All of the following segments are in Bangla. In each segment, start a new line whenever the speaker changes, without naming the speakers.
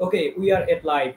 Okay, we are at live.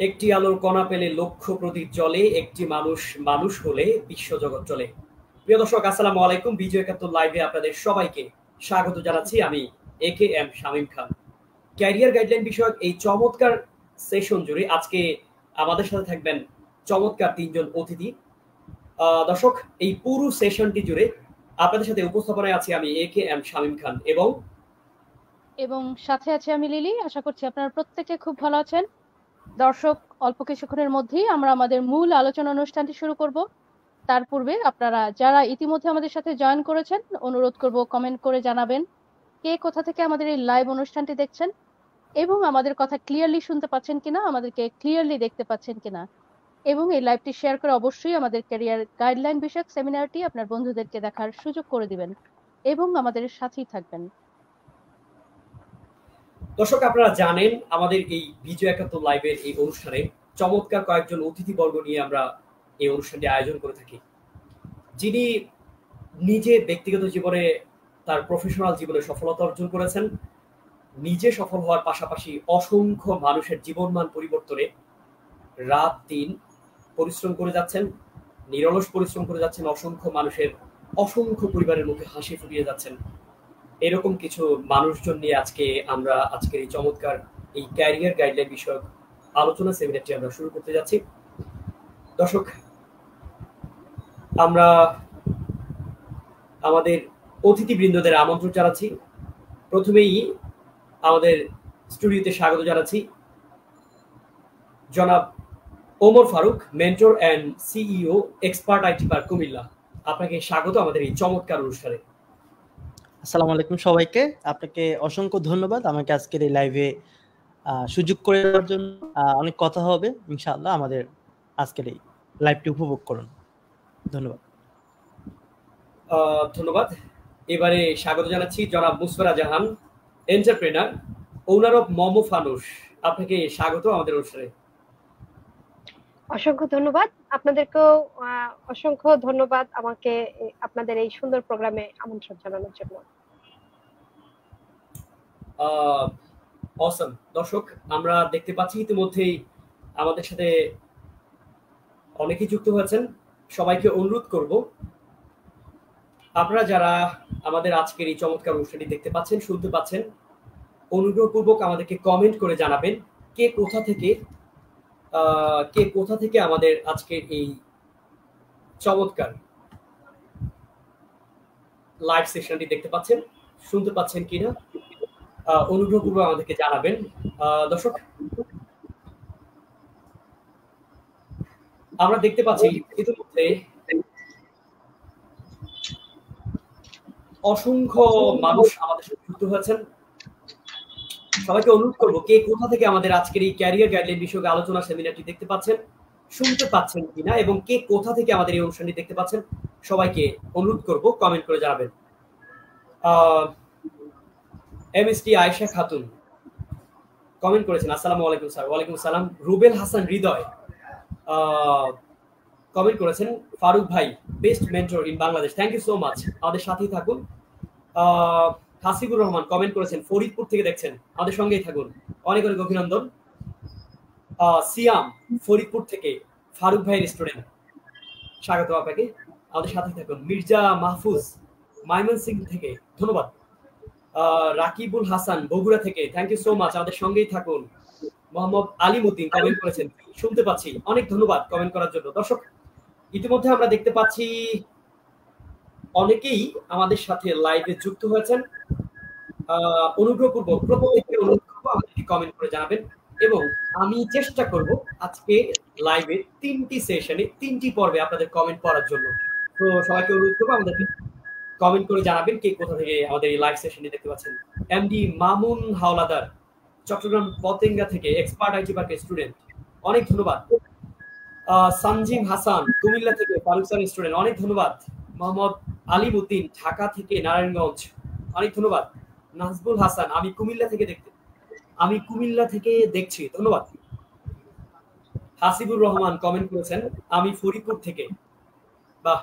একটি আলোর কণা পেলে লক্ষ প্রদীপ জ্বলে, একটি মানুষ মানুষ হলে বিশ্বজগৎ চলে। প্রিয় দর্শক, আসসালামু আলাইকুম। বিজয় ৭১ লাইভে আপনাদের সবাইকে স্বাগত জানাচ্ছি। আমি AKM শামীম খান। ক্যারিয়ার গাইডলাইন বিষয়ক এই চমৎকার সেশন জুড়ে আজকে আমাদের সাথে থাকবেন চমৎকার তিনজন অতিথি। দর্শক, এই পুরো সেশনটি জুড়ে আপনাদের সাথে উপস্থাপনায় আছি আমি AKM শামীম খান
এবং সাথে আছে আমি লিলি। আশা করছি আপনারা প্রত্যেকে খুব ভালো আছেন। দর্শক, অল্প কিছুক্ষণের মধ্যেই আমরা আমাদের মূল আলোচনা অনুষ্ঠানটি শুরু করব। তার পূর্বে আপনারা যারা ইতিমধ্যে আমাদের সাথে জয়েন করেছেন, অনুরোধ করব কমেন্ট করে জানাবেন কে কোথা থেকে আমাদের এই লাইভ অনুষ্ঠানটি দেখছেন এবং আমাদের কথা ক্লিয়ারলি শুনতে পাচ্ছেন কিনা, আমাদেরকে ক্লিয়ারলি দেখতে পাচ্ছেন কিনা, এবং এই লাইভটি শেয়ার করে অবশ্যই আমাদের ক্যারিয়ার গাইডলাইন বিষয়ক সেমিনারটি আপনার বন্ধুদেরকে দেখার সুযোগ করে দিবেন এবং আমাদের সাথেই থাকবেন।
দর্শক, আপনারা জানেন আমাদের এই বিজয় ৭১ লাইভের এই অনুষ্ঠানে চমৎকার কয়েকজন অতিথিবর্গ নিয়ে আমরা এই অনুষ্ঠানটি আয়োজন করে থাকি, যিনি নিজে ব্যক্তিগত জীবনে তার প্রফেশনাল জীবনে সফলতা অর্জন করেছেন, নিজে সফল হওয়ার পাশাপাশি অসংখ্য মানুষের জীবনমান পরিবর্তনে রাত দিন পরিশ্রম করে যাচ্ছেন, নিরলস পরিশ্রম করে যাচ্ছেন, অসংখ্য মানুষের অসংখ্য পরিবারের মুখে হাসি ফুটিয়ে যাচ্ছেন। এরকম কিছু মানুষজন নিয়ে আজকে আমরা আজকের এই চমৎকার এই ক্যারিয়ার গাইডলাইন বিষয়ক আলোচনা সেমিনারটি আমরা শুরু করতে যাচ্ছি। দর্শক, আমরা আমাদের অতিথিবৃন্দদের আমন্ত্রণ জানাচ্ছি। প্রথমেই আমাদের স্টুডিওতে স্বাগত জানাচ্ছি জনাব Omar Faruk, mentor and CEO, expert IT park Comilla. আপনাকে স্বাগত আমাদের এই চমৎকার অনুষ্ঠানে।
আসসালামু আলাইকুম সবাইকে। আপনাকে অসংখ্য ধন্যবাদ আমাকে আজকের এই লাইভে সুযোগ করে দেওয়ার জন্য। অনেক কথা হবে ইনশাআল্লাহ। আমাদের আজকের এই লাইভটি উপভোগ করুন। ধন্যবাদ।
ধন্যবাদ। এবারে স্বাগত জানাচ্ছি জনাব মুসফেরা জাহান, এন্টারপ্রেনার, ওনার অফ মোমো ফানুস। আপনাকে স্বাগত আমাদের অনুষ্ঠানে।
অসংখ্য ধন্যবাদ। আপনাদেরকেও অসংখ্য ধন্যবাদ আমাকে আপনাদের এই সুন্দর প্রোগ্রামে আমন্ত্রণ জানানোর জন্য।
অসম। দর্শক, আমরা দেখতে পাচ্ছি ইতিমধ্যেই আমাদের সাথে অনেকেই যুক্ত হয়েছেন। সবাইকে অনুরোধ করব, আপনারা যারা আমাদের আজকের এই চমৎকার অনুষ্ঠানটি দেখতে পাচ্ছেন, শুনতে পাচ্ছেন, অনুগ্রহপূর্বক আমাদেরকে কমেন্ট করে জানাবেন কে কোথা থেকে আমাদের আজকের এই চমৎকার লাইভ সেশনটি দেখতে পাচ্ছেন, শুনতে পাচ্ছেন কিনা অনুগ্রহপূর্বক আমাদেরকে জানাবেন। দর্শক, আমরা দেখতে পাচ্ছি ইতিমধ্যে অসংখ্য মানুষ আমাদের সাথে যুক্ত হয়েছেন। সবাইকে অনুরোধ করবো কে কোথা থেকে আমাদের আজকের এই ক্যারিয়ার গাইডলাইন বিষয়ক আলোচনা সেমিনারটি দেখতে পাচ্ছেন, শুনতে পাচ্ছেন কিনা, এবং কে কোথা থেকে আমাদের এই অনুষ্ঠানটি দেখতে পাচ্ছেন, সবাইকে অনুরোধ করব কমেন্ট করে জানাবেন। এমএসটি আয়েশা খাতুন কমেন্ট করেছেন, আসসালামু আলাইকুম স্যার। ওয়ালাইকুম আসসালাম। রুবেল হাসান হৃদয় কমেন্ট করেছেন, ফারুক ভাই best mentor in Bangladesh, thank you so much, আমাদের সাথেই থাকুন। হাসিবুর রহমান কমেন্ট করেছেন, ফরিদপুর থেকে দেখছেন, আমাদের সঙ্গেই থাকুন, অনেক অনেক অভিনন্দন। সিয়াম ফরিদপুর থেকে ফারুক ভাইয়ের স্টুডেন্ট, স্বাগত আপনাকে, আমাদের সাথে থাকুন। মির্জা মাহফুজ ময়মনসিংহ থেকে, ধন্যবাদ। রাকিবুল হাসান বগুড়া থেকে, থ্যাংক ইউ সো মাচ, আমাদের সঙ্গেই থাকুন। মোহাম্মদ আলিমউদ্দিন কমেন্ট করেছেন, শুনতে পাচ্ছি, অনেক ধন্যবাদ কমেন্ট করার জন্য। দর্শক, ইতিমধ্যে আমরা দেখতে পাচ্ছি অনেকেই আমাদের সাথে লাইভে যুক্ত হয়েছেন। অনুগ্রহপূর্বক প্রত্যেককে অনুরোধ করবো আমাদেরকে কমেন্ট করে জানাবেন, এবং আমি চেষ্টা করব আজকে লাইভে 3টি সেশনে 3টি পর্বে আপনাদের কমেন্ট পড়ার জন্য। তো সবাইকে অনুরোধ করবো আমাদেরকে কমেন্ট করে জানাবেন কে কোথা থেকে আমাদের এই লাইভ সেশনটি দেখতে পাচ্ছেন। এমডি মামুন হাওলাদার চট্টগ্রাম পতেঙ্গা থেকে, এক্সপার্ট আইটি পার্কের স্টুডেন্ট, অনেক ধন্যবাদ। সানজিম হাসান কুমিল্লা থেকে, ফারুক স্যারের স্টুডেন্ট, অনেক ধন্যবাদ। মোহাম্মদ আলিমউদ্দিন ঢাকা থেকে নারায়ণগঞ্জ, অনেক ধন্যবাদ। নাজবুল হাসান আমি কুমিল্লা থেকে দেখছি, ধন্যবাদ। হাসিবুর রহমান কমেন্ট করেছেন, আমি ফরিদপুর থেকে, বাহ,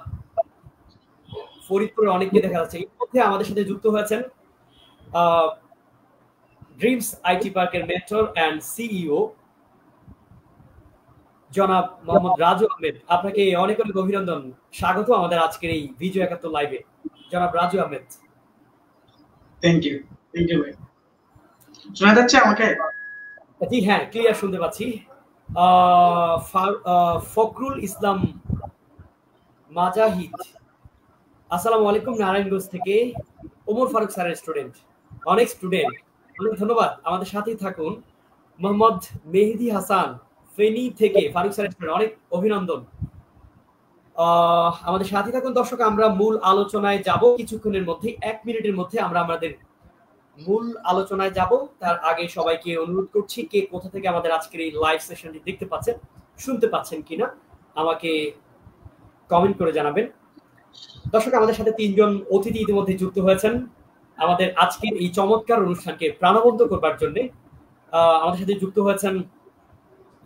ফরিদপুরে অনেককে দেখা যাচ্ছে। এর মধ্যে আমাদের সাথে যুক্ত হয়েছেন ড্রিমস আইটি পার্কের মেন্টর অ্যান্ড সিইও জনাব মোহাম্মদ রাজু আহমেদ, আপনাকে অনেক অনেক অভিনন্দন, স্বাগত আমাদের আজকের এই বিজয় ৭১ লাইভে। জনাব রাজু আহমেদ,
থ্যাংক ইউ ভাই। শোনা যাচ্ছে আমাকে?
জি হ্যাঁ, ক্লিয়ার শুনতে পাচ্ছি। ফখরুল ইসলাম মাজাহিদ, আসসালামু আলাইকুম, নারায়ণগঞ্জ থেকে, ওমর ফারুক স্যারের স্টুডেন্ট, অনেক ধন্যবাদ, আমাদের সাথেই থাকুন। মোহাম্মদ মেহেদি হাসান ফেনী থেকে, ফারুক স্যারের স্টুডেন্ট, অনেক অভিনন্দন, আমাদের সাথে থাকুন। দর্শক, আমরা মূল আলোচনায় যাব কিছুক্ষণের মধ্যে, 1 মিনিটের মধ্যে আমরা আমাদের মূল আলোচনায় যাব। তার আগে সবাইকে অনুরোধ করছি, কে কোথা থেকে আমাদের আজকের এই লাইভ সেশনটি দেখতে পাচ্ছেন, শুনতে পাচ্ছেন কিনা আমাকে কমেন্ট করে জানাবেন। দর্শক, আমাদের সাথে 3জন অতিথি ইতিমধ্যে যুক্ত হয়েছেন আমাদের আজকের এই চমৎকার অনুষ্ঠানকে প্রাণবন্ত করবার জন্য। আমাদের সাথে যুক্ত হয়েছেন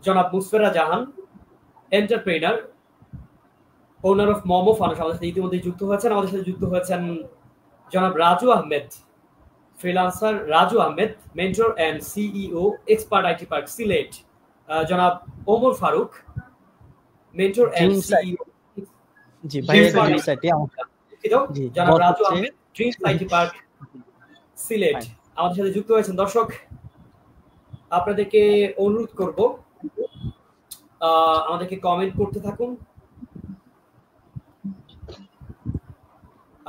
জনাব মুসফেরা জাহান, এন্টারপ্রেনার, ওনার অফ মোমো ফানুস, আমাদের সাথে ইতিমধ্যে যুক্ত হয়েছেন। আমাদের সাথে যুক্ত হয়েছেন জনাব Raju Ahmed, freelancer Raju Ahmed, mentor and CEO, expert IT park Sylhet. জনাব Omar Faruk, mentor and CEO,
জি ভাই,
জনাব Raju Ahmed, dreams IT park Sylhet, আমাদের সাথে যুক্ত হয়েছেন। দর্শক, আপনাদেরকে অনুরোধ করব আমাদেরকে কমেন্ট করতে থাকুন,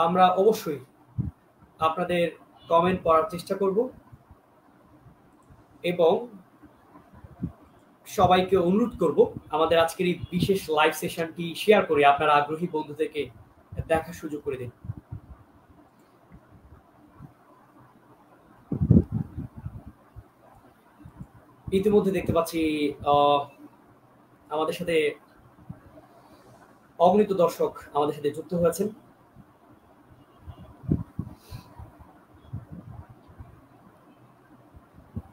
আমরা অবশ্যই আপনাদের কমেন্ট পড়ার চেষ্টা করব, এবং সবাইকে অনুরোধ করব আমাদের আজকের এই বিশেষ লাইভ সেশনটি শেয়ার করে আপনার আগ্রহী বন্ধুদেরকে দেখার সুযোগ করে দিন। ইতিমধ্যে দেখতে পাচ্ছি আমাদের সাথে অগণিত দর্শক আমাদের সাথে যুক্ত হয়েছেন।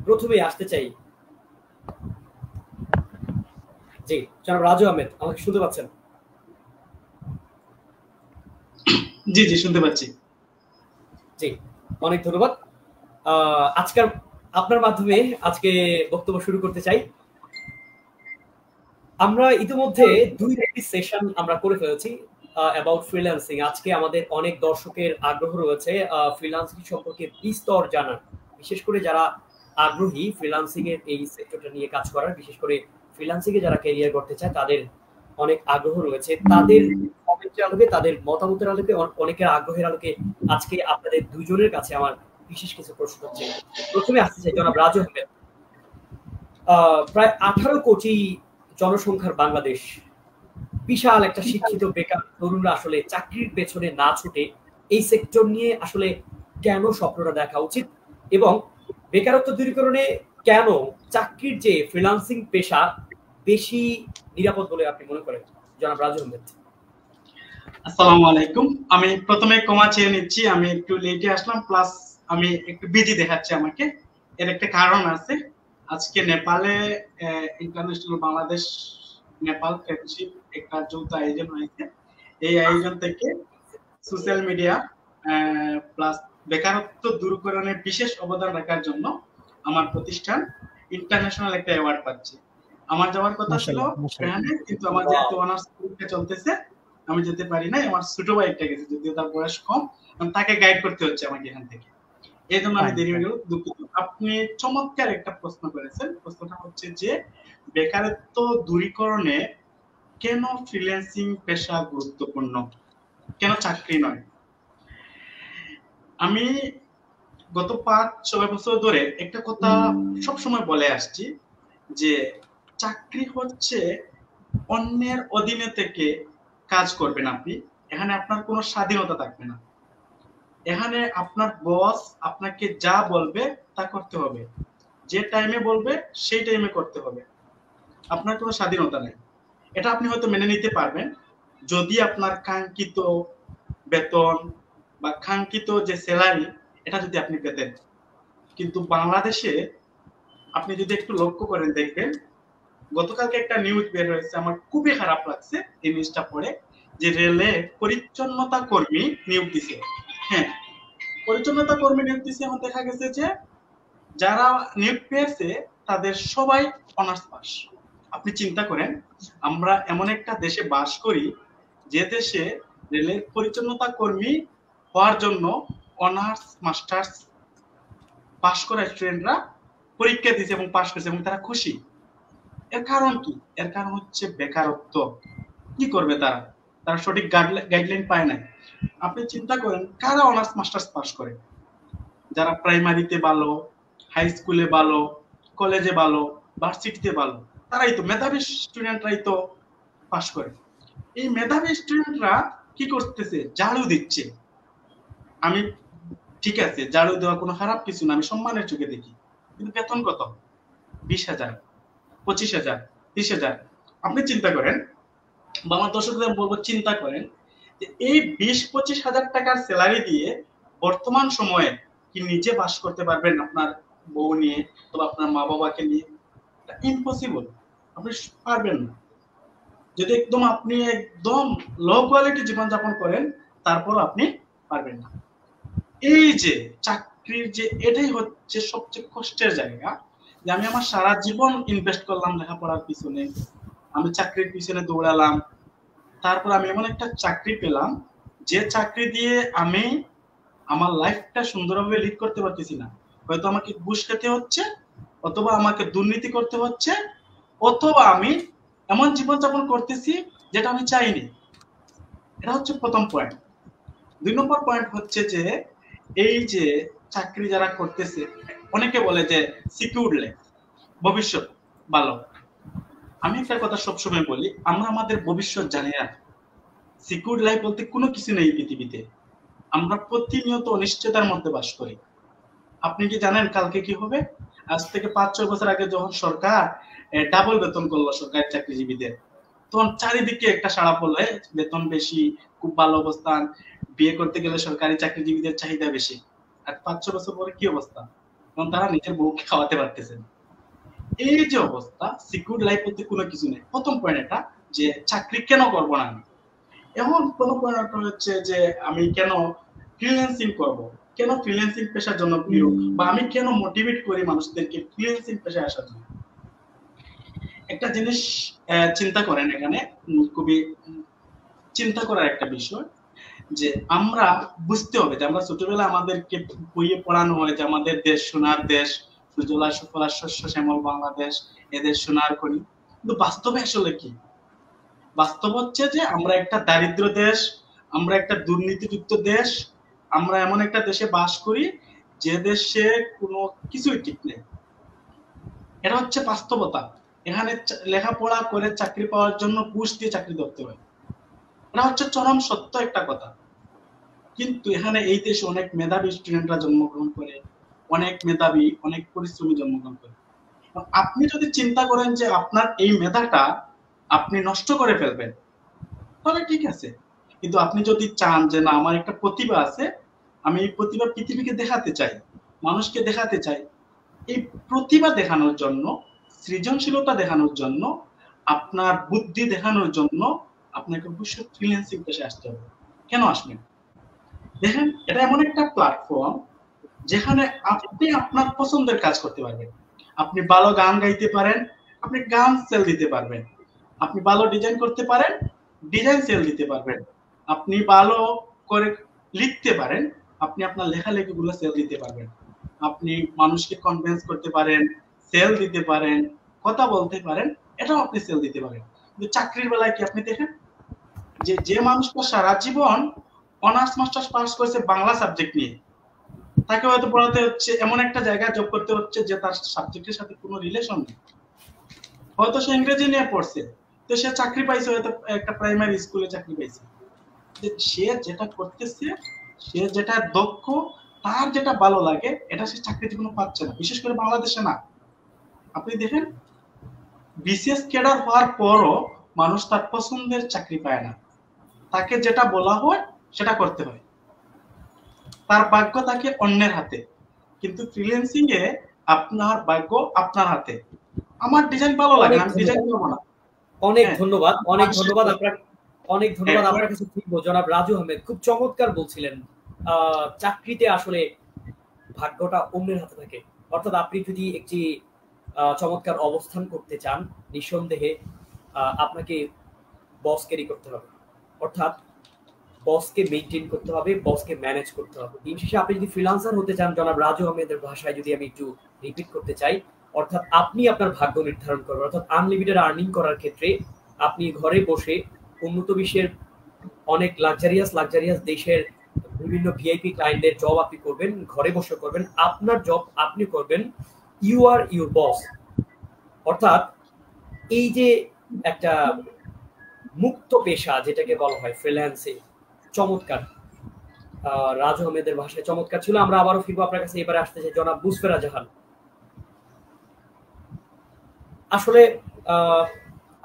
প্রথমে আসতে চাই, জি জনাব রাজু আহমেদ, আমাকে শুনতে পাচ্ছেন?
জি জি, শুনতে পাচ্ছি।
জি, অনেক ধন্যবাদ। আজকের আপনার মাধ্যমে আজকে বক্তব্য শুরু করতে চাই। আমরা ইতিমধ্যে 2টি সেশন আমরা করে ফেলেছি অ্যাবাউট ফ্রিল্যান্সিং। আজকে আমাদের অনেক দর্শকের আগ্রহ রয়েছে ফ্রিল্যান্সিং সম্পর্কে বিস্তর জানার, বিশেষ করে যারা আগ্রহী ফ্রিল্যান্সিং এর এই সেক্টরটা নিয়ে কাজ করার, বিশেষ করে ফ্রিল্যান্সিং এ যারা ক্যারিয়ার করতে চায় তাদের অনেক আগ্রহ রয়েছে। তাদের কমেন্টের আলোকে, তাদের মতামতের আলোকে, অনেকের আগ্রহের আলোকে আজকে আপনাদের দুজনের কাছে আমার বিশেষ কিছু প্রশ্ন হচ্ছে। প্রথমে আসতে চাই জনাব রাজু আহমেদ, প্রায় 18 কোটি জনসংখ্যার বাংলাদেশ, বিশাল একটা শিক্ষিত বেকার তরুণরা আসলে চাকরির পেছনে না ছুটে এই সেক্টর নিয়ে আসলে কেন স্বপ্নটা দেখা উচিত, এবং বেকারত্ব দূরীকরণে কেন চাকরির যে ফ্রিল্যান্সিং পেশা বেশি নিরাপদ বলে আপনি মনে করেন, জনাব রাজু আহমেদ?
আসসালামু আলাইকুম। আমি প্রথমে ক্ষমা চেয়ে নিচ্ছি, আমি একটু লেটে আসলাম, প্লাস আমি একটু বিজি দেখাচ্ছে আমাকে। এর একটা কারণ আছে। আজকে নেপালে ইন্টারন্যাশনাল বাংলাদেশ নেপাল ফ্রেন্ডশিপ একটা যৌথ আয়োজন হয়েছে। এই আয়োজন থেকে সোশ্যাল মিডিয়া প্লাস বেকারত্ব দূরীকরণে বিশেষ অবদান রাখার জন্য আমার প্রতিষ্ঠান ইন্টারন্যাশনাল একটা অ্যাওয়ার্ড পাচ্ছে। আমার যাওয়ার কথা ছিল
মাশাআল্লাহ, মাশাআল্লাহ।
এখানে, কিন্তু আমার যেহেতু অনার্স পরীক্ষা চলতেছে আমি যেতে পারি না। আমার ছোট ভাইটা গেছে, যদিও তার বয়স কম, তাকে গাইড করতে হচ্ছে আমাকে এখান থেকে, এই জন্য আমি
Fine,
দেরি হয়ে
fine.
গেল, দুঃখিত। আপনি চমৎকার একটা প্রশ্ন করেছেন। প্রশ্নটা হচ্ছে যে বেকারত্ব দূরীকরণে কেন ফ্রিল্যান্সিং পেশা গুরুত্বপূর্ণ, কেন চাকরি নয়। আমি গত 5-6 বছর ধরে একটা কথা সবসময় বলে আসছি যে চাকরি হচ্ছে অন্যের অধীনে থেকে কাজ করবেন আপনি, এখানে আপনার কোনো স্বাধীনতা থাকবে না। এখানে আপনার বস আপনাকে যা বলবে তা করতে হবে, যে টাইমে বলবে সেই টাইমে করতে হবে, আপনার কোনো স্বাধীনতা নেই। এটা আপনি হয়তো মেনে নিতে পারবেন যদি আপনার কাঙ্ক্ষিত বেতন বা কাঙ্ক্ষিত যে স্যালারি এটা যদি আপনি পেতেন। কিন্তু বাংলাদেশে আপনি যদি একটু লক্ষ্য করেন দেখবেন, গতকালকে একটা নিউজ বের হয়েছে, আমার খুবই খারাপ লাগছে এই নিউজটা পড়ে, যে রেলে পরিচ্ছন্নতা কর্মী নিয়োগ দিছে। হ্যাঁ, পরিচ্ছন্নতা কর্মী নিয়োগ দিছে। এখন দেখা গেছে যে যারা নিয়োগ পেয়েছে তাদের সবাই অনার্স পাস। আপনি চিন্তা করেন, আমরা এমন একটা দেশে বাস করি যে দেশে রেলের পরিচ্ছন্নতা কর্মী হওয়ার জন্য অনার্স মাস্টার্স পাস করা স্টুডেন্টরা পরীক্ষা দিয়েছে এবং পাস করেছে এবং তারা খুশি। এর কারণ কি? এর কারণ হচ্ছে বেকারত্ব। কি করবে তারা? তারা সঠিক গাইডলাইন পায় না। আপনি চিন্তা করেন, কারা অনার্স মাস্টার্স পাস করে? যারা প্রাইমারিতে ভালো, হাই স্কুলে ভালো, কলেজে ভালো, ভার্সিটিতে ভালো, তারাই তো মেধাবী স্টুডেন্টরাই তো পাস করে। এই মেধাবী স্টুডেন্টরা কি করতেছে? ঝাড়ু দিচ্ছে। আমি ঠিক আছে, ঝাড়ু দেওয়া কোনো খারাপ কিছু না, আমি সম্মানের চোখে দেখি, কিন্তু বেতন কত? 20,000, 25,000, 30,000। আপনি চিন্তা করেন, বা আমার দর্শকদের বলবো চিন্তা করেন যে এই 20-25 হাজার টাকার স্যালারি দিয়ে বর্তমান সময়ে কি নিজে বাস করতে পারবেন আপনার বউ নিয়ে অথবা আপনার মা বাবাকে নিয়ে? ইম্পসিবল, আপনি পারবেন না। যদি আপনি একদম লো কোয়ালিটি জীবনযাপন করেন, তারপর আপনি পারবেন না। এই যে চাকরির যে এটাই হচ্ছে সবচেয়ে কষ্টের জায়গা, যে আমি আমার সারা জীবন ইনভেস্ট করলাম লেখাপড়ার পিছনে, আমি চাকরির পিছনে দৌড়ালাম, তারপর আমি এমন একটা চাকরি পেলাম যে চাকরি দিয়ে আমি আমার লাইফটা সুন্দরভাবে লিড করতে পারতেছি না। হয়তো আমাকে ঘুষ খেতে হচ্ছে, অথবা আমাকে দুর্নীতি করতে হচ্ছে, অথবা আমি এমন জীবনযাপন করতেছি যেটা আমি চাইনি। এটা হচ্ছে প্রথম পয়েন্ট। 2 নম্বর পয়েন্ট হচ্ছে যে এই যে চাকরি যারা করতেছে, অনেকে বলে যে সিকিউর লাইফ, ভবিষ্যৎ ভালো। আমি একটা কথা সবসময় বলি, আমরা আমাদের ভবিষ্যৎ জানি না। সিকিউর লাইফ বলতে কোনো কিছু নেই পৃথিবীতে। আমরা প্রতিনিয়ত অনিশ্চয়তার মধ্যে বাস করি। আপনি কি জানেন কালকে কি হবে? আজ থেকে 5-6 বছর আগে যখন সরকার ডাবল বেতন করলো সরকারি চাকরিজীবীদের, তখন চারিদিকে একটা সাড়া পড়লো, বেতন বেশি, খুব ভালো অবস্থান, বিয়ে করতে গেলে সরকারি চাকরিজীবীদের চাহিদা বেশি। আর 5-6 বছর পরে কি অবস্থা? তখন তারা নিজের বউকে খাওয়াতে পারতেছে না। এই যে অবস্থা, সিকিউর লাইফ বলতে কোনো কিছু নেই। প্রথম পয়েন্ট এটা, যে চাকরি কেন করবো না আমি। এখন কোন পয়েন্ট হচ্ছে যে আমি কেন ফ্রিল্যান্সিং করব, কেন ফ্রিল্যান্সিং পেশার জন্য প্রিয়, বা আমি কেন মোটিভেট করি মানুষদেরকে ফ্রিল্যান্সিং পেশায় আসার জন্য। একটা জিনিস চিন্তা করেন, এখানে খুবই চিন্তা করার একটা বিষয়, যে আমরা বুঝতে হবে যে আমরা ছোটবেলায় আমাদেরকে বইয়ে পড়ানো হয় যে আমাদের দেশ সোনার দেশ, সুজলা সুফলা শস্য শ্যামল বাংলাদেশ, এদের সোনার খনি। কিন্তু বাস্তবে আসলে কি? বাস্তব হচ্ছে যে আমরা একটা দারিদ্র দেশ, আমরা একটা দুর্নীতিযুক্ত দেশ, আমরা এমন একটা দেশে বাস করি যে দেশে কোনো কিছুই ঠিক নেই। এটা হচ্ছে বাস্তবতা। এখানে লেখাপড়া করে চাকরি পাওয়ার জন্য ঘুষ দিয়ে চাকরি ধরতে হয়। এটা হচ্ছে চরম সত্য একটা কথা। কিন্তু এখানে এই দেশে অনেক মেধাবী স্টুডেন্টরা জন্মগ্রহণ করে, অনেক মেধাবী, অনেক পরিশ্রমী জন্মগ্রহণ করে। আপনি যদি চিন্তা করেন যে আপনার এই মেধাটা আপনি নষ্ট করে ফেলবেন, তাহলে ঠিক আছে, কিন্তু আপনি যদি চান যে না আমার একটা প্রতিভা আছে, আমি এই প্রতিভা পৃথিবীকে দেখাতে চাই, মানুষকে দেখাতে চাই, এই প্রতিভা দেখানোর জন্য, সৃজনশীলতা দেখানোর জন্য, আপনার বুদ্ধি দেখানোর জন্য আপনাকে অবশ্যই ফ্রিল্যান্সিং পেশায় আসতে হবে। কেন আসবেন? দেখেন, এটা এমন একটা প্ল্যাটফর্ম যেখানে আপনি আপনার পছন্দের কাজ করতে পারবেন। আপনি ভালো গান গাইতে পারেন, আপনি গান সেল দিতে পারবেন। আপনি ভালো ডিজাইন করতে পারেন, ডিজাইন সেল দিতে পারবেন। আপনি ভালো করে লিখতে পারেন, আপনি আপনার লেখালেখিগুলো সেল দিতে পারবেন। আপনি মানুষকে কনভিন্স করতে পারেন, সেল দিতে পারেন, কথা বলতে পারেন, এটাও আপনি সেল দিতে পারেন। কিন্তু চাকরির বেলায় কি আপনি দেখেন যে যে মানুষটা সারা জীবন অনার্স মাস্টার্স পাস করেছে বাংলা সাবজেক্ট নিয়ে, তাকে হয়তো পড়াতে হচ্ছে এমন একটা জায়গায় জব করতে হচ্ছে যে তার সাবজেক্টের সাথে কোনো রিলেশন নেই। হয়তো সে ইংরেজি নিয়ে পড়ছে, তো সে চাকরি পাইছে, হয়তো একটা প্রাইমারি স্কুলে চাকরি পাইছে। সে যেটা করতেছে, সে যেটা দক্ষ, তার যেটা ভালো লাগে, এটা সে চাকরিতে কোনো পাচ্ছে না, বিশেষ করে বাংলাদেশে না। আপনি দেখেন বিসিএস ক্যাডার হওয়ার পরও মানুষ তার পছন্দের চাকরি পায় না, তাকে যেটা বলা হয় সেটা করতে হয়, তার ভাগ্য তাকে অন্যের হাতে। কিন্তু ফ্রিল্যান্সিং এ আপনার ভাগ্য আপনার হাতে। আমার ডিজাইন ভালো লাগে, আমি ডিজাইন করব না।
অনেক ধন্যবাদ, অনেক ধন্যবাদ আপনার, অনেক ধন্যবাদ আপনার কাছে। জনাব রাজু আহমেদ খুব চমৎকার বলছিলেন, চাকরিতে আসলে ভাগ্যটা অন্যের হাতে থাকে। অর্থাৎ আপনি যদি একটি চমৎকার অবস্থান করতে চান, নিঃসন্দেহে আপনাকে বস ক্যারি করতে হবে, অর্থাৎ বসকে মেইনটেইন করতে হবে, বসকে ম্যানেজ করতে হবে। দিন শেষে আপনি যদি ফ্রিল্যান্সার হতে চান, জনাব রাজু আহমেদের ভাষায় যদি আমি একটু রিপিট করতে চাই, অর্থাৎ আপনি আপনার ভাগ্য নির্ধারণ করবেন। অর্থাৎ আনলিমিটেড আর্নিং করার ক্ষেত্রে আপনি ঘরে বসে উন্নত বিশ্বের অনেক লাক্সারিয়াস দেশের বিভিন্ন ভিআইপি ক্লায়েন্টদের জব আপনি করবেন, ঘরে বসে করবেন, আপনার জব আপনি করবেন, ইউ আর ইউর বস। অর্থাৎ এই যে একটা মুক্ত পেশা যেটাকে বলা হয় ফ্রিল্যান্সিং, চমৎকার, রাজু আহমেদের ভাষায় চমৎকার ছিল। আমরা আবারও ফিরবো আপনার কাছে, এবারে আসতে চাই জনাব মুসফেরা জাহান। আসলে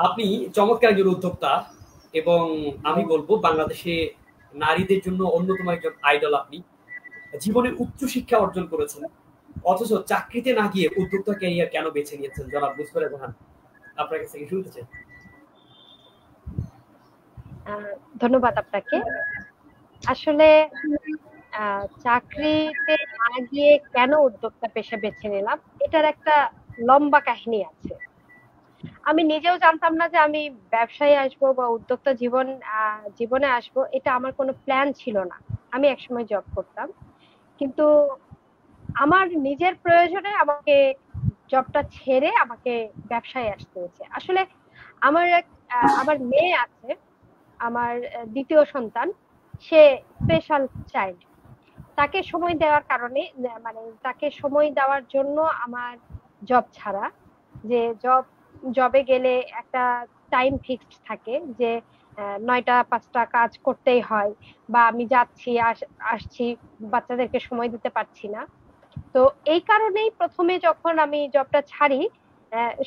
আপনি চমৎকার একজন উদ্যোক্তা, এবং আমি বলবো বাংলাদেশে নারীদের জন্য অন্যতম একজন আইডল। আপনি জীবনে উচ্চ শিক্ষা অর্জন করেছেন, অথচ চাকরিতে না গিয়ে উদ্যোক্তা ক্যারিয়ার কেন বেছে নিয়েছেন? জনাব মুসফেরা জাহান, আপনার কাছে কি শুনতে চাই?
ধন্যবাদ আপনাকে। আসলে চাকরিতে না গিয়ে কেন উদ্যোক্তা পেশা বেছে নিলাম, এটার একটা লম্বা কাহিনী আছে। আমি নিজেও জানতাম না যে আমি ব্যবসায় আসবো বা উদ্যোক্তা জীবনে আসবো, এটা আমার কোনো প্ল্যান ছিল না। আমি একসময় জব করতাম, কিন্তু আমার নিজের প্রয়োজনে আমাকে জবটা ছেড়ে আমাকে ব্যবসায় আসতে হয়েছে। আসলে আমার মেয়ে আছে, আমার দ্বিতীয় সন্তান, সে স্পেশাল চাইল্ড। তাকে সময় দেওয়ার কারণে, মানে তাকে সময় দেওয়ার জন্য আমার জব ছাড়া, যে জবে গেলে একটা টাইম ফিক্সড থাকে যে 9টা 5টা কাজ করতেই হয়, বা আমি যাচ্ছি আসছি, বাচ্চাদেরকে সময় দিতে পারছি না। তো এই কারণেই প্রথমে যখন আমি জবটা ছাড়ি,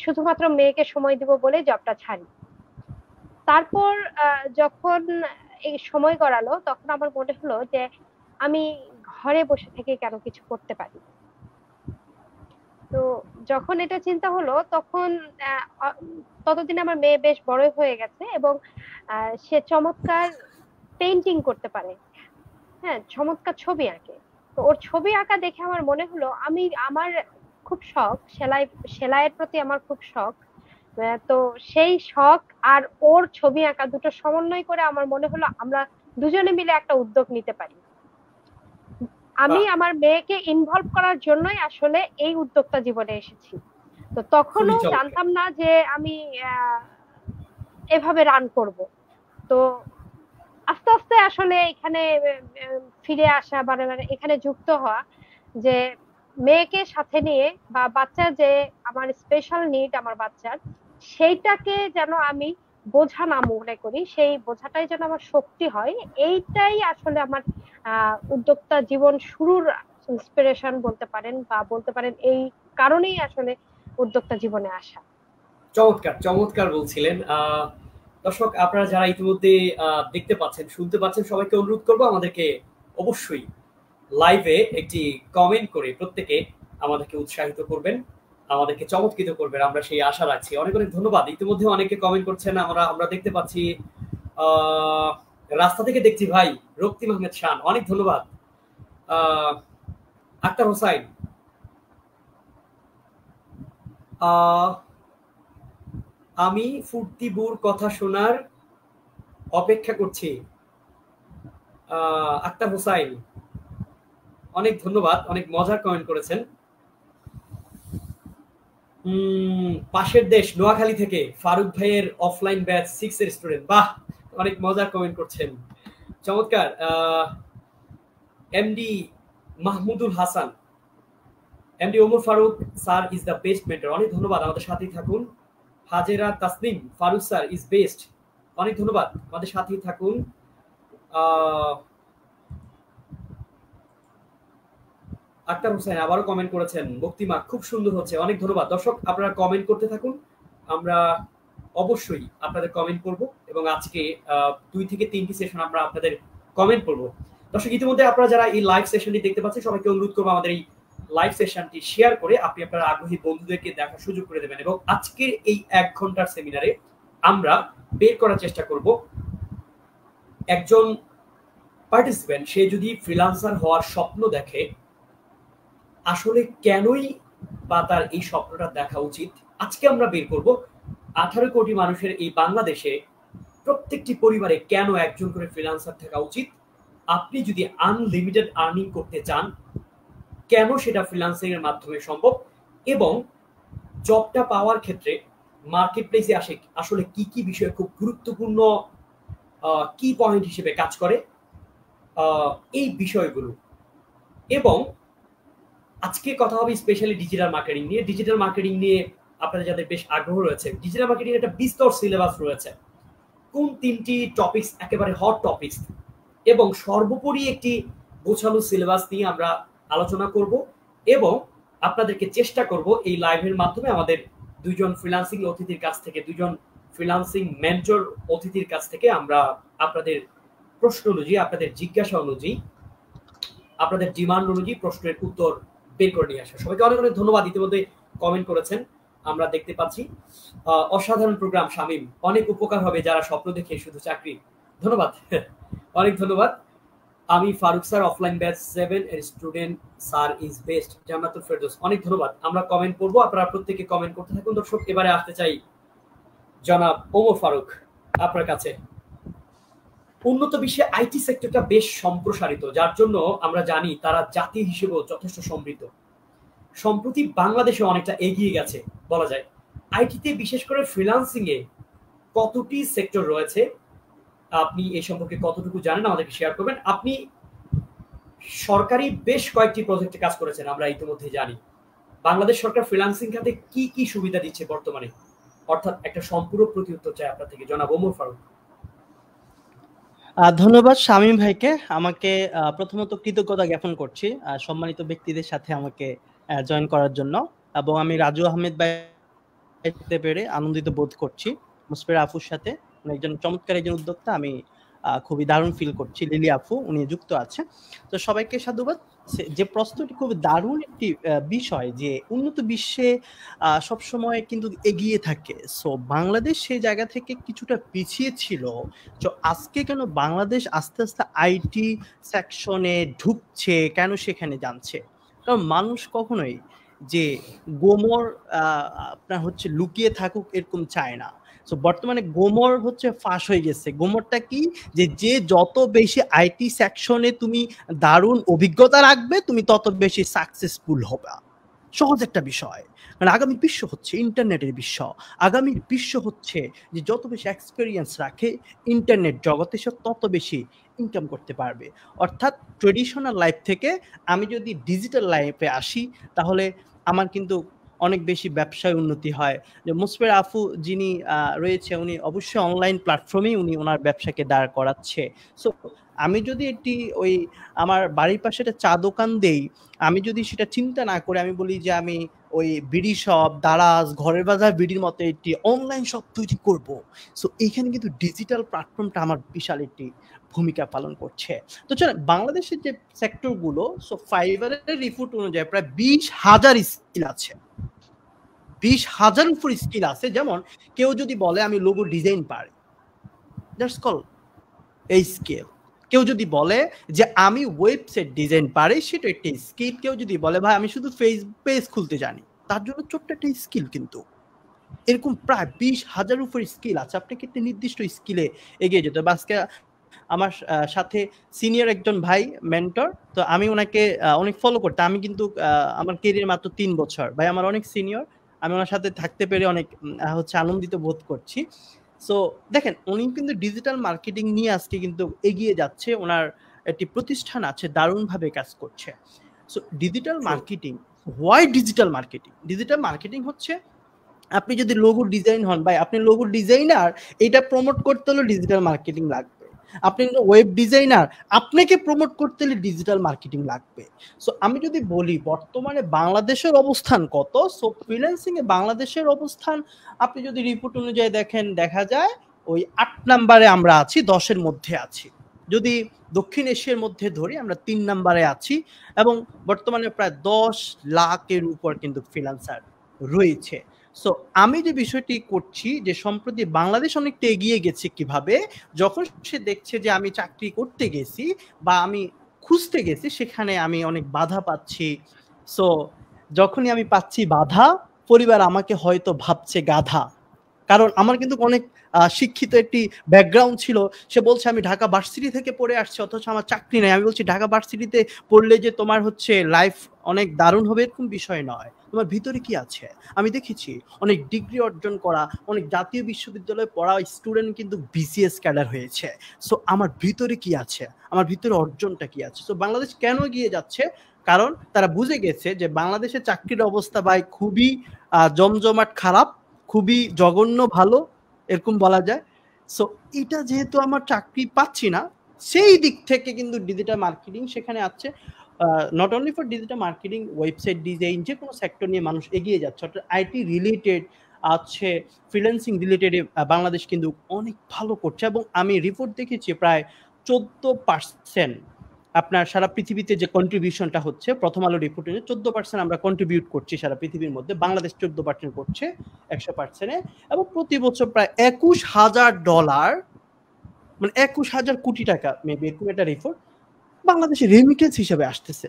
শুধুমাত্র মেয়েকে সময় দিব বলে জবটা ছাড়ি। তারপর যখন এই সময় গড়ালো, তখন আমার মনে হলো যে আমি ঘরে বসে থেকে কেন কিছু করতে পারি। তো যখন এটা চিন্তা হলো, তখন ততদিন আমার মেয়ে বেশ বড় হয়ে গেছে, এবং সে চমৎকার পেইন্টিং করতে পারে, হ্যাঁ, চমৎকার ছবি আঁকে। তো ওর ছবি আঁকা দেখে আমার মনে হলো আমার খুব শখ, সেলাইয়ের প্রতি আমার খুব শখ। তো সেই শখ আর ওর ছবি আঁকা দুটো সমন্বয় করে আমার মনে হলো আমরা দুজনে মিলে একটা উদ্যোগ নিতে পারি। আমি আমার মেয়েকে ইনভলভ করার জন্যই আসলে এই উদ্যোক্তা জীবনে এসেছি। তো তখনও জানতাম না যে আমি এভাবে রান করব। তো আস্তে আস্তে আসলে এখানে ফিরে আসা, মানে এখানে যুক্ত হওয়া, যে মেয়েকে সাথে নিয়ে, বা বাচ্চা যে আমার স্পেশাল নিড আমার বাচ্চার, সেইটাকে যেন আমি বোঝা না মনে করি, সেই বোঝাটাই যেন আমার শক্তি হয়, এইটাই আসলে আমার উদ্যোক্তা জীবন শুরুর ইন্সপিরেশন বলতে পারেন, বা বলতে পারেন এই কারণেই আসলে উদ্যোক্তা জীবনে আসা।
চমৎকার চমৎকার বলছিলেন। দর্শক আপনারা যারা ইতিমধ্যে দেখতে পাচ্ছেন, শুনতে পাচ্ছেন, সবাইকে অনুরোধ করবো আমাদেরকে অবশ্যই লাইভে একটি কমেন্ট করে প্রত্যেকে আমাদেরকে উৎসাহিত করবেন, আমাদেরকে চমৎকৃত করবেন, আমরা সেই আশা রাখছি। অনেক অনেক ধন্যবাদ। ইতিমধ্যে অনেকে কমেন্ট করছেন, আমরা দেখতে পাচ্ছি। রাস্তা থেকে দেখছি ভাই রক্তিম আহমেদ শান, অনেক ধন্যবাদ। আক্তার হোসাইন, আমি ফুর্তিবুর কথা শোনার অপেক্ষা করছি। আক্তার হোসাইন, অনেক ধন্যবাদ, অনেক মজার কমেন্ট করেছেন। পাশের দেশ নোয়াখালী থেকে ফারুক ভাইয়ের অফলাইন ব্যাচ 6 এর স্টুডেন্ট, বাহ, অনেক মজার কমেন্ট করছেন, চমৎকার। MD Mahmudul Hasan, MD Omar Faruk sir is the best mentor, অনেক ধন্যবাদ, আমাদের সাথেই থাকুন। Hajera Tasnim, Faruk sir is best, অনেক ধন্যবাদ, আমাদের সাথেই থাকুন। আক্তার হোসেন আবারও কমেন্ট করেছেন, বক্তিমা খুব সুন্দর হচ্ছে, অনেক ধন্যবাদ। দর্শক আপনারা কমেন্ট করতে থাকুন, আমরা অবশ্যই আপনাদের কমেন্ট করব এবং আজকে 2 থেকে 3টি সেশন আমরা আপনাদের কমেন্ট করব। দর্শক ইতিমধ্যে আপনারা যারা এই লাইভ সেশনটি দেখতে পাচ্ছেন সবাইকে অনুরোধ করবো আমাদের এই লাইভ সেশনটি শেয়ার করে আপনি আপনার আগ্রহী বন্ধুদেরকে দেখার সুযোগ করে দেবেন এবং আজকের এই 1 ঘন্টার সেমিনারে আমরা বের করার চেষ্টা করব একজন পার্টিসিপেন্ট সে যদি ফ্রিল্যান্সার হওয়ার স্বপ্ন দেখে আসলে কেনই বা তার এই স্বপ্নটা দেখা উচিত। আজকে আমরা বের করব 18 কোটি মানুষের এই বাংলাদেশে প্রত্যেকটি পরিবারে কেন একজন করে ফ্রিল্যান্সার থাকা উচিত। আপনি যদি আনলিমিটেড আর্নিং করতে চান কেন সেটা ফ্রিল্যান্সিং এর মাধ্যমে সম্ভব এবং জবটা পাওয়ার ক্ষেত্রে মার্কেট প্লেসে আসলে কি কি বিষয় খুব গুরুত্বপূর্ণ কি পয়েন্ট হিসেবে কাজ করে এই বিষয়গুলো। এবং আজকে কথা হবে স্পেশালি ডিজিটাল মার্কেটিং নিয়ে। ডিজিটাল মার্কেটিং নিয়ে আপনাদের যাদের বেশ আগ্রহ রয়েছে, ডিজিটাল মার্কেটিং একটা বিস্তর সিলেবাস রয়েছে, কোন 3টি টপিকস একেবারে হট টপিকস এবং সর্বোপরি একটি গোছানো সিলেবাস নিয়ে আমরা আলোচনা করব এবং আপনাদেরকে চেষ্টা করব এই লাইভের মাধ্যমে আমাদের 2 জন ফ্রিল্যান্সিং অতিথির কাছ থেকে, 2 জন ফ্রিল্যান্সিং মেন্টর অতিথির কাছ থেকে আমরা আপনাদের প্রশ্ন অনুযায়ী, আপনাদের জিজ্ঞাসা অনুযায়ী, আপনাদের ডিমান্ড অনুযায়ী প্রশ্নের উত্তর বের করে নিয়ে আসা। সবাইকে অনেক অনেক ধন্যবাদ, ইতিমধ্যে কমেন্ট করেছেন আমরা দেখতে পাচ্ছি। অসাধারণ প্রোগ্রাম শামীম, অনেক উপকার হবে যারা স্বপ্ন দেখে শুধু চাকরি। ধন্যবাদ, অনেক ধন্যবাদ। আমি ফারুক স্যার অফলাইন ব্যাচ 7 এর student, sir is best, Jannatul Ferdous, অনেক ধন্যবাদ। আমরা কমেন্ট করব, আপনারা প্রত্যেকে কমেন্ট করতে থাকুন। দর্শক এবারে আসতে চাই জনাব ওমর ফারুক আপনার কাছে। উন্নত বিশ্বে আইটি সেক্টরটা বেশ সম্প্রসারিত, যার জন্য আমরা জানি তারা জাতি হিসেবেও যথেষ্ট সমৃদ্ধ। সম্প্রতি বাংলাদেশে অনেকটা এগিয়ে গেছে বলা যায়। আইটিতে বিশেষ করে ফ্রিল্যান্সিং এ কতটি সেক্টর রয়েছে, আপনি এই সম্পর্কে কতটুকু জানেন আমাদেরকে শেয়ার করবেন। আপনি সরকারি বেশ কয়েকটি প্রজেক্টে কাজ করেছেন আমরা ইতিমধ্যে জানি। বাংলাদেশ সরকার ফ্রিল্যান্সিং খাতে কি কি সুবিধা দিচ্ছে বর্তমানে, অর্থাৎ একটা সম্পূর্ণ প্রতিউত্তর চাই আপনার থেকে জনাব ওমর ফারুক।
ধন্যবাদ শামীম ভাইকে, আমাকে প্রথমত কৃতজ্ঞতা জ্ঞাপন করছি সম্মানিত ব্যক্তিদের সাথে আমাকে জয়েন করার জন্য এবং আমি রাজু আহমেদ ভাই পেরে আনন্দিত বোধ করছি। মুসফিরা আফুর সাথে একজন চমৎকার একজন উদ্যোক্তা, আমি খুবই দারুণ ফিল করছি। লিলি আপু উনি যুক্ত আছে, তো সবাইকে সাধুবাদ। যে প্রশ্নটি খুব দারুণ একটি বিষয় যে উন্নত বিশ্বে সবসময় কিন্তু এগিয়ে থাকে, সো বাংলাদেশ সেই জায়গা থেকে কিছুটা পিছিয়ে ছিল। তো আজকে কেন বাংলাদেশ আস্তে আস্তে আইটি সেকশনে ঢুকছে, কেন সেখানে যাচ্ছে? কারণ মানুষ কখনোই যে গোমর আপনার হচ্ছে লুকিয়ে থাকুক এরকম চায় না। সো বর্তমানে গোমর হচ্ছে ফাঁস হয়ে গেছে। গোমরটা কি, যে যত বেশি আইটি সেকশনে তুমি দারুণ অভিজ্ঞতা রাখবে তুমি তত বেশি সাকসেসফুল হবে। সহজ একটা বিষয়, মানে আগামী বিশ্ব হচ্ছে ইন্টারনেটের বিশ্ব। আগামী বিশ্ব হচ্ছে যে যত বেশি এক্সপিরিয়েন্স রাখে ইন্টারনেট জগতে সে তত বেশি ইনকাম করতে পারবে। অর্থাৎ ট্রেডিশনাল লাইফ থেকে আমি যদি ডিজিটাল লাইফে আসি তাহলে আমার কিন্তু অনেক বেশি ব্যবসায় উন্নতি হয়। যে মুসফির আফু যিনি রয়েছে উনি অবশ্যই অনলাইন প্ল্যাটফর্মেই উনি ওনার ব্যবসাকে দাঁড় করাচ্ছে। সো আমি যদি এটি ওই আমার বাড়ির পাশে একটা চা দোকান দেই, আমি যদি সেটা চিন্তা না করে আমি বলি যে আমি ওই বিডি শপ, দারাজ, ঘরের বাজার বিডির মতো একটি অনলাইন শপ তৈরি করব। সো এইখানে কিন্তু ডিজিটাল প্ল্যাটফর্মটা আমার বিশাল একটি ভূমিকা পালন করছে। তো চলেন বাংলাদেশের যে সেক্টরগুলো, সো ফাইবারের রিপোর্ট অনুযায়ী প্রায় 20,000 স্কিল আছে, 20,000 উপর স্কিল আছে। যেমন কেউ যদি বলে আমি লোগো ডিজাইন পারি, দ্যাটস কল এই স্কিল। কেউ যদি বলে যে আমি ওয়েবসাইট ডিজাইন পারি, সেটা একটা স্কিল। কেউ যদি বলে ভাই আমি শুধু ফেসবুক পেজ খুলতে জানি, তার জন্য ছোট্ট একটা স্কিল। কিন্তু এরকম প্রায় 20,000 উপর স্কিল আছে। আপনাকে একটা নির্দিষ্ট স্কিলে এগিয়ে যেতে হবে। আজকে আমার সাথে সিনিয়র একজন ভাই মেন্টর, তো আমি ওনাকে অনেক ফলো করতাম। আমি কিন্তু আমার কেরিয়ার মাত্র 3 বছর, ভাই আমার অনেক সিনিয়র। আমি ওনার সাথে থাকতে পেরে অনেক আনন্দিত বোধ করছি। সো দেখেন উনি কিন্তু ডিজিটাল মার্কেটিং নিয়ে আজকে কিন্তু এগিয়ে যাচ্ছে। ওনার একটি প্রতিষ্ঠান আছে, দারুণভাবে কাজ করছে। So digital marketing, why digital marketing? Digital marketing হচ্ছে আপনি যদি লোগো ডিজাইন হন, ভাই আপনি লোগো ডিজাইনার, এটা প্রমোট করতে হলে ডিজিটাল মার্কেটিং লাগবে। আপনি ওয়েব ডিজাইনার, আপনাকে প্রমোট করতে হলে ডিজিটাল মার্কেটিং লাগবে। সো আমি যদি বলি বর্তমানে বাংলাদেশের অবস্থান কত, সো ফ্রিল্যান্সিং এ বাংলাদেশের অবস্থান আপনি যদি রিপোর্ট অনুযায়ী দেখেন, দেখা যায় ওই 8 নম্বরে আমরা আছি, 10-এর মধ্যে আছি। যদি দক্ষিণ এশিয়ার মধ্যে ধরি আমরা 3 নম্বরে আছি, এবং বর্তমানে প্রায় 10 লাখের উপর কিন্তু ফ্রিল্যান্সার রয়েছে। সো আমি যে বিষয়টি করছি, যে সম্প্রতি বাংলাদেশ অনেকটা এগিয়ে গেছে কিভাবে, যখন সে দেখছে যে আমি চাকরি করতে গেছি বা আমি খুঁজতে গেছি, সেখানে আমি অনেক বাধা পাচ্ছি। সো যখনই আমি পাচ্ছি বাধা, পরিবার আমাকে হয়তো ভাবছে গাধা। কারণ আমার কিন্তু অনেক শিক্ষিত একটি ব্যাকগ্রাউন্ড ছিল। সে বলছে আমি ঢাকা ভার্সিটি থেকে পড়ে আসছি, অথচ আমার চাকরি নেই। আমি বলছি ঢাকা ভার্সিটিতে পড়লে যে তোমার হচ্ছে লাইফ অনেক দারুণ হবে এরকম বিষয় নয়, তোমার ভিতরে কি আছে। আমি দেখেছি অনেক ডিগ্রি অর্জন করা, অনেক জাতীয় বিশ্ববিদ্যালয়ে পড়া স্টুডেন্ট কিন্তু বিসিএস ক্যাডার হয়েছে। সো আমার ভিতরে কি আছে, আমার ভিতরে অর্জনটা কি আছে। সো বাংলাদেশ কেন এগিয়ে যাচ্ছে? কারণ তারা বুঝে গেছে যে বাংলাদেশের চাকরির অবস্থা ভাই খুবই জমজমাট খারাপ, খুবই জঘন্য ভালো, এরকম বলা যায়। সো এটা যেহেতু আমার চাকরি পাচ্ছি না, সেই দিক থেকে কিন্তু ডিজিটাল মার্কেটিং সেখানে আছে। Not only for digital marketing, website design, যে কোনো সেক্টর নিয়ে মানুষ এগিয়ে যাচ্ছে। অর্থাৎ আইটি রিলেটেড আছে, ফ্রিল্যান্সিং রিলেটেড বাংলাদেশ কিন্তু অনেক ভালো করছে। এবং আমি রিপোর্ট দেখেছি প্রায় 14% আপনার সারা পৃথিবীতে যে কন্ট্রিবিউশনটা হচ্ছে, প্রথম আলো রিপোর্ট অনুযায়ী 14% আমরা কন্ট্রিবিউট করছি সারা পৃথিবীর মধ্যে, বাংলাদেশ 14% করছে 100%-এ। এবং প্রতি বছর প্রায় $21,000, মানে 21,000 কোটি টাকা মেবি এরকম একটা রিপোর্ট বাংলাদেশের রেমিটেন্স হিসেবে আসতেছে।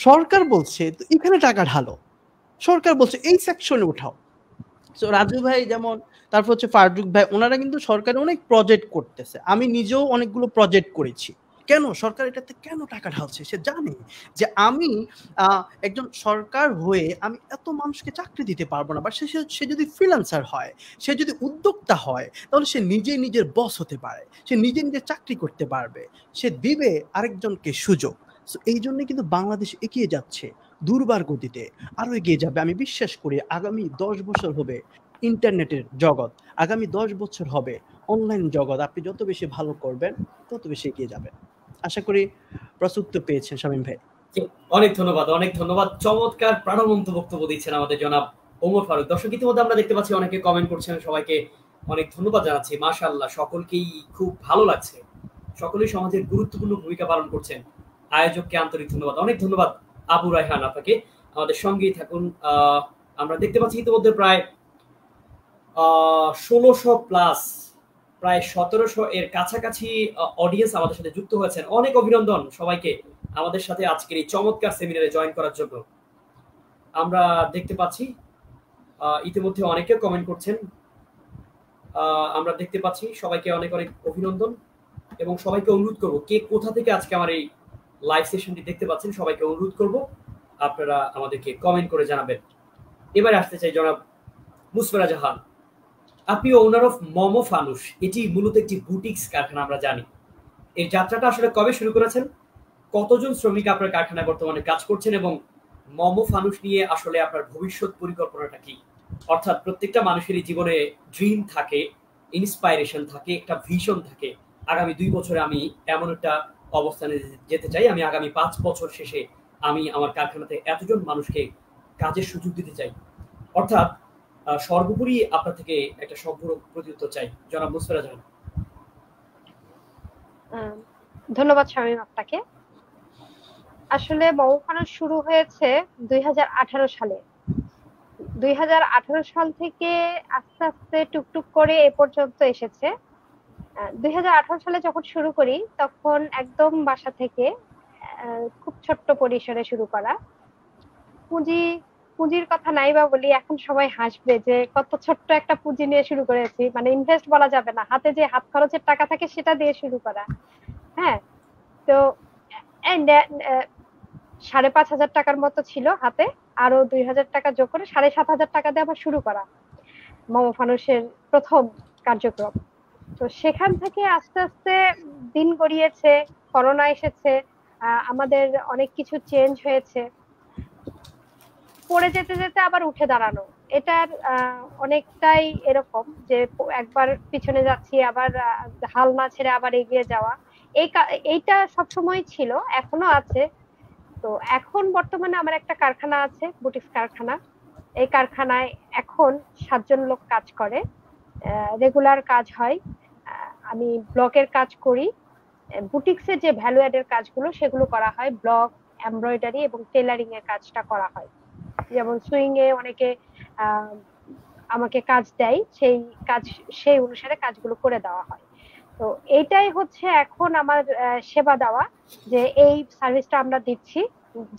সরকার বলছে তো এখানে টাকা ঢালো, সরকার বলছে এই সেকশনে উঠাও। সো রাজু ভাই যেমন, তারপর হচ্ছে ফারুক ভাই, ওনারা কিন্তু সরকারে অনেক প্রজেক্ট করতেছে। আমি নিজেও অনেকগুলো প্রজেক্ট করেছি। কেন সরকার এটাতে কেন টাকা ঢালছে? সে জানে যে আমি একজন সরকার হয়ে আমি এত মানুষকে চাকরি দিতে পারবো না। বা সে যদি ফ্রিল্যান্সার হয়, সে যদি উদ্যোক্তা হয়, তাহলে সে নিজে নিজের বস হতে পারে, সে নিজে নিজে চাকরি করতে পারবে, সে দিবে আরেকজনকে সুযোগ। সো এই জন্য কিন্তু বাংলাদেশ এগিয়ে যাচ্ছে দুর্বার গতিতে, আরো এগিয়ে যাবে। আমি বিশ্বাস করি আগামী 10 বছর হবে ইন্টারনেটের জগৎ, আগামী 10 বছর হবে অনলাইন জগৎ। আপনি যত বেশি ভালো করবেন তত বেশি এগিয়ে যাবেন। আশা করি প্রস্তুত পেয়েছেন শামীম ভাই।
অনেক ধন্যবাদ, অনেক ধন্যবাদ। চমৎকার প্রাণবন্ত বক্তব্য দিচ্ছেন আমাদের জনাব ওমর ফারুক। দর্শক ইতিমধ্যে আমরা দেখতে পাচ্ছি অনেকে কমেন্ট করছেন, সবাইকে অনেক ধন্যবাদ জানাচ্ছি। মাশাআল্লাহ, সকলকেই খুব ভালো লাগছে, সকলেই সমাজের গুরুত্বপূর্ণ ভূমিকা পালন করছেন। আয়োজককে আন্তরিক ধন্যবাদ, অনেক ধন্যবাদ আবু রায়হান আপনাকে। আমাদের সঙ্গেই থাকুন। আমরা দেখতে পাচ্ছি ইতিমধ্যে প্রায় 1600 প্লাস, প্রায় 1700 এর কাছাকাছি অডিয়েন্স আমাদের সাথে যুক্ত হয়েছেন। অনেক অভিনন্দন সবাইকে আমাদের সাথে আজকের এই চমৎকার সেমিনারে জয়েন করার জন্য। আমরা দেখতে পাচ্ছি ইতিমধ্যে অনেকে কমেন্ট করছেন। আমরা দেখতে পাচ্ছি সবাইকে অনেক অনেক অভিনন্দন, এবং সবাইকে অনুরোধ করব, কে কোথা থেকে আজকে আমার এই লাইভ সেশনটি দেখতে পাচ্ছেন, সবাইকে অনুরোধ করব আপনারা আমাদেরকে কমেন্ট করে জানাবেন। এবার আসতে চাই জনাব মুসফেরা জাহান, আপনি ওনার অফ মোমো ফানুস। এটি মূলত একটি বুটিক্স কারখানা, আমরা জানি। এই যাত্রাটা আসলে কবে শুরু করেছেন, কতজন শ্রমিক আপনার কারখানায় বর্তমানে কাজ করছেন, এবং মোমো ফানুস নিয়ে আসলে আপনার ভবিষ্যৎ পরিকল্পনাটা কি? অর্থাৎ প্রত্যেকটা মানুষেরই জীবনে ড্রিম থাকে, ইন্সপাইরেশন থাকে, একটা ভিশন থাকে। আগামী 2 বছরে আমি এমন একটা অবস্থানে যেতে চাই, আমি আগামী 5 বছর শেষে আমি আমার কারখানাতে এতজন মানুষকে কাজের সুযোগ দিতে চাই। অর্থাৎ সর্বোপরি আপনার থেকে একটা সম্পূর্ণ প্রত্যুত্তর চাই, জনাব মুসফেরা জাহান।
ধন্যবাদ শামীম আপনাকে। আসলে মৌফানা শুরু হয়েছে 2018 সালে। 2018 সাল থেকে আস্তে আস্তে টুকটুক করে এ পর্যন্ত এসেছে। 2018 সালে যখন শুরু করি তখন একদম বাসা থেকে খুব ছোট্ট পরিসরে শুরু করা। পুঁজির কথা নাই বা বলি, এখন সবাই হাসবে যে কত ছোট্ট একটা পুঁজি নিয়ে শুরু করেছি, মানে ইনভেস্ট বলা যাবে না, হাতে যে হাত খরচের টাকা থাকে সেটা দিয়ে শুরু করা। হ্যাঁ, তো 5,500 টাকার মতো ছিল হাতে, আরো 2,000 টাকা যোগ করে 7,500 টাকা দিয়ে আবার শুরু করা মোমো ফানুসের প্রথম কার্যক্রম। তো সেখান থেকে আস্তে আস্তে দিন গড়িয়েছে, করোনা এসেছে, আমাদের অনেক কিছু চেঞ্জ হয়েছে, পড়ে যেতে যেতে আবার উঠে দাঁড়ানো। এটার অনেকটাই এরকম যে একবার পিছনে যাচ্ছি আবার হাল না ছেড়ে আবার এগিয়ে যাওয়া, এইটা সবসময় ছিল, এখনো আছে। তো এখন বর্তমানে আমার একটা কারখানা আছে, বুটিক্স কারখানা। এই কারখানায় এখন 7 জন লোক কাজ করে, রেগুলার কাজ হয়। আমি ব্লকের কাজ করি, বুটিক্সের যে ভ্যালু অ্যাডের কাজগুলো সেগুলো করা হয়, ব্লক, এমব্রয়ডারি এবং টেলারিং এর কাজটা করা হয়। যেমন সুইং এ অনেকে আমাকে কাজ দেয়, সেই অনুসারে কাজগুলো করে দেওয়া হয়। তো এইটাই হচ্ছে এখন আমার সেবা দেওয়া, যে এই সার্ভিসটা আমরা দিচ্ছি।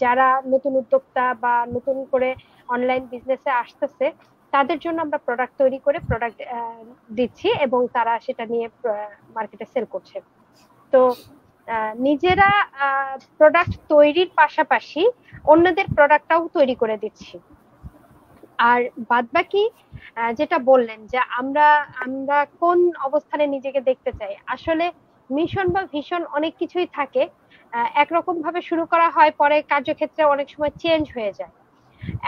যারা নতুন উদ্যোক্তা বা নতুন করে অনলাইন বিজনেসে আসতেছে তাদের জন্য আমরা প্রোডাক্ট তৈরি করে প্রোডাক্ট দিচ্ছি এবং তারা সেটা নিয়ে মার্কেটে সেল করছে। তো নিজেরা প্রোডাক্ট তৈরির পাশাপাশি অন্যদের প্রোডাক্টটাও তৈরি করে দিচ্ছি। আর বাদবাকি যেটা বললেন যে আমরা কোন অবস্থানে নিজেকে দেখতে চাই, আসলে মিশন বা ভিশন অনেক কিছুই থাকে। একরকম ভাবে শুরু করা হয়, পরে কার্যক্ষেত্রে অনেক সময় চেঞ্জ হয়ে যায়।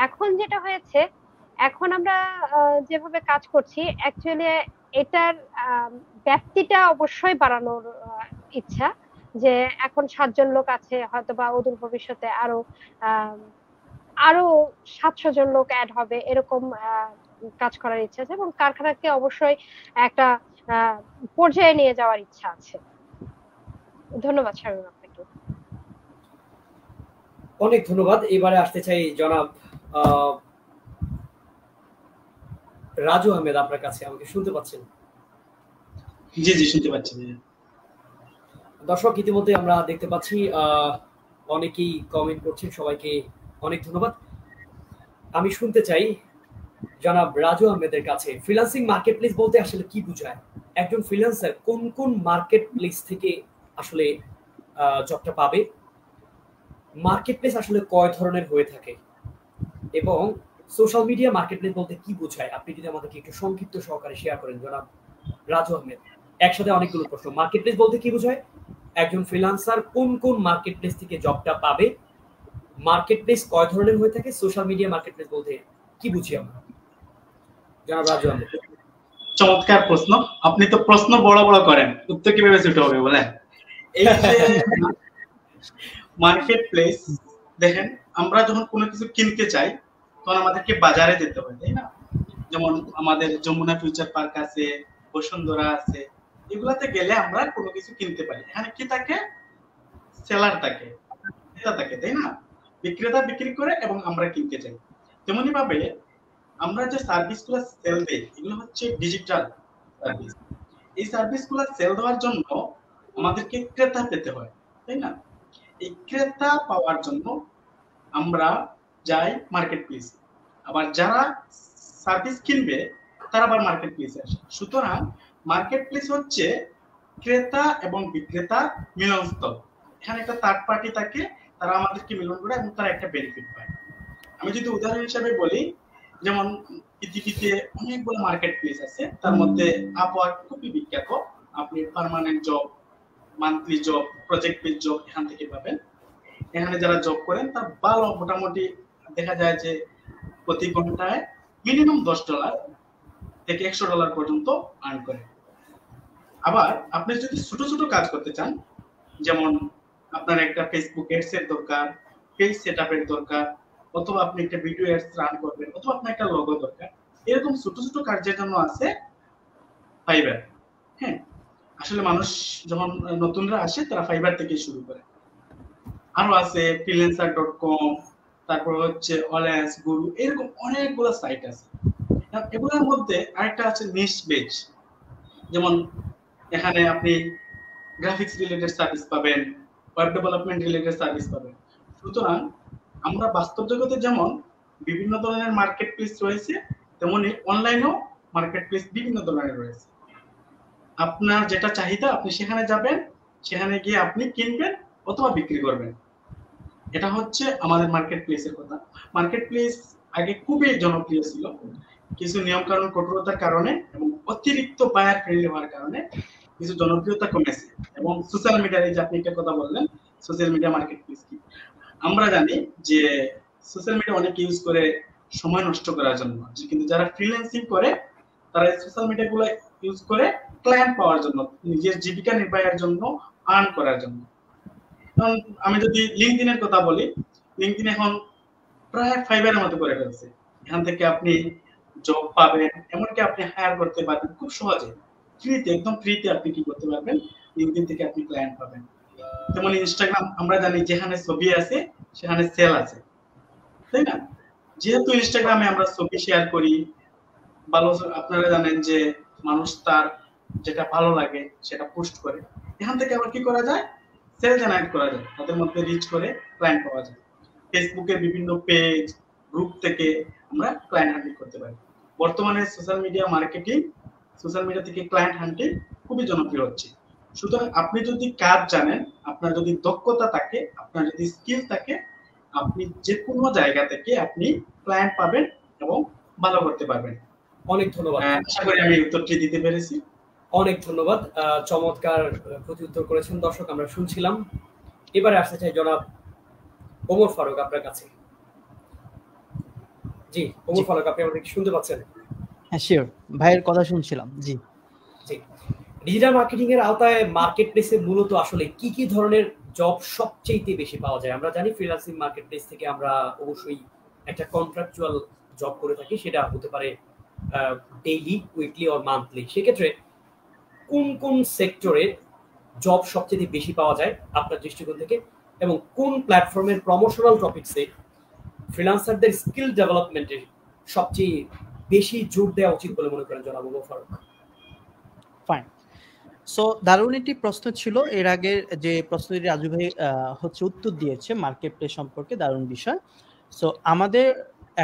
এখন যেটা হয়েছে, এখন আমরা যেভাবে কাজ করছি, অ্যাকচুয়ালি এটার ব্যাপ্তিটা অবশ্যই বাড়ানোর ইচ্ছা, যে এখন 7 জন লোক আছে, হয়তো বা অদূর ভবিষ্যতে আরো 700 জন লোক অ্যাড হবে, এরকম কাজ করার ইচ্ছা আছে এবং কারখানাকে অবশ্যই একটা পর্যায়ে নিয়ে যাওয়ার ইচ্ছা আছে। ধন্যবাদ শামীম আপনাকে।
অনেক ধন্যবাদ। এবারে আসতে চাই জনাব রাজু আহমেদ, আপনার কাছে। আমাকে শুনতে পাচ্ছেন?
জি জি, শুনতে পাচ্ছি।
দর্শক, ইতিমধ্যে আমরা দেখতে পাচ্ছি অনেকেই কমেন্ট করছেন, সবাইকে অনেক ধন্যবাদ। আমি শুনতে চাই জনাব রাজু আহমেদের কাছে, ফ্রিল্যান্সিং মার্কেটপ্লেস বলতে আসলে কি বোঝায়? একজন ফ্রিল্যান্সার কোন কোন মার্কেটপ্লেস থেকে আসলে জবটা পাবে? মার্কেটপ্লেস আসলে কয় ধরনের হয়ে থাকে এবং সোশ্যাল মিডিয়া মার্কেটপ্লেস বলতে কি বোঝায়? আপনি যদি আমাদেরকে একটু সংক্ষিপ্ত সহকারে শেয়ার করেন জনাব রাজু আহমেদ। একসাথে অনেকগুলো প্রশ্ন। মার্কেটপ্লেস বলতে কি বোঝায়, একজন ফ্রিল্যান্সার কোন কোন মার্কেটপ্লেস থেকে জবটা পাবে, মার্কেটপ্লেস কয় ধরনের হয়ে থাকে, সোশ্যাল মিডিয়া মার্কেটপ্লেস বলতে কি বুঝি আমরা? জনাব রাজু আহমেদ।
চমৎকার প্রশ্ন। আপনি তো প্রশ্ন বড় বড় করেন, উত্তর কিভাবে ছুটে হবে বলেন? এই যে মার্কেটপ্লেস, দেখেন আমরা যখন কোনো কিছু কিনতে চাই তখন আমাদেরকে বাজারে যেতে হয়, তাই না? যেমন আমাদের যমুনা ফিউচার পার্ক আছে, বসুন্ধরা আছে, এগুলাতে গেলে আমরা কোনো কিছু কিনতে পারি। এখানে কি থাকে? সেলার থাকে, ক্রেতা থাকে, তাই না? বিক্রেতা বিক্রি করে এবং আমরা কিনতে চাই। তেমনি ভাবে আমরা যে সার্ভিসগুলো সেল দেই, এগুলো হচ্ছে ডিজিটাল সার্ভিস। এই সার্ভিসগুলো সেল দেওয়ার জন্য আমাদেরকে ক্রেতা পেতে হয়, তাই না? এই ক্রেতা পাওয়ার জন্য আমরা যাই মার্কেটপ্লেস, আবার যারা সার্ভিস কিনবে তারা আবার মার্কেটপ্লেসে আসে। সুতরাং মার্কেটপ্লেস হচ্ছে ক্রেতা এবং বিক্রেতার মিলনস্থল। এখানে একটা থার্ড পার্টি থাকে, তারা আমাদেরকে মিলন করে এবং তারা একটা বেনিফিট পায়। আমি যদি উদাহরণ হিসেবে বলি, যেমন পৃথিবীতে অনেকগুলো মার্কেটপ্লেস আছে, তার মধ্যে আপওয়ার্ক খুবই বিখ্যাত। আপনি permanent job, monthly job, project base job এখান থেকে পাবেন। এখানে যারা জব করেন তার ভালো, মোটামুটি দেখা যায় যে প্রতি ঘন্টায় মিনিমাম $10 থেকে $100 পর্যন্ত আর্ন করে। আবার আপনি যদি ছোট ছোট কাজ করতে চান, যেমন আপনার একটা ফেসবুক এডস এর দরকার, পেজ সেটআপের দরকার, অথবা আপনি একটা ভিডিও অ্যাডস রান করবেন, অথবা আপনার একটা লোগো দরকার, এরকম ছোট ছোট কাজের জন্য আছে ফাইবার। হ্যাঁ, আসলে মানুষ যখন নতুনরা আসে তারা ফাইবার থেকে শুরু করে। আরো আছে freelancer.com, তারপর হচ্ছে অলেন্স, গুরু, এরকম অনেকগুলো সাইট আছে। এগুলোর মধ্যে আরেকটা আছে নিশ বেজ, যেমন এখানে আপনি গ্রাফিক্স রিলেটেড সার্ভিস পাবেন, ওয়েব ডেভেলপমেন্ট রিলেটেড সার্ভিস পাবেন। সুতরাং আমরা বাস্তব জগতে যেমন বিভিন্ন ধরনের মার্কেট প্লেস রয়েছে, তেমনি অনলাইনেও মার্কেট প্লেস বিভিন্ন ধরনের রয়েছে। আপনার যেটা চাহিদা আপনি সেখানে যাবেন, সেখানে গিয়ে আপনি কিনবেন অথবা বিক্রি করবেন। এটা হচ্ছে আমাদের মার্কেট প্লেসের কথা। মার্কেট প্লেস আগে খুবই জনপ্রিয় ছিল, কিছু নিয়ম কানুন কঠোরতার কারণে এবং অতিরিক্ত বায়ার ফ্রেন্ডলি হওয়ার কারণে কিছু জনপ্রিয়তা কমেছে। এবং সোশ্যাল মিডিয়ায় যে আপনি একটা কথা বললেন, সোশ্যাল মিডিয়া মার্কেট প্লেস কি, আমরা জানি যে সোশ্যাল মিডিয়া অনেক ইউজ করে সময় নষ্ট করার জন্য, কিন্তু যারা ফ্রিল্যান্সিং করে তারা সোশ্যাল মিডিয়া গুলো ইউজ করে ক্লায়েন্ট পাওয়ার জন্য, নিজের জীবিকা নির্বাহের জন্য, আর্ন করার জন্য। কারণ আমি যদি লিঙ্কডইন এর কথা বলি, লিঙ্কডইন এখন প্রায় ফাইবারের মতো করে ফেলছে। এখান থেকে আপনি জব পাবেন, এমনকি আপনি হায়ার করতে পারবেন খুব সহজে, ফ্রিতে, একদম ফ্রিতে আপনি কি করতে পারবেন, লিঙ্কডইন থেকে আপনি ক্লায়েন্ট পাবেন। যেমন ইনস্টাগ্রাম আমরা জানি যেখানে ছবি আছে সেখানে সেল আছে, তাই না? যেহেতু ইনস্টাগ্রামে আমরা ছবি শেয়ার করি, ভালো, আপনারা জানেন যে মানুষ তার যেটা ভালো লাগে সেটা পোস্ট করে, এখান থেকে আবার কি করা যায়, সেল জেনারেট করা যায়, তাদের মধ্যে রিচ করে ক্লায়েন্ট পাওয়া যায়। ফেসবুকের বিভিন্ন পেজ, গ্রুপ থেকে আমরা ক্লায়েন্ট হান্টিং করতে পারি। বর্তমানে social media marketing, social media থেকে ক্লায়েন্ট হান্টিং খুবই জনপ্রিয় হচ্ছে। সুতরাং আপনি যদি কাজ জানেন, আপনার যদি দক্ষতা থাকে, আপনার যদি স্কিল থাকে, আপনি যে কোনো জায়গা থেকে আপনি ক্লায়েন্ট পাবেন এবং ভালো করতে পারবেন।
অনেক ধন্যবাদ।
আশা করি আমি উত্তরটি দিতে পেরেছি।
অনেক ধন্যবাদ, চমৎকার প্রত্যুত্তর করেছেন। দর্শক আমরা শুনছিলাম। এবারে আসতে চাই জনাব ওমর ফারুক আপনার কাছে। জি ওমর ফারুক, আপনি আমাকে শুনতে পাচ্ছেন?
হ্যাঁ শিওর, ভাইয়ের কথা শুনছিলাম। জি
জি, ডিজিটাল মার্কেটিং এর আওতায় মার্কেট প্লেসে মূলত আসলে কি কি ধরনের জব সবচেয়ে বেশি পাওয়া যায়? আমরা জানি ফ্রিল্যান্সিং মার্কেট প্লেস থেকে আমরা অবশ্যই একটা কন্ট্রাকচুয়াল জব করে থাকি, সেটা হতে পারে ডেইলি, উইকলি অর মান্থলি। সেক্ষেত্রে কোন কোন সেক্টরে জব সবচেয়ে বেশি পাওয়া যায় আপনার দৃষ্টিকোণ থেকে, এবং কোন প্ল্যাটফর্মের প্রমোশনাল টপিকসে ফ্রিল্যান্সারদের স্কিল ডেভেলপমেন্টে সবচেয়ে বেশি জোর দেওয়া উচিত বলে মনে করেন জনাব ওমর ফারুক?
ফাইন। সো দারুণ একটি প্রশ্ন ছিল এর আগে, যে প্রশ্নটি রাজু ভাই হচ্ছে উত্তর দিয়েছে মার্কেট প্লেস সম্পর্কে, দারুণ বিষয়। সো আমাদের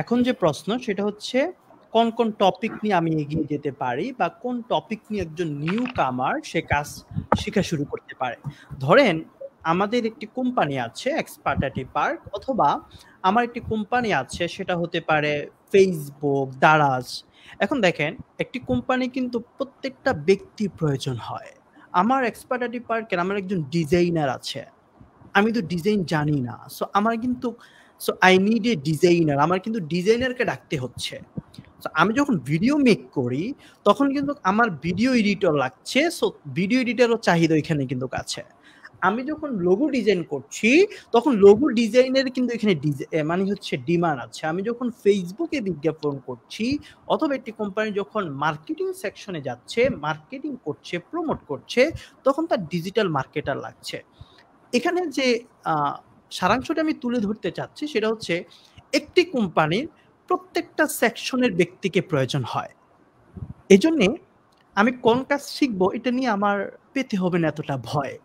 এখন যে প্রশ্ন সেটা হচ্ছে কোন কোন টপিক নিয়ে আমি এগিয়ে যেতে পারি, বা কোন টপিক নিয়ে একজন নিউ কামার সে কাজ শেখা শুরু করতে পারে। ধরেন আমাদের একটি কোম্পানি আছে এক্সপার্টাটি পার্ক, অথবা আমার একটি কোম্পানি আছে সেটা হতে পারে ফেসবুক, দারাজ। এখন দেখেন একটি কোম্পানি কিন্তু প্রত্যেকটা ব্যক্তি প্রয়োজন হয়। আমার এক্সপার্টাটি পার্কের আমার একজন ডিজাইনার আছে, আমি তো ডিজাইন জানি না, সো আমার কিন্তু আই নিড এ ডিজাইনার, আমার কিন্তু ডিজাইনারকে ডাকতে হচ্ছে। আমি যখন ভিডিও মেক করি তখন কিন্তু আমার ভিডিও এডিটর লাগছে, সো ভিডিও এডিটরও চাহিদা এখানে কিন্তু আছে। আমি যখন লোগো ডিজাইন করছি তখন লোগো ডিজাইনের কিন্তু এখানে মানে হচ্ছে ডিমান্ড আছে। আমি যখন ফেসবুকে বিজ্ঞাপন করছি, অথবা একটি কোম্পানি যখন মার্কেটিং সেকশনে যাচ্ছে, মার্কেটিং করছে, প্রমোট করছে, তখন তার ডিজিটাল মার্কেটার লাগছে। এখানে যে সারাংশটা আমি তুলে ধরতে চাচ্ছি সেটা হচ্ছে একটি কোম্পানির প্রত্যেকটা সেকশনের ব্যক্তিকে প্রয়োজন হয়। এজন্যে আমি কোন কাজ শিখবো এটা নিয়ে আমার পেতে হবে না এতটা ভয়,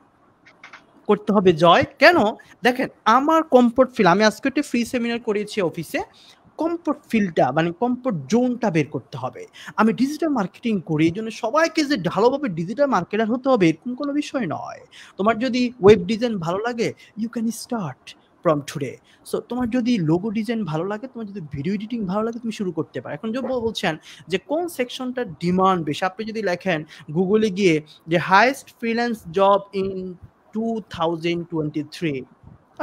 করতে হবে জয়। কেন দেখেন আমার কমফোর্ট ফিল, আমি আজকে একটা ফ্রি সেমিনার করেছি অফিসে, কমফোর্ট ফিলটা মানে কমফোর্ট জোনটা বের করতে হবে। আমি ডিজিটাল মার্কেটিং করি, এই জন্য সবাইকে যে ভালোভাবে ডিজিটাল মার্কেটার হতে হবে এরকম কোনো বিষয় নয়। তোমার যদি ওয়েব ডিজাইন ভালো লাগে, you can start from today. So তোমার যদি লোগো ডিজাইন ভালো লাগে, তোমার যদি ভিডিও এডিটিং ভালো লাগে, তুমি শুরু করতে পারো। এখন যদি বলছেন যে কোন সেকশনটার ডিমান্ড বেশি, আপনি যদি লেখেন গুগলে গিয়ে যে হাইয়েস্ট ফ্রিল্যান্স জব ইন 2023,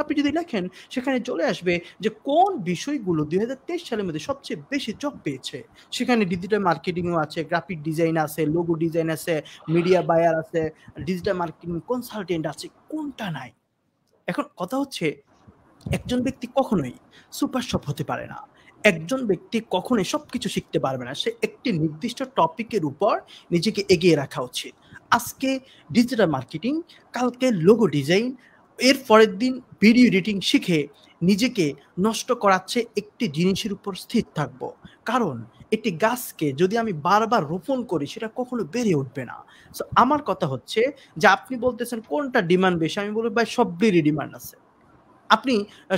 আপনি যদি লেখেন সেখানে চলে আসবে যে কোন বিষয়গুলো 2023 সালের মধ্যে সবচেয়ে বেশি জব পেয়েছে। সেখানে ডিজিটাল মার্কেটিংও আছে, গ্রাফিক ডিজাইন আছে, লোগো ডিজাইন আছে, মিডিয়া বায়ার আছে, ডিজিটাল মার্কেটিং কনসালটেন্ট আছে, কোনটা নাই? এখন কথা হচ্ছে একজন ব্যক্তি কখনোই সুপার শপ হতে পারে না। একজন ব্যক্তি কখনোই সবকিছু শিখতে পারবে না। সে একটি নির্দিষ্ট টপিকের উপর নিজেকে এগিয়ে রাখা উচিত। আজকে ডিজিটাল মার্কেটিং, কালকে লোগো ডিজাইন, এর পরের দিন ভিডিও এডিটিং শিখে নিজেকে নষ্ট করাচ্ছে একটি জিনিসের উপর স্থির থাকবো। কারণ একটি গাছকে যদি আমি বারবার রোপণ করি সেটা কখনো বেড়ে উঠবে না। সো আমার কথা হচ্ছে যে আপনি বলতেছেন কোনটা ডিমান্ড বেশি, আমি বলবো ভাই সবেরই ডিমান্ড আছে। আপনি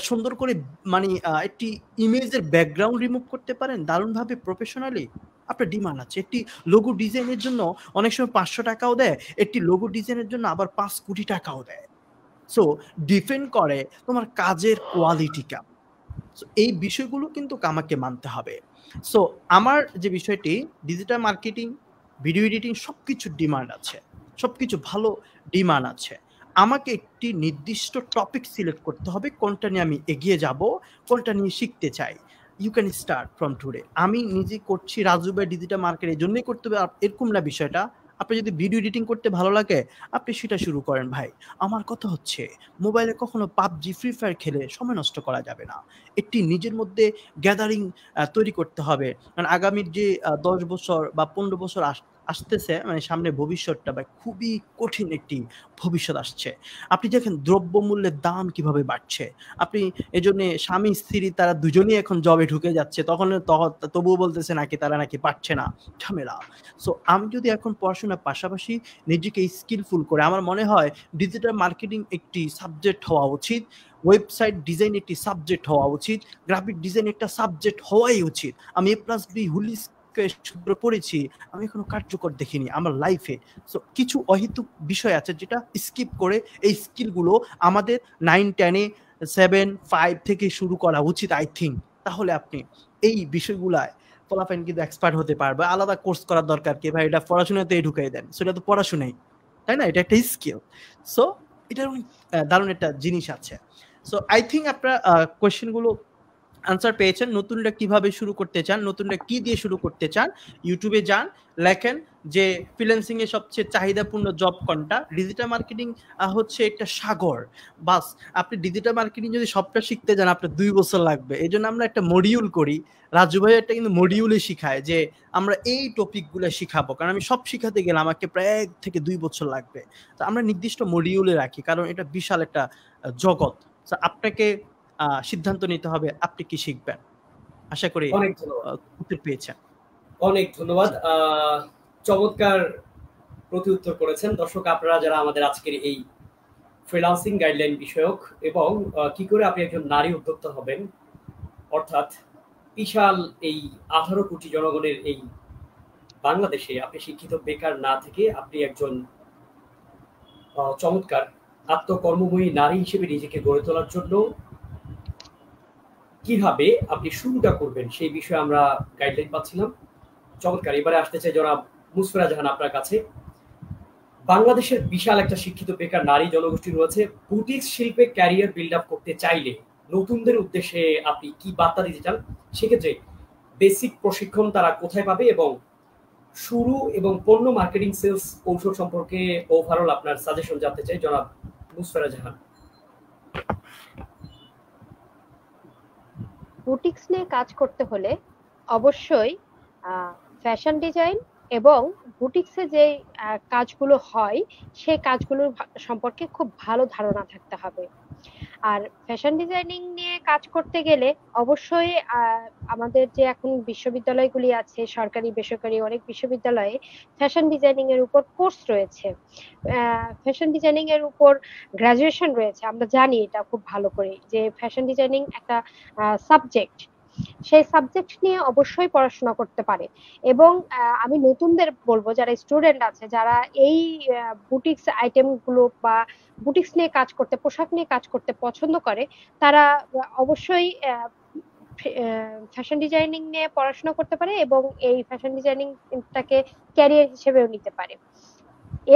সুন্দর করে মানে একটি ইমেজের ব্যাকগ্রাউন্ড রিমুভ করতে পারেন দারুণভাবে প্রফেশনালি, আপনার ডিমান্ড আছে। একটি লোগো ডিজাইনের জন্য অনেক সময় 500 টাকাও দেয়, একটি লোগো ডিজাইনের জন্য আবার 5 কোটি টাকাও দেয়। সো ডিপেন্ড করে তোমার কাজের কোয়ালিটি কেমন। সো এই বিষয়গুলো কিন্তু আমাকে মানতে হবে। সো আমার যে বিষয়টি ডিজিটাল মার্কেটিং, ভিডিও এডিটিং সবকিছুর ডিমান্ড আছে, সবকিছু ভালো ডিমান্ড আছে। আমাকে একটি নির্দিষ্ট টপিক সিলেক্ট করতে হবে, কোনটা নিয়ে আমি এগিয়ে যাব, কোনটা নিয়ে শিখতে চাই। You can start from today. আমি নিজে করছি রাজু ভাই ডিজিটাল মার্কেট, এই জন্যই করতে হবে এরকম না বিষয়টা। আপনি যদি ভিডিও এডিটিং করতে ভালো লাগে আপনি সেটা শুরু করেন ভাই। আমার কথা হচ্ছে মোবাইলে কখনো পাবজি, ফ্রি ফায়ার খেলে সময় নষ্ট করা যাবে না। একটি নিজের মধ্যে গ্যাদারিং তৈরি করতে হবে। কারণ আগামীর যে 10 বছর বা 15 বছর আসতেছে, মানে সামনে ভবিষ্যৎটা ভাই খুবই কঠিন একটি ভবিষ্যৎ আসছে। আপনি দেখেন দ্রব্যমূল্যের দাম কিভাবে বাড়ছে। আপনি এজন্য স্বামী স্ত্রী তারা দুজনেই এখন জবে ঢুকে যাচ্ছে, তবুও বলতেছে নাকি তারা নাকি পারছে না, ঝামেলা। সো আমি যদি এখন পড়াশোনার পাশাপাশি নিজেকে স্কিলফুল করে, আমার মনে হয় ডিজিটাল মার্কেটিং একটি সাবজেক্ট হওয়া উচিত, ওয়েবসাইট ডিজাইন একটি সাবজেক্ট হওয়া উচিত, গ্রাফিক ডিজাইন একটা সাবজেক্ট হওয়াই উচিত। আমি A+B হুলিস সূত্র পড়েছি, আমি এখনো কার্যকর দেখিনি আমার লাইফে। সো কিছু অহেতুক বিষয় আছে যেটা স্কিপ করে এই স্কিলগুলো আমাদের 9, 10, 7, 5 থেকে শুরু করা উচিত আই থিঙ্ক। তাহলে আপনি এই বিষয়গুলায় ফলাফল কিন্তু এক্সপার্ট হতে পারবে। আলাদা কোর্স করার দরকার কি ভাই, এটা পড়াশোনাতেই ঢুকাই দেন, সেটা তো পড়াশোনাই, তাই না? এটা একটা স্কিল। সো এটার অনেক দারুণ একটা জিনিস আছে। সো আই থিঙ্ক আপনারা কোয়েশ্চেনগুলো আনসার পেয়েছেন। নতুনরা কিভাবে শুরু করতে চান, নতুনরা কি দিয়ে শুরু করতে চান, ইউটিউবে যান, লেখেন যে ফ্রিল্যান্সিং এর সবচেয়ে চাহিদাপূর্ণ জব কোনটা। ডিজিটাল মার্কেটিং হচ্ছে একটা সাগর, বাস আপনি ডিজিটাল মার্কেটিং যদি সবটা শিখতে যান আপনার 2 বছর লাগবে। এই জন্য আমরা একটা মডিউল করি, রাজু ভাই একটা কিন্তু মডিউলে শিখায় যে আমরা এই টপিকগুলো শিখাবো, কারণ আমি সব শিখাতে গেলে আমাকে প্রায় 1 থেকে 2 বছর লাগবে। তো আমরা নির্দিষ্ট মডিউলে রাখি, কারণ এটা বিশাল একটা জগৎ। তো আপনাকে সিদ্ধান্ত নিতে হবে আপনি কি শিখবেন। আশা করি
অনেক ধন্যবাদ,
উত্তর পেয়েছেন।
অনেক ধন্যবাদ। চমৎকার প্রতি উত্তর করেছেন। দর্শক আপনারা যারা আমাদের আজকের এই ফ্রিল্যান্সিং গাইডলাইন বিষয়ক এবং কি করে আপনি একজন নারী উদ্যোক্তা হবেন, অর্থাৎ বিশাল এই 18 কোটি জনগণের এই বাংলাদেশে আপনি শিক্ষিত বেকার না থেকে আপনি একজন চমৎকার আত্মকর্মময়ী নারী হিসেবে নিজেকে গড়ে তোলার জন্য কিভাবে আপনি শুরুটা করবেন সেই বিষয়ে আমরা গাইডলাইন পাচ্ছিলাম। চমৎকার। এবারে আসতে চাই জনাব মুসফেরা জাহান আপনার কাছে। বাংলাদেশের বিশাল একটা শিক্ষিত বেকার নারী জনগোষ্ঠী রয়েছে। বুটিক্স শিল্পে ক্যারিয়ার বিল্ড আপ করতে চাইলে নতুনদের উদ্দেশ্যে আপনি কি বার্তা দিতে চান? সেক্ষেত্রে বেসিক প্রশিক্ষণ তারা কোথায় পাবে এবং শুরু এবং পণ্য মার্কেটিং সেলস কৌশল সম্পর্কে ওভারঅল আপনার সাজেশন জানতে চাই জনাব মুসফেরা জাহান।
বুটিক্স নিয়ে কাজ করতে হলে অবশ্যই ফ্যাশন ডিজাইন এবং বুটিক্সে যে কাজগুলো হয় সেই কাজগুলোর সম্পর্কে খুব ভালো ধারণা থাকতে হবে। আর ফ্যাশন ডিজাইনিং নিয়ে কাজ করতে গেলে অবশ্যই আমাদের যে এখন বিশ্ববিদ্যালয়গুলি আছে, সরকারি বেসরকারি অনেক বিশ্ববিদ্যালয়ে ফ্যাশন ডিজাইনিং এর উপর কোর্স রয়েছে, ফ্যাশন ডিজাইনিং এর উপর গ্রাজুয়েশন রয়েছে। আমরা জানি এটা খুব ভালো করে যে ফ্যাশন ডিজাইনিং একটা সাবজেক্ট, সেই সাবজেক্ট নিয়ে অবশ্যই পড়াশোনা করতে পারে। এবং আমি নতুনদের বলবো যারা স্টুডেন্ট আছে, যারা এই বুটিক্স আইটেম গুলো বা বুটিক্স নিয়ে কাজ করতে, পোশাক নিয়ে কাজ করতে পছন্দ করে, তারা অবশ্যই ফ্যাশন ডিজাইনিং নিয়ে পড়াশোনা করতে পারে এবং এই ফ্যাশন ডিজাইনিংটাকে ক্যারিয়ার হিসেবেও নিতে পারে।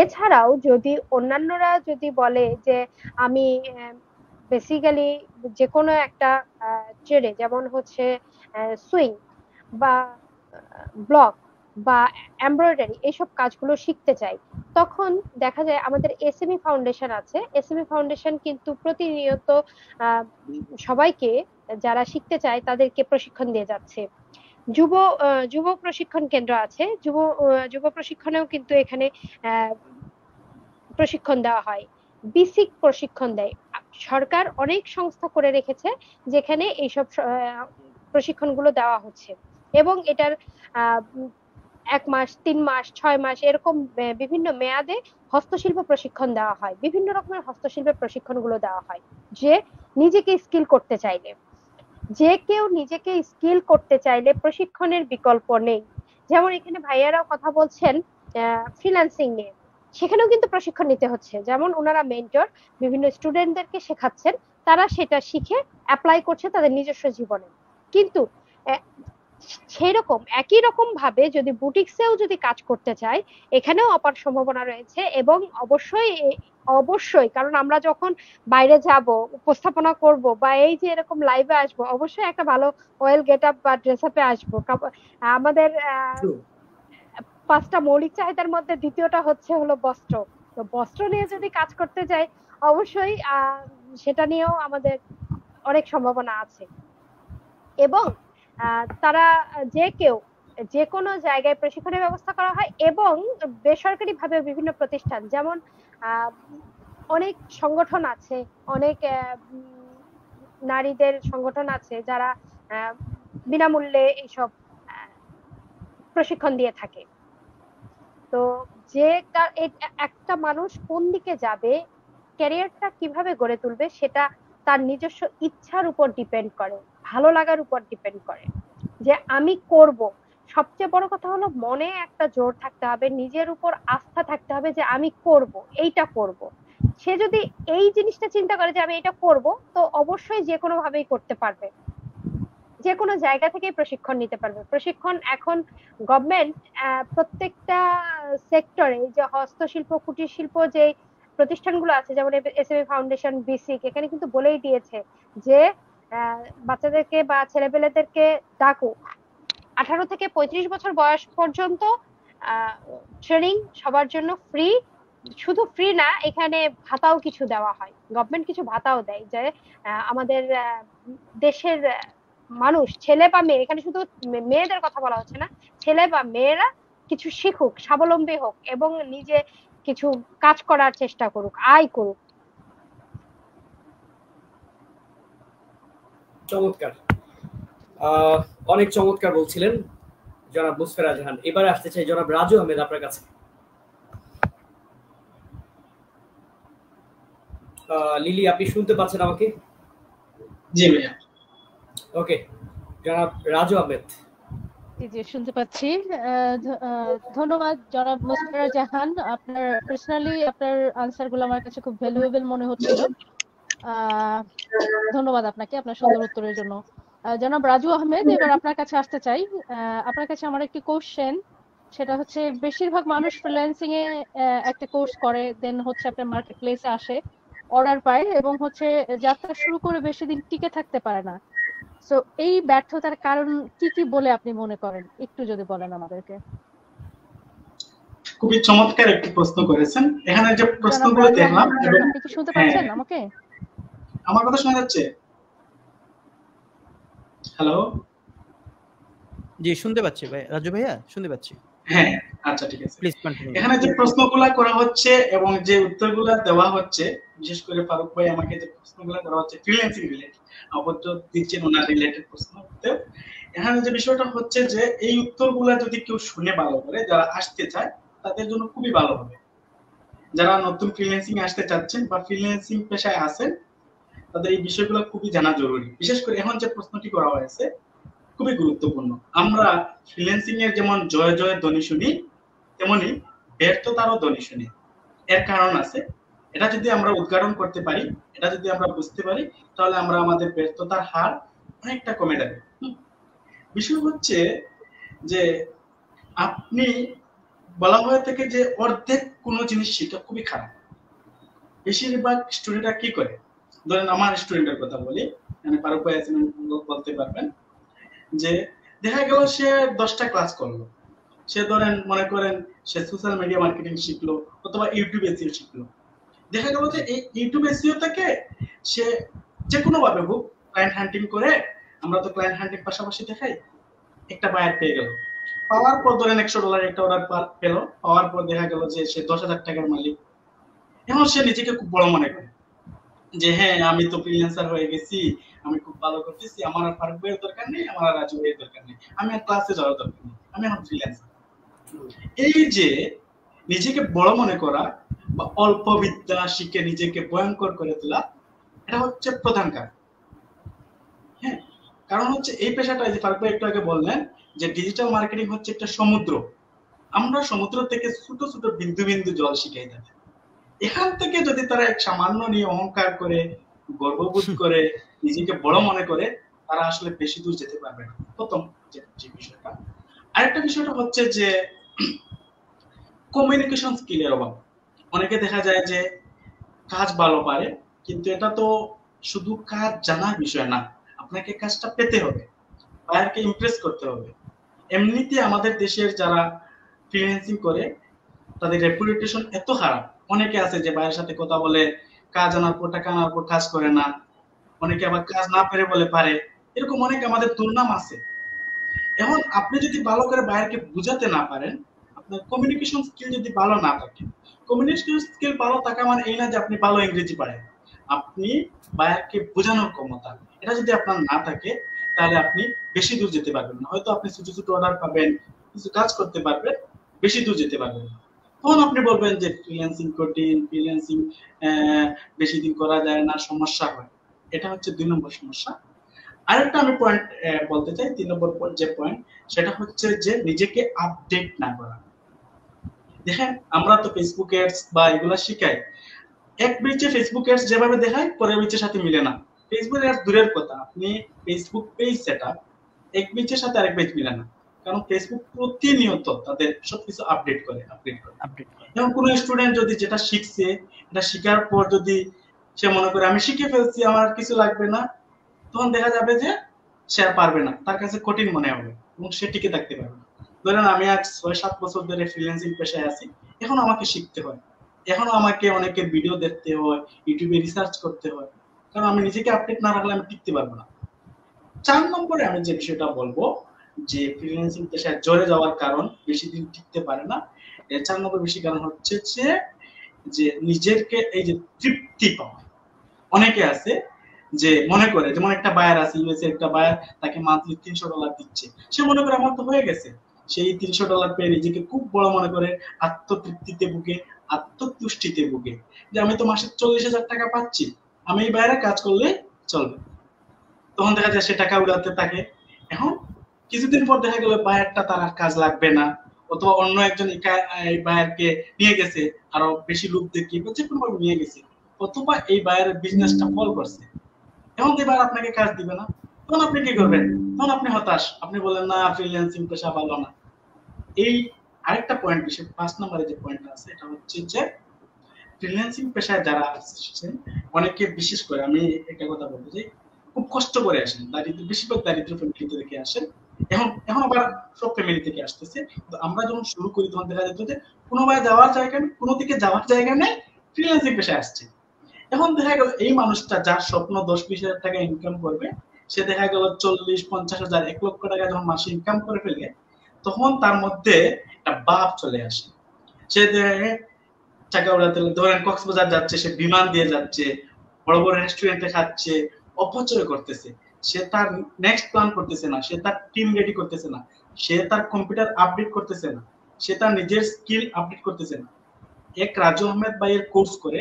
এছাড়াও যদি অন্যান্যরা যদি বলে যে আমি বেসিক্যালি যে কোনো একটা ট্রেডে, যেমন হচ্ছে সুইং বা ব্লক বা এমব্রয়ডারি এইসব কাজগুলো শিখতে চাই, তখন দেখা যায় আমাদের এসএমই ফাউন্ডেশন আছে। এসএমই ফাউন্ডেশন কিন্তু প্রতিনিয়ত সবাইকে যারা শিখতে চায় তাদেরকে প্রশিক্ষণ দিয়ে যাচ্ছে। যুব যুব প্রশিক্ষণ কেন্দ্র আছে, যুব প্রশিক্ষণেও কিন্তু এখানে প্রশিক্ষণ দেওয়া হয়, বেসিক প্রশিক্ষণ দেয়। সরকার অনেক সংস্থা করে রেখেছে যেখানে এইসব প্রশিক্ষণগুলো দেওয়া হচ্ছে, এবং এটার 1 মাস, 3 মাস, 6 মাস এরকম বিভিন্ন মেয়াদে হস্তশিল্প প্রশিক্ষণ দেওয়া হয়। বিভিন্ন রকমের হস্তশিল্পের প্রশিক্ষণগুলো দেওয়া হয়। যে নিজেকে স্কিল করতে চাইলে, যে কেউ নিজেকে স্কিল করতে চাইলে প্রশিক্ষণের বিকল্প নেই। যেমন এখানে ভাইয়ারাও কথা বলছেন ফ্রিল্যান্সিং নিয়ে, সেখানেও কিন্তু প্রশিক্ষণ নিতে হচ্ছে। যেমন ওনারা মেন্টর বিভিন্ন স্টুডেন্টদেরকে শেখাচ্ছেন, তারা সেটা শিখে অ্যাপ্লাই করছে তাদের নিজস্ব জীবনে। কিন্তু সেরকম একই রকম ভাবে যদি বুটিক্সেও যদি কাজ করতে চাই, এখানেও অপার সম্ভাবনা রয়েছে। এবং অবশ্যই কারণ আমরা যখন বাইরে যাব, উপস্থাপনা করব, বা এই যে এরকম লাইভে আসবো, অবশ্যই একটা ভালো ওয়েল গেট আপ বা ড্রেস আপে আসবো। আমাদের 5টা মৌলিক চাহিদার মধ্যে দ্বিতীয়টা হলো বস্ত্র। তো বস্ত্র নিয়ে যদি কাজ করতে যাই, অবশ্যই সেটা নিয়েও আমাদের অনেক সম্ভাবনা আছে। এবং তারা যে কেউ যে কোনো জায়গায় প্রশিক্ষণের ব্যবস্থা করা হয়, এবং বেসরকারি ভাবে বিভিন্ন প্রতিষ্ঠান, যেমন অনেক সংগঠন আছে, অনেক নারীদের সংগঠন আছে যারা বিনামূল্যে এইসব প্রশিক্ষণ দিয়ে থাকে। তো যে একটা মানুষ কোন দিকে যাবে, ক্যারিয়ারটা কিভাবে গড়ে তুলবে, সেটা তার নিজস্ব ইচ্ছার উপর ডিপেন্ড করে, ভালো লাগার উপর ডিপেন্ড করে যে আমি করব। সবচেয়ে বড় কথা হলো মনে একটা জোর থাকতে হবে, নিজের উপর আস্থা থাকতে হবে যে আমি করব, এইটা করব। সে যদি এই জিনিসটা চিন্তা করে যে আমি এটা করব, তো অবশ্যই যে কোনো ভাবেই করতে পারবে, যে কোনো জায়গা থেকে প্রশিক্ষণ নিতে পারবে। প্রশিক্ষণ এখন গভর্নমেন্ট প্রত্যেকটা সেক্টরে, যে হস্তশিল্প, কুটির শিল্প যে প্রতিষ্ঠানগুলো আছে, যেমন এসএমই ফাউন্ডেশন, বেসিক, এখানে কিন্তু বলেই দিয়েছে যে বাচ্চাদেরকে বা ছেলেপেলেদেরকে ডাকো, 18 থেকে 35 বছর বয়স পর্যন্ত ট্রেনিং সবার জন্য ফ্রি। শুধু ফ্রি না, এখানে ভাতাও কিছু দেওয়া হয়, গভর্নমেন্ট কিছু ভাতাও দেয়, যে আমাদের দেশের মানুষ, ছেলে বা মেয়ে, এখানে শুধু মেয়েদের কথা বলা হচ্ছে না, ছেলে বা মেয়েরা কিছু শিখুক, স্বাবলম্বী হোক, এবং নিজে কিছু কাজ করার চেষ্টা করুক, আয় করুক।
চমৎকার, অনেক চমৎকার বলছিলেন জনাব মুসফেরা জাহান। এবারে আসতে চাই জনাব রাজু আহমেদ আপনার কাছে। লিলি, আপনি শুনতে পাচ্ছেন আমাকে?
জি ভাইয়া।
ওকে, জনাব রাজু আহমেদ।
জি, শুনতে পাচ্ছি। ধন্যবাদ জনাব মুসফেরা জাহান, আপনার পার্সোনালি আপনার আনসার গুলো আমার কাছে খুব ভ্যালুয়েবল মনে হচ্ছিল। ধন্যবাদ আপনাকে আপনার সুন্দর উত্তরের জন্য। জনাব রাজু আহমেদ, এবার আপনার কাছে আসতে চাই। আপনার কাছে আমার একটি কোশ্চেন, সেটা হচ্ছে বেশিরভাগ মানুষ ফ্রিল্যান্সিং এ একটা কোর্স করে, দেন হচ্ছে আপনার মার্কেট প্লেসে আসে, অর্ডার পায়, এবং হচ্ছে যাত্রা শুরু করে বেশি দিন টিকে থাকতে পারে না। সো এই ব্যর্থতার কারণ কি কি বলে আপনি মনে করেন, একটু যদি বলেন আমাদেরকে।
খুবই চমৎকার একটি প্রশ্ন করেছেন। এখানে যে প্রশ্নগুলো দেখলাম,
আপনি কি শুনতে পাচ্ছেন আমাকে?
আমার কথা শোনা যাচ্ছে? হ্যালো,
জি শুনতে পাচ্ছি ভাই, রাজু ভাইয়া শুনতে পাচ্ছি।
হ্যাঁ, আচ্ছা ঠিক আছে।
Please continue.
এখানে যে প্রশ্নগুলো করা হচ্ছে এবং যে উত্তরগুলো দেওয়া হচ্ছে, বিশেষ করে ফারুক ভাই আমাকে যে প্রশ্নগুলো করা হচ্ছে ফ্রিল্যান্সিং রিলেটেড, অবশ্য দিচ্ছেন ওনার রিলেটেড প্রশ্ন। এখানে যে বিষয়টা হচ্ছে যে এই উত্তরগুলো যদি কেউ শুনে ভালো করে, যারা আসতে চায় তাদের জন্য খুবই ভালো হবে। যারা নতুন ফ্রিল্যান্সিং আসতে চাচ্ছেন বা ফ্রিল্যান্সিং পেশায় আছেন, তাদের এই বিষয়গুলো খুবই জানা জরুরি। বিশেষ করে এখন যে প্রশ্নটি করা হয়েছে খুবই গুরুত্বপূর্ণ। আমরা ফ্রিল্যান্সিং এর যেমন জয় জয় ধ্বনি শুনি, তেমনি ব্যর্থতারও ধ্বনি শুনি। এর কারণ আছে। এটা যদি আমরা উদ্ঘাটন করতে পারি, এটা যদি আমরা বুঝতে পারি, তাহলে আমরা আমাদের ব্যর্থতার হার অনেকটা কমে যাবে। বিষয় হচ্ছে যে আপনি বলা হয়ে থাকে যে অর্ধেক কোনো জিনিস শেখা খুবই খারাপ। বেশিরভাগ স্টুডেন্টরা কি করে, ধরেন আমার স্টুডেন্টের কথা বলি, মানে ফারুক ভাই আছেন বলতে পারবেন, যে দেখা গেল সে 10টা ক্লাস করলো, সে ধরেন মনে করেন সে সোশ্যাল মিডিয়া মার্কেটিং শিখলো অথবা ইউটিউব এসইও শিখলো, দেখা গেল যে এই ইউটিউব এসইও থেকে সে যে কোনো ভাবে হোক ক্লায়েন্ট হান্টিং করে, আমরা তো ক্লায়েন্ট হান্টিং পাশাপাশি দেখাই, একটা বায়ার পেয়ে গেল, পাওয়ার পর ধরেন $100 একটা অর্ডার পেল, পাওয়ার পর দেখা গেল যে সে 10,000 টাকার মালিক। এখন সে নিজেকে খুব বড় মনে করে যে হ্যাঁ আমি তো ফ্রিল্যান্সার হয়ে গেছি, আমি খুব ভালো করতেছি, আমার আর ফারুক ভাইয়ের দরকার নেই, আমার আর রাজু ভাইয়ের দরকার নেই, আমি আর ক্লাসে যাওয়ার দরকার নেই, আমি এখন ফ্রিল্যান্সার। এই যে নিজেকে বড় মনে করা বা অল্প বিদ্যা শিখে নিজেকে ভয়ঙ্কর করে তোলা, এটা হচ্ছে প্রধান কারণ। হ্যাঁ, কারণ হচ্ছে এই পেশাটা যে ফারুক ভাই একটু আগে বললেন যে ডিজিটাল মার্কেটিং হচ্ছে একটা সমুদ্র, আমরা সমুদ্র থেকে ছোট ছোট বিন্দু বিন্দু জল শিখাই থাকি। এখান থেকে যদি তারা এক সামান্য নিয়ে অহংকার করে, গর্ববোধ করে, নিজেকে বড় মনে করে, তারা আসলে বেশি দূর যেতে পারবে না। প্রথম যে বিষয়টা। আরেকটা বিষয়টা হচ্ছে যে কমিউনিকেশন স্কিলের অভাব। অনেকে দেখা যায় যে কাজ ভালো পারে, কিন্তু এটা তো শুধু কাজ জানার বিষয় না, আপনাকে কাজটা পেতে হবে, বায়ারকে ইমপ্রেস করতে হবে। এমনিতে আমাদের দেশের যারা ফ্রিল্যান্সিং করে তাদের রেপুটেশন এত খারাপ, অনেকে আছে যে বায়ের সাথে কথা বলে কাজ আনার পর টাকা আনার পর কাজ করে না, অনেকে আবার কাজ না পেরে বলে পারে, এরকম অনেক আমাদের দুর্নাম আছে। এখন আপনি যদি ভালো করে বায়ারকে বুঝাতে না পারেন, আপনার কমিউনিকেশন স্কিল যদি ভালো না থাকে, কমিউনিকেশন স্কিল ভালো থাকা মানে এই না যে আপনি ভালো ইংরেজি পারেন, আপনি বায়ারকে বোঝানোর ক্ষমতা, এটা যদি আপনার না থাকে তাহলে আপনি বেশি দূর যেতে পারবেন না। হয়তো আপনি ছোট ছোট অর্ডার পাবেন, কিছু কাজ করতে পারবেন, বেশি দূর যেতে পারবেন না। তখন আপনি বলবেন যে ফ্রিল্যান্সিং কঠিন, ফ্রিল্যান্সিং বেশি দিন করা যায় না, সমস্যা হয়। এটা হচ্ছে 2 নম্বর সমস্যা। আরেকটা আমি পয়েন্ট বলতে চাই, 3 নম্বর যে পয়েন্ট, সেটা হচ্ছে যে নিজেকে আপডেট না করা। দেখেন আমরা তো ফেসবুক অ্যাডস বা এগুলা শিখাই, এক ব্রিজে ফেসবুক অ্যাডস যেভাবে দেখায় পরের ব্রিজের সাথে মিলে না। ফেসবুক অ্যাডস দূরের কথা, আপনি ফেসবুক পেজ সেটআপ এক ব্রিজের সাথে আরেক পেজ মিলে না, কারণ ফেসবুক প্রতিনিয়ত তাদের সবকিছু আপডেট করে। যেমন কোনো স্টুডেন্ট যদি যেটা শিখছে, এটা শেখার পর যদি সে মনে করে আমি শিখে ফেলছি আমার আর কিছু লাগবে না, তখন দেখা যাবে যে সে আর পারবে না, তার কাছে কঠিন মনে হবে এবং সে টিকে থাকতে পারবে না। ধরেন আমি আজ 6-7 বছর ধরে ফ্রিল্যান্সিং পেশায় আছি, এখন আমাকে শিখতে হয়, এখন আমাকে অনেকের ভিডিও দেখতে হয়, ইউটিউবে রিসার্চ করতে হয়, কারণ আমি নিজেকে আপডেট না রাখলে আমি টিকতে পারবো না। 4 নম্বরে আমি যে বিষয়টা বলবো যে ফ্রিল্যান্সিং পেশায় জড়ে যাওয়ার কারণ বেশি দিন টিকতে পারে না, এর 4 নম্বর বেশি কারণ হচ্ছে যে নিজেকে এই যে তৃপ্তি পাওয়া। অনেকে আছে যে মনে করে, যেমন একটা বায়ার আছে ইউএসএ, একটা বায়ার তাকে মান্থলি $300 দিচ্ছে, সে মনে করে আমার তো হয়ে গেছে, সেই $300 পেয়ে নিজেকে খুব বড় মনে করে আত্মতৃপ্তিতে ভুগে, আত্মতুষ্টিতে ভুগে, যে আমি তো মাসে 40,000 টাকা পাচ্ছি, আমি এই বাইরে কাজ করলে চলবে। তখন দেখা যায় সে টাকা উড়াতে থাকে। এখন কিছুদিন পর দেখা গেল বায়ারটা তার আর কাজ লাগবে না, অথবা অন্য একজন এই বায়ারকে নিয়ে গেছে, আরো বেশি লোক দেখিয়ে যে কোনো ভাবে নিয়ে গেছে, অথবা এই বায়ারের বিজনেসটা ফল করছে, এখন এবার আপনাকে কাজ দিবে না, তখন আপনি কি করবেন? তখন আপনি হতাশ, আপনি বলেন না ফ্রিল্যান্সিং পেশা ভালো না। এই আরেকটা পয়েন্ট, বিশেষ 5 নম্বরে যে পয়েন্টটা আছে, এটা হচ্ছে যে ফ্রিল্যান্সিং পেশায় যারা আসছেন, অনেকে বিশেষ করে আমি একটা কথা বলতে চাই, খুব কষ্ট করে আসেন, বেশিরভাগ দারিদ্র ফ্যামিলি থেকে আসেন, এখন আবার সব ফ্যামিলি থেকে আসতেছে। তো আমরা যখন শুরু করি তখন দেখা যেত যে কোনো দিকে যাওয়ার জায়গা নেই, ফ্রিল্যান্সিং পেশায় আসছে। এখন দেখা গেল এই মানুষটা যার স্বপ্ন 10-20 হাজার টাকা ইনকাম করবে, সে দেখা গেল 40-50 হাজার 1 লক্ষ টাকা যখন মাসে ইনকাম করে ফেলে, তখন তার মধ্যে একটা ভাব চলে আসে। সে টাকা উড়াতে, ধরেন কক্সবাজার যাচ্ছে, সে বিমান দিয়ে যাচ্ছে, বড় বড় রেস্টুরেন্টে খাচ্ছে, অপচয় করতেছে, সে তার নেক্সট প্ল্যান করতেছে না, সে তার টিম রেডি করতেছে না, সে তার কম্পিউটার আপডেট করতেছে না, সে তার নিজের স্কিল আপডেট করতেছে না। এক রাজু আহমেদ ভাইয়ের কোর্স করে,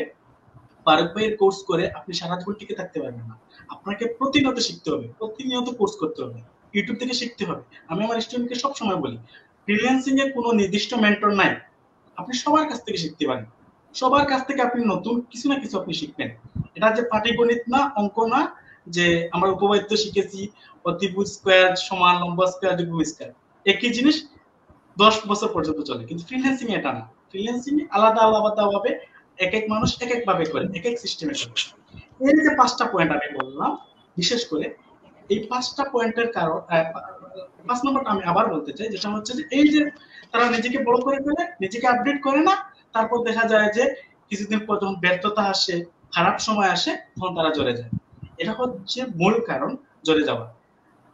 ফারুক ভাইয়ের কোর্স করে আপনি সারা জীবন টিকে থাকতে পারবেন না। আপনাকে প্রতিনিয়ত শিখতে হবে, প্রতিনিয়ত কোর্স করতে হবে, ইউটিউব থেকে শিখতে হবে। আমি আমার স্টুডেন্টকে সব সময় বলি, ফ্রিল্যান্সিং এ কোনো নির্দিষ্ট মেন্টর নাই, আপনি সবার কাছ থেকে শিখতে পারেন, সবার কাছ থেকে আপনি নতুন কিছু না কিছু আপনি শিখবেন। এটা যে পাটিগণিত না, অঙ্ক না, যে আমরা উপপাদ্য শিখেছি অতিভুজ স্কয়ার সমান লম্ব স্কয়ার দ্বিভুজ স্কয়ার, একই জিনিস 10 বছর পর্যন্ত চলে, কিন্তু ফ্রিল্যান্সিং এটা না। ফ্রিল্যান্সিং আলাদা আলাদা ভাবে এক এক মানুষ এক এক ভাবে করে, এক এক সিস্টেমে করে। এই যে 5টা পয়েন্ট আমি বললাম, বিশেষ করে এই 5টা পয়েন্টের কারণ 5 নম্বরটা আমি আবার বলতে চাই, যেটা হচ্ছে যে এই যে তারা নিজেকে বড় করে ফেলে, নিজেকে আপডেট করে না, তারপর দেখা যায় যে কিছুদিন পর যখন ব্যর্থতা আসে, খারাপ সময় আসে, তখন তারা জ্বরে যায়। এটা হচ্ছে মূল কারণ জ্বরে যাওয়া।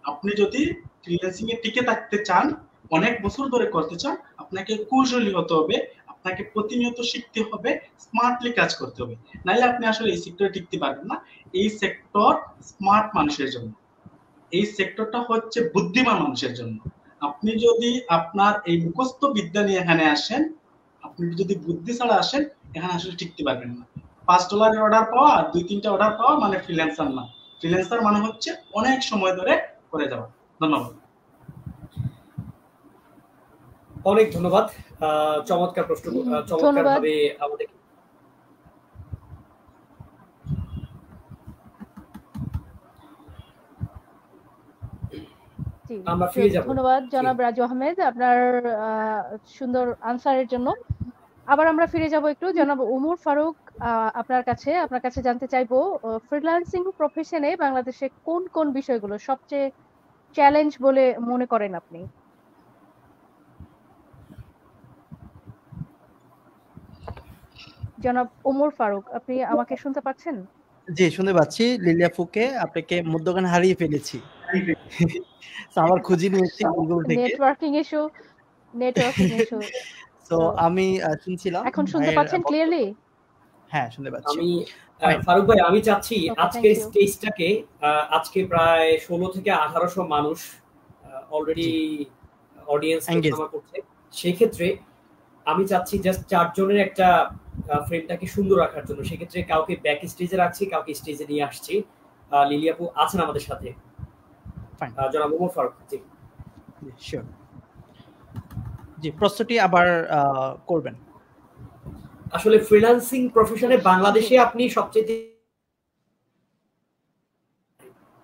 আপনি যদি ফ্রিল্যান্সিং এ টিকে থাকতে চান, অনেক বছর ধরে করতে চান, আপনাকে কৌশলী হতে হবে, আপনাকে প্রতিনিয়ত শিখতে হবে, স্মার্টলি কাজ করতে হবে, নাহলে আপনি আসলে এই সেক্টরে টিকতে পারবেন না। এই সেক্টর স্মার্ট মানুষের জন্য, এই সেক্টরটা হচ্ছে বুদ্ধিমান মানুষের জন্য। আপনি যদি আপনার এই মুখস্থ বিদ্যা নিয়ে এখানে আসেন, আপনি যদি বুদ্ধি ছাড়া আসেন, এখানে আসলে টিকতে পারবেন না। $5 অর্ডার পাওয়া আর 2-3টা অর্ডার পাওয়া মানে ফ্রিল্যান্সার না। ফ্রিল্যান্সার মানে হচ্ছে অনেক সময় ধরে করে যাওয়া। ধন্যবাদ।
অনেক ধন্যবাদ। চমৎকার প্রশ্ন, চমৎকার ভাবে আমাদের আমরা ফিরে যাব।
ধন্যবাদ জনাব রাজু আহমেদ আপনার সুন্দর আনসারের জন্য। আবার আমরা ফিরে যাব একটু জনাব উমর ফারুক আপনার কাছে জানতে চাইবো ফ্রিল্যান্সিং প্রফেশনে বাংলাদেশে কোন কোন বিষয়গুলো সবচেয়ে চ্যালেঞ্জ বলে মনে করেন আপনি? জনাব উমর ফারুক, আপনি আমাকে শুনতে পাচ্ছেন?
জি, শুনতে পাচ্ছি। লিলি আপুকে আপনাকে মধ্যখানে হারিয়ে ফেলেছি। আমার খুঁজে নিয়েছি গুগল থেকে।
Networking issue.
সো আমি শুনছিলাম।
এখন শুনতে পাচ্ছেন ক্লিয়ারলি?
হ্যাঁ, শুনতে পাচ্ছি।
আমি ফারুক ভাই, আমি চাচ্ছি আজকের স্টেজটাকে, আজকে প্রায় 16 থেকে 1800 মানুষ অলরেডি অডিয়েন্স জমা করছে। সেই ক্ষেত্রে আমি চাচ্ছি জাস্ট 4 জনের একটা ফ্রেমটাকে সুন্দর রাখার জন্য। সেক্ষেত্রে কাউকে ব্যাক স্টেজে রাখছি, কাউকে স্টেজে নিয়ে আসছি। লিলি আপু আছেন আমাদের সাথে। জনাব উমর ফারুক। জি
শিওর। জি, প্রশ্নটি আবার করবেন।
আসলে ফ্রিল্যান্সিং প্রফেশনে বাংলাদেশে আপনি সবচেয়ে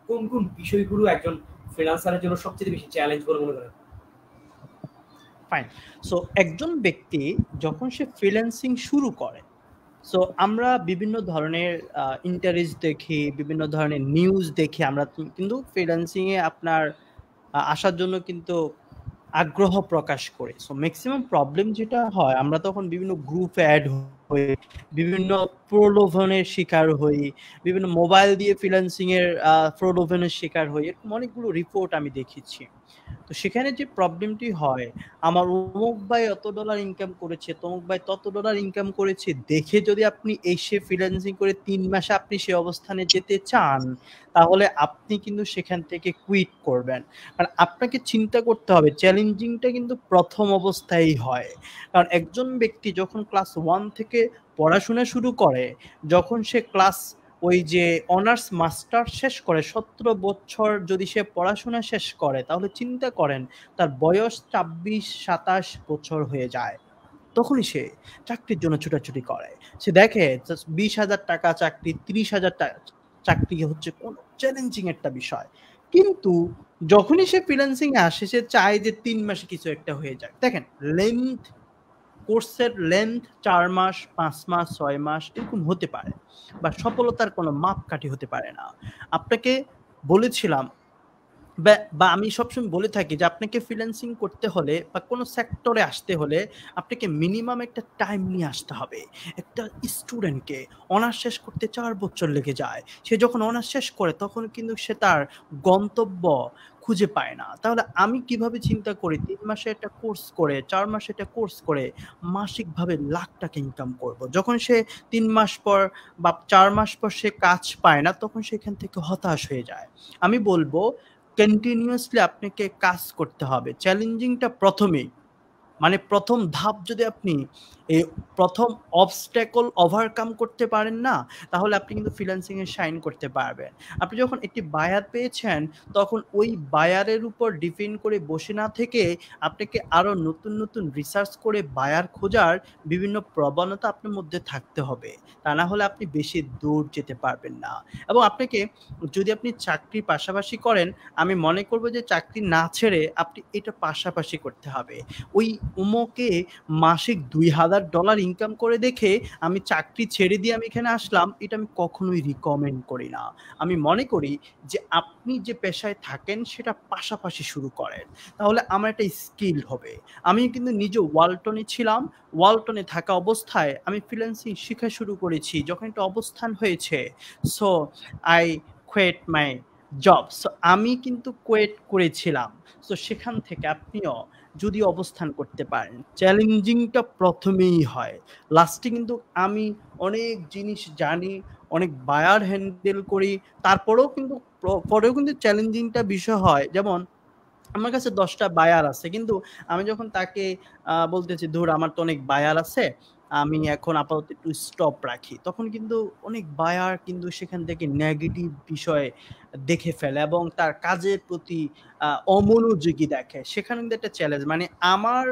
কোন কোন বিষয়গুলো একজন ফ্রিল্যান্সারের জন্য সবচেয়ে বেশি চ্যালেঞ্জ বলে মনে করেন?
ফাইন। সো একজন ব্যক্তি যখন সে ফ্রিল্যান্সিং শুরু করে, সো আমরা বিভিন্ন ধরনের ইন্টারেস্ট দেখি, বিভিন্ন ধরনের নিউজ দেখি, আমরা কিন্তু ফ্রিল্যান্সিং এ আপনার আসার জন্য কিন্তু আগ্রহ প্রকাশ করি। সো ম্যাক্সিমাম প্রবলেম যেটা হয়, আমরা তখন বিভিন্ন গ্রুপে অ্যাড হই, বিভিন্ন প্রলোভনের শিকার হই, বিভিন্ন মোবাইল দিয়ে ফ্রিল্যান্সিং এর প্রলোভনের শিকার হই। এরকম অনেকগুলো রিপোর্ট আমি দেখেছি। তো সেখানে যে প্রবলেমটি হয়, আমার অমুক ভাই এত ডলার ইনকাম করেছে, তমুক ভাই তত ডলার ইনকাম করেছে দেখে যদি আপনি এসে ফ্রিল্যান্সিং করে 3 মাসে আপনি সেই অবস্থানে যেতে চান, তাহলে আপনি কিন্তু সেখান থেকে কুইট করবেন। কারণ আপনাকে চিন্তা করতে হবে, চ্যালেঞ্জিংটা কিন্তু প্রথম অবস্থায় হয়। কারণ একজন ব্যক্তি যখন ক্লাস 1 থেকে পড়াশোনা শুরু করে, যখন সে ক্লাস ওই যে অনার্স মাস্টার শেষ করে 17 বছর যদি সে পড়াশোনা শেষ করে, তাহলে চিন্তা করেন তার বয়স 26-27 বছর হয়ে যায়। তখনই সে চাকরির জন্য ছুটাছুটি করে। সে দেখে 20,000 টাকা চাকরি, 30,000 টাকা চাকরি হচ্ছে কোন চ্যালেঞ্জিং একটা বিষয়। কিন্তু যখনই সে ফ্রিল্যান্সিং এ আসে, সে চায় যে 3 মাসে কিছু একটা হয়ে যায়। দেখেন, কোর্সের লেন্থ 4 মাস, 5 মাস, 6 মাস এরকম হতে পারে, বা সফলতার কোনো মাপকাঠি হতে পারে না। আপনাকে বলেছিলাম, বা আমি সবসময় বলে থাকি যে আপনাকে ফ্রিল্যান্সিং করতে হলে বা কোনো সেক্টরে আসতে হলে আপনাকে মিনিমাম একটা টাইম নিয়ে আসতে হবে। একটা স্টুডেন্টকে অনার্স শেষ করতে 4 বছর লেগে যায়। সে যখন অনার্স শেষ করে তখন কিন্তু সে তার গন্তব্য খুঁজে পায় না। তাহলে আমি কিভাবে চিন্তা করি 3 মাসে একটা কোর্স করে, 4 মাসে একটা কোর্স করে মাসিকভাবে লাখ টাকা ইনকাম করব। যখন সে 3 মাস পর বা 4 মাস পর সে কাজ পায় না, তখন সেখান থেকে হতাশ হয়ে যায়। আমি বলবো কন্টিনিউয়াসলি আপনাকে কাজ করতে হবে। চ্যালেঞ্জিংটা প্রথমেই, মানে প্রথম ধাপ যদি আপনি এই প্রথম অবস্ট্যাকল ওভারকাম করতে পারেন না, তাহলে আপনি কিন্তু ফ্রিল্যান্সিং এ শাইন করতে পারবেন। আপনি যখন একটি বায়ার পেয়েছেন, তখন ওই বায়ারের উপর ডিপেন্ড করে বসে না থেকে আপনাকে আরো নতুন নতুন রিসার্চ করে বায়ার খোঁজার বিভিন্ন প্রবণতা আপনার মধ্যে থাকতে হবে। তা না হলে আপনি বেশি দূর যেতে পারবেন না। এবং আপনাকে, যদি আপনি চাকরি পাশাপাশি করেন, আমি মনে করব যে চাকরি না ছেড়ে আপনি এটা পাশাপাশি করতে হবে। ওই উমকে মাসিক $2000 ইনকাম করে দেখে আমি চাকরি ছেড়ে দিয়ে আমি এখানে আসলাম, এটা আমি কখনোই রিকমেন্ড করি না। আমি মনে করি যে আপনি যে পেশায় থাকেন সেটা পাশাপাশি শুরু করেন, তাহলে আমার একটা স্কিল হবে। আমি কিন্তু নিজে ওয়ালটনে ছিলাম, ওয়ালটনে থাকা অবস্থায় আমি ফ্রিল্যান্সিং শেখা শুরু করেছি যখন একটা অবস্থান হয়েছে। So I quit my job. So আমি কিন্তু কোয়েট করেছিলাম। সো সেখান থেকে আপনিও যদি অবস্থান করতে পারেন, চ্যালেঞ্জিংটা প্রথমেই হয়, লাস্টে কিন্তু আমি অনেক জিনিস জানি, অনেক বায়ার হ্যান্ডেল করি, তারপরেও কিন্তু পরেও কিন্তু চ্যালেঞ্জিংটা বিষয় হয়। যেমন আমার কাছে 10টা বায়ার আছে, কিন্তু আমি যখন তাকে বলতেছি ধুর আমার তো অনেক বায়ার আছে, আমি এখন আপাতত একটু স্টপ রাখি, তখন কিন্তু অনেক বায়ার কিন্তু সেখান থেকে নেগেটিভ বিষয় দেখে ফেলে এবং তার কাজের প্রতি অমনোযোগী দেখে। সেখানে কিন্তু একটা চ্যালেঞ্জ, মানে আমার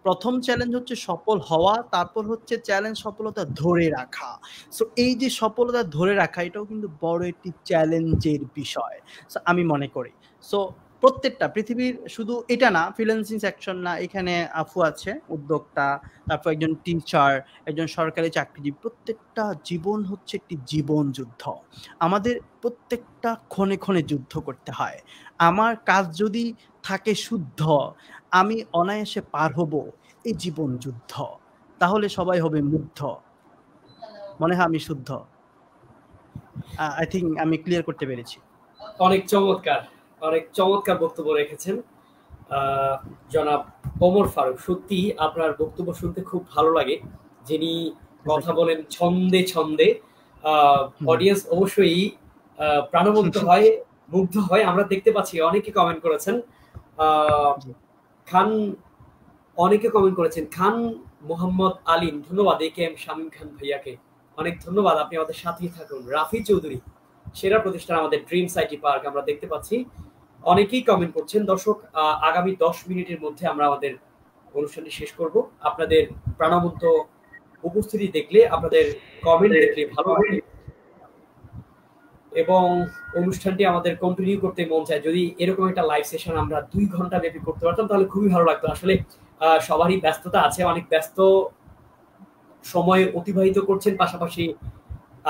প্রথম চ্যালেঞ্জ হচ্ছে সফল হওয়া, তারপর হচ্ছে চ্যালেঞ্জ সফলতা ধরে রাখা। সো এই যে সফলতা ধরে রাখা, এটাও কিন্তু বড় একটি চ্যালেঞ্জের বিষয় সো আমি মনে করি। সো প্রত্যেকটা পৃথিবীর শুধু এটা না, ফ্রিল্যান্সিং সেকশন না, এখানে আফু আছে উদ্যোক্তা, তারপর একজন টিচার, একজন সরকারি চাকরিজীবী, প্রত্যেকটা জীবন হচ্ছে একটি জীবন যুদ্ধ। আমাদের প্রত্যেকটা ক্ষণে ক্ষণে যুদ্ধ করতে হয়। আমার কাজ যদি থাকে শুদ্ধ, আমি অনায়াসে পার হব এই জীবন যুদ্ধ, তাহলে সবাই হবে মুগ্ধ। মনে হয় আমি শুদ্ধ, আই থিঙ্ক আমি ক্লিয়ার করতে পেরেছি।
অনেক চমৎকার, অনেক চমৎকার বক্তব্য রেখেছেন জনাব ওমর ফারুক। সত্যি আপনার বক্তব্য শুনতে খুব ভালো লাগে, যিনি কথা বলেন ছন্দে ছন্দে। অডিয়েন্স অবশ্যই প্রাণবন্ত হয়, মুগ্ধ হয়। আমরা দেখতে পাচ্ছি অনেকে কমেন্ট করেছেন, খান অনেকে কমেন্ট করেছেন, খান মোহাম্মদ আলিম, ধন্যবাদ। এ কে এম শামীম খান ভাইয়াকে অনেক ধন্যবাদ, আপনি আমাদের সাথেই থাকুন। রাফি চৌধুরী, সেরা প্রতিষ্ঠান আমাদের ড্রিমস আইটি পার্ক, আমরা দেখতে পাচ্ছি অনেকেই কমেন্ট করছেন। দর্শক, আগামী 10 মিনিটের মধ্যে আমরা আমাদের অনুষ্ঠানটি শেষ করব। আপনাদের প্রাণবন্ত উপস্থিতি দেখলে, আপনাদের কমেন্ট দেখলে ভালো লাগে এবং অনুষ্ঠানটি আমাদের কন্টিনিউ করতে মন চায়। যদি এরকম একটা লাইভ সেশন আমরা 2 ঘন্টা ব্যাপী করতে পারতাম তাহলে খুবই ভালো লাগতো। আসলে সবারই ব্যস্ততা আছে, অনেক ব্যস্ত সময় অতিবাহিত করছেন, পাশাপাশি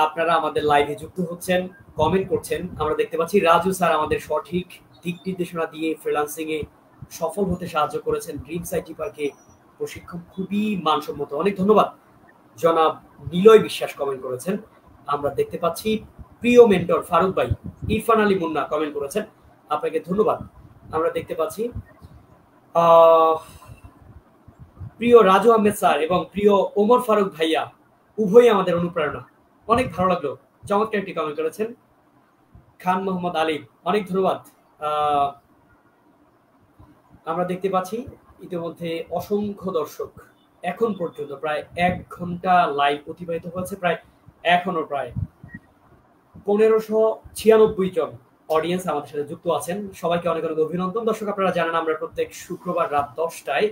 আপনারা আমাদের লাইভে যুক্ত হচ্ছেন, কমেন্ট করছেন। আমরা দেখতে পাচ্ছি রাজু স্যার আমাদের সঠিক দিক নির্দেশনা দিয়ে ফ্রিল্যান্সিং এ সফল হতে সাহায্য করেছেন। ড্রিমস আইটি পার্কে প্রশিক্ষণ খুবই মানসম্মত, অনেক ধন্যবাদ। জনাব নিলয় বিশ্বাস কমেন্ট করেছেন, আমরা দেখতে পাচ্ছি। প্রিয় মেন্টর ফারুক ভাই, ইরফান আলী মুন্না কমেন্ট করেছেন, আপনাকে ধন্যবাদ। আমরা দেখতে পাচ্ছি প্রিয় রাজু আহমেদ স্যার এবং প্রিয় ওমর ফারুক ভাইয়া উভয়ই আমাদের অনুপ্রেরণা, অনেক ভালো লাগলো। চমৎকার একটি কমেন্ট করেছেন খান মোহাম্মদ আলিম, অনেক ধন্যবাদ। আমরা দেখতে পাচ্ছি ইতিমধ্যে অসংখ্য দর্শক, এখন পর্যন্ত প্রায় 1 ঘন্টা লাইভ অতিবাহিত হয়েছে, প্রায় এখনো প্রায় 1596 জন অডিয়েন্স আমাদের সাথে যুক্ত আছেন। সবাইকে অনেক অনেক অভিনন্দন। দর্শক, আপনারা জানেন আমরা প্রত্যেক শুক্রবার রাত 10টায়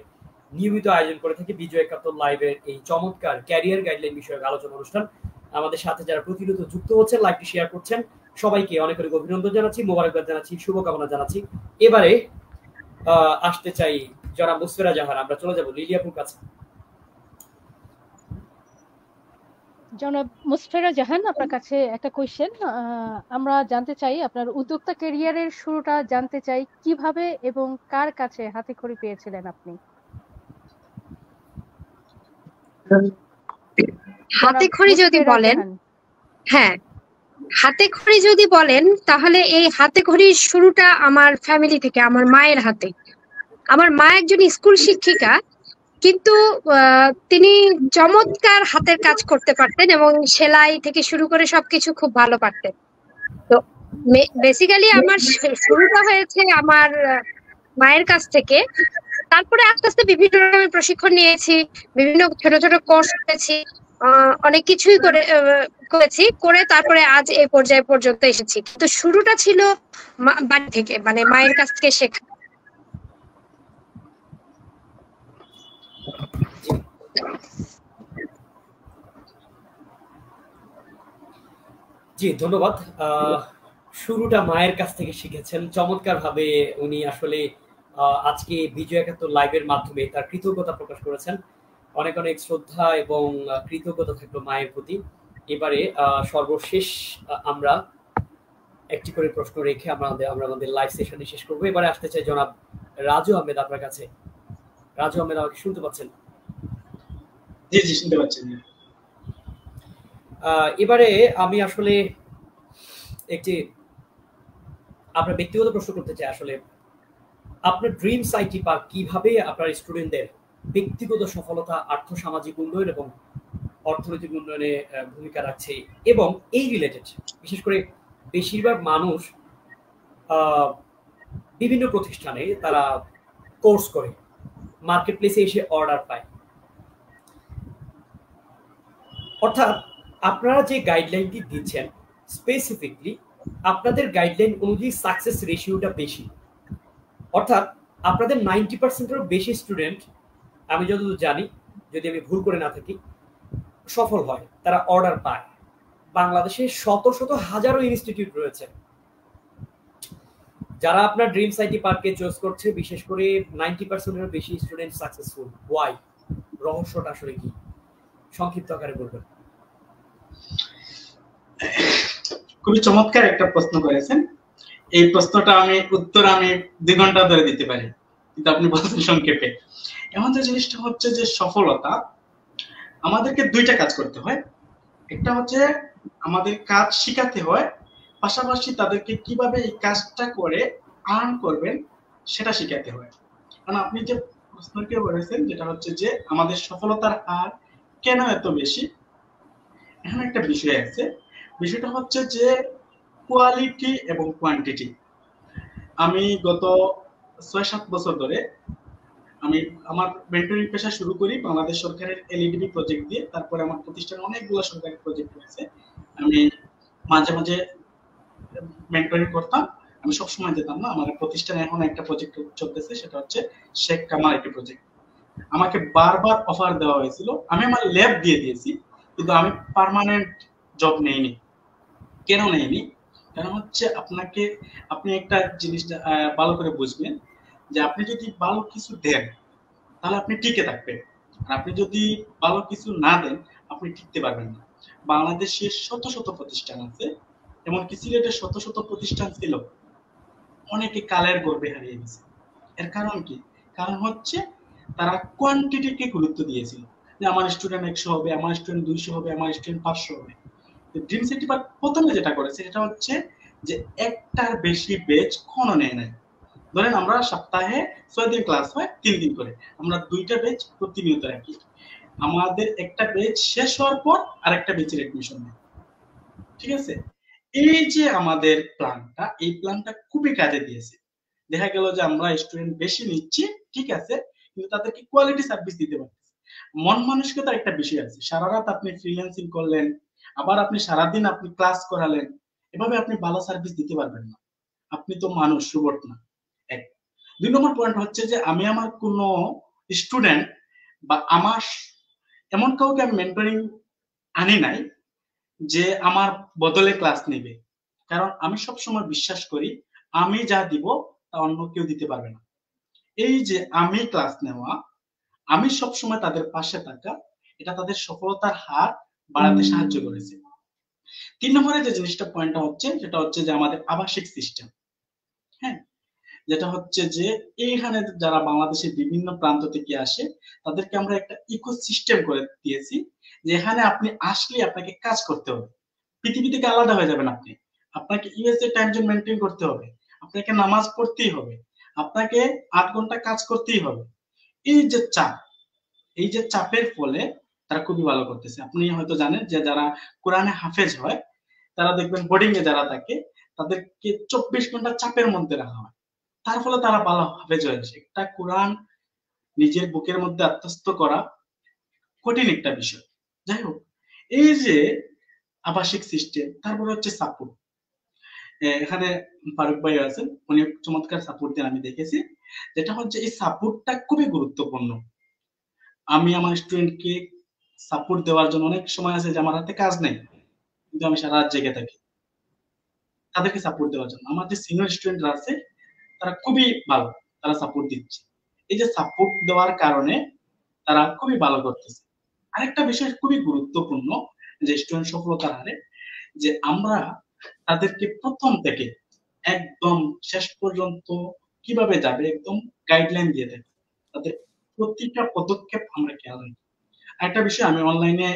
নিয়মিত আয়োজন করে থাকি বিজয় 71 লাইভের এই চমৎকার ক্যারিয়ার গাইডলাইন বিষয়ক আলোচনা অনুষ্ঠান। আমাদের সাথে যারা প্রতিনিয়ত যুক্ত হচ্ছেন, লাইভটি শেয়ার করছেন, সবাইকে অনেক অনেক অভিনন্দন জানাচ্ছি, মোবারকবাদ জানাচ্ছি, শুভকামনা জানাচ্ছি। এবারে আসতে চাই জনাব মুসফেরা জাহান। আমরা চলে যাব লিলিয়াপুর কাছে।
জনাব মুসফেরা জাহান, আপনার কাছে একটা কোয়েশ্চেন। আমরা জানতে চাই আপনার উদ্যোক্তা ক্যারিয়ারের শুরুটা জানতে চাই, কিভাবে এবং কার কাছে হাতেখড়ি পেয়েছিলেন আপনি?
হাতেখড়ি যদি বলেন, হ্যাঁ হাতেখড়ি যদি বলেন তাহলে এই হাতেখড়ির শুরুটা আমার ফ্যামিলি থেকে, আমার মায়ের হাতে। আমার মা একজন স্কুল শিক্ষিকা, কিন্তু তিনি চমৎকার হাতের কাজ করতে পারতেন এবং সেলাই থেকে শুরু করে সবকিছু খুব ভালো পারতেন। তো বেসিক্যালি আমার শুরুটা হয়েছে আমার মায়ের কাছ থেকে। তারপরে আস্তে আস্তে বিভিন্ন রকমের প্রশিক্ষণ নিয়েছি, বিভিন্ন ছোট ছোট কোর্স করেছি, অনেক কিছুই করেছি, করে তারপরে আজ এই পর্যায়ে পর্যন্ত এসেছি। তো শুরুটা ছিল বাড়ি থেকে, মানে মায়ের কাছ থেকে শেখা।
জি ধন্যবাদ। শুরুটা মায়ের কাছ থেকে শিখেছেন, চমৎকার ভাবে উনি আসলে আজকে বিজয় একাত্তর লাইভের মাধ্যমে তার কৃতজ্ঞতা প্রকাশ করেছেন। অনেক অনেক শ্রদ্ধা এবং কৃতজ্ঞতা থাকলো মায়ের প্রতি। এবারে সর্বশেষ আমরা একটি করে প্রশ্ন রেখে আমরা আমাদের লাইভ সেশনটি শেষ করবো। এবারে আসতে চাই জনাব রাজু আহমেদ আপনার কাছে। রাজু আহমেদ, আমাকে শুনতে পাচ্ছেন?
জি জি, শুনতে পাচ্ছি।
এবারে আমি আসলে একটি আপনার ব্যক্তিগত প্রশ্ন করতে চাই। আসলে আপনার ড্রিমস আইটি পার্ক কিভাবে আপনার স্টুডেন্টদের ব্যক্তিগত সফলতা, আর্থসামাজিক উন্নয়ন এবং অর্থনৈতিক উন্নয়নে ভূমিকা রাখছে, এবং এই রিলেটেড বিশেষ করে বেশিরভাগ মানুষ বিভিন্ন প্রতিষ্ঠানে তারা কোর্স করে মার্কেট প্লেসে এসে অর্ডার পায়। অর্থাৎ আপনারা যে গাইডলাইনটি দিচ্ছেন স্পেসিফিকলি আপনাদের গাইডলাইন অনুযায়ী সাকসেস রেশিওটা বেশি। অর্থাৎ আপনাদের 90%-এরও বেশি স্টুডেন্ট, আমি যতদূর জানি, যদি আমি ভুল করে না থাকি, সফল হয়, তারা অর্ডার পায়। বাংলাদেশে শত শত হাজারো ইনস্টিটিউট রয়েছে যারা আপনার ড্রিমস আইটি পার্ককে চয়েস করছে, বিশেষ করে 90%-এরও বেশি স্টুডেন্ট সাকসেসফুল। ওয়াই? রহস্যটা আসলে কি? সংক্ষিপ্ত আকারে বলবেন।
খুবই চমৎকার একটা প্রশ্ন করেছেন। এই প্রশ্নটা উত্তর আমি 2 ঘন্টা ধরে দিতে পারি, কিন্তু আপনি বলছেন সংক্ষেপে। এমন যে জিনিসটা হচ্ছে যে সফলতা, আমাদেরকে 2টা কাজ করতে হয়। একটা হচ্ছে আমাদের কাজ শিখাতে হয়, পাশাপাশি তাদেরকে কিভাবে এই কাজটা করে আর্ন করবেন সেটা শিখাতে হয়। কারণ আপনি যে প্রশ্নকে বলেছেন যেটা হচ্ছে যে আমাদের সফলতার হার কেন এত বেশি, এখানে একটা বিষয় আছে। বিষয়টা হচ্ছে যে কোয়ালিটি এবং কোয়ান্টিটি। আমি গত 6-7 বছর ধরে আমি আমার মেন্টরিং পেশা শুরু করি বাংলাদেশ সরকারের এলইডিবি প্রজেক্ট দিয়ে। তারপরে আমার প্রতিষ্ঠানে অনেকগুলো সরকারি প্রজেক্ট রয়েছে। আমি মাঝে মাঝে মেন্টরিং করতাম। আমি সবসময় যেতাম না। আমার প্রতিষ্ঠানে এখন একটা প্রজেক্ট চলতেছে, সেটা হচ্ছে শেখ কামাল একটি প্রজেক্ট। আমাকে বারবার অফার দেওয়া হয়েছিল, আমি আমার ল্যাব দিয়ে দিয়েছি, কিন্তু আমি পার্মানেন্ট জব নেইনি। কেন নেইনি? কারণ হচ্ছে আপনি একটা জিনিসটা ভালো করে বুঝবেন যে আপনি যদি ভালো কিছু দেন তাহলে আপনি টিকে থাকবেন, আর আপনি যদি ভালো কিছু না দেন আপনি টিকতে পারবেন না। বাংলাদেশে শত শত প্রতিষ্ঠান আছে, এমনকি সিলেটের শত শত প্রতিষ্ঠান ছিল, অনেকে কালের গর্ভে হারিয়ে গেছে। এর কারণ কি? কারণ হচ্ছে তারা কোয়ান্টিটিকে গুরুত্ব দিয়েছিল, যে আমার স্টুডেন্ট 100 হবে, আমার স্টুডেন্ট 200 হবে, আমার স্টুডেন্ট 500 হবে। ড্রিম সিটি পার্ক প্রথমে যেটা করেছে সেটা হচ্ছে যে একটার বেশি ব্যাচ কখনো নেয় নাই। ধরেন আমরা সপ্তাহে 6 দিন ক্লাস হয়, 3 দিন করে, আমরা 2টা ব্যাচ প্রতিনিয়ত রাখি। আমাদের একটা ব্যাচ শেষ হওয়ার পর আরেকটা ব্যাচের এডমিশন নেয়। ঠিক আছে? এই যে আমাদের প্ল্যানটা, এই প্ল্যানটা খুবই কাজে দিয়েছে। দেখা গেল যে আমরা স্টুডেন্ট বেশি নিচ্ছি, ঠিক আছে, কিন্তু তাদেরকে কোয়ালিটি সার্ভিস দিতে পারতেছি। মন মানসিকতার একটা বিষয় আছে। সারা রাত আপনি ফ্রিল্যান্সিং করলেন, আবার আপনি সারাদিন আপনি ক্লাস করালেন, এভাবে আপনি ভালো সার্ভিস দিতে পারবেন না। আপনি তো মানুষ, রোবট না। 1। 2 নম্বর পয়েন্ট হচ্ছে যে আমি আমার কোনো স্টুডেন্ট বা আমার এমন কাউকে আমি মেন্টরিং আনি নাই যে আমার বদলে ক্লাস নেবে। কারণ আমি সবসময় বিশ্বাস করি আমি যা দিব তা অন্য কেউ দিতে পারবে না। এই যে আমি ক্লাস নেওয়া, আমি সবসময় তাদের পাশে থাকা, এটা তাদের সফলতার হার বাড়াতে সাহায্য করেছে। 3 নম্বরে যে জিনিসটা পয়েন্টটা হচ্ছে সেটা হচ্ছে যে আমাদের আবাসিক সিস্টেম। হ্যাঁ, যেটা হচ্ছে যে এইখানে যারা বাংলাদেশের বিভিন্ন প্রান্ত থেকে আসে তাদেরকে আমরা একটা ইকোসিস্টেম করে দিয়েছি, যেখানে আপনি আসলে আপনাকে কাজ করতে হবে, পৃথিবী থেকে আলাদা হয়ে যাবেন আপনি। আপনাকে ইউএসএ টাইম জোন মেনটেন করতে হবে, আপনাকে নামাজ পড়তেই হবে, আপনাকে 8 ঘন্টা কাজ করতেই হবে। এই যে চাপের ফলে তারা খুবই ভালো করতেছে। আপনি হয়তো জানেন যে যারা কোরআনে হাফেজ হয় তারা দেখবেন বোর্ডিং এ যারা থাকে তাদেরকে 24 ঘন্টা চাপের মধ্যে রাখা হয়, তার ফলে তারা ভালো হাফেজ হয়ে আসে। একটা কোরআন নিজের বুকের মধ্যে আত্মস্থ করা কঠিন একটা বিষয়। যাই হোক, এই যে আবাসিক সিস্টেম, তারপর হচ্ছে সাপোর্ট। এখানে ফারুক ভাই আছেন, উনি চমৎকার সাপোর্ট দেন আমি দেখেছি। যেটা হচ্ছে এই সাপোর্টটা খুবই গুরুত্বপূর্ণ। আমি আমার স্টুডেন্টকে সাপোর্ট দেওয়ার জন্য অনেক সময় আছে যে আমার হাতে কাজ নেই, কিন্তু আমি সারা রাত জেগে থাকি তাদেরকে সাপোর্ট দেওয়ার জন্য। আমার যে সিনিয়র স্টুডেন্টরা আছে তারা খুবই ভালো, তারা সাপোর্ট দিচ্ছে। এই যে সাপোর্ট দেওয়ার কারণে তারা খুবই ভালো করতেছে। আরেকটা বিষয় খুবই গুরুত্বপূর্ণ যে স্টুডেন্ট সফলতার হারে, যে আমরা তাদেরকে প্রথম থেকে একদম শেষ পর্যন্ত কিভাবে যাবে একদম গাইডলাইন দিয়ে থাকি। তাদের প্রতিটা পদক্ষেপ আমরা খেয়াল রাখি। আরেকটা বিষয়, আমি অনলাইনে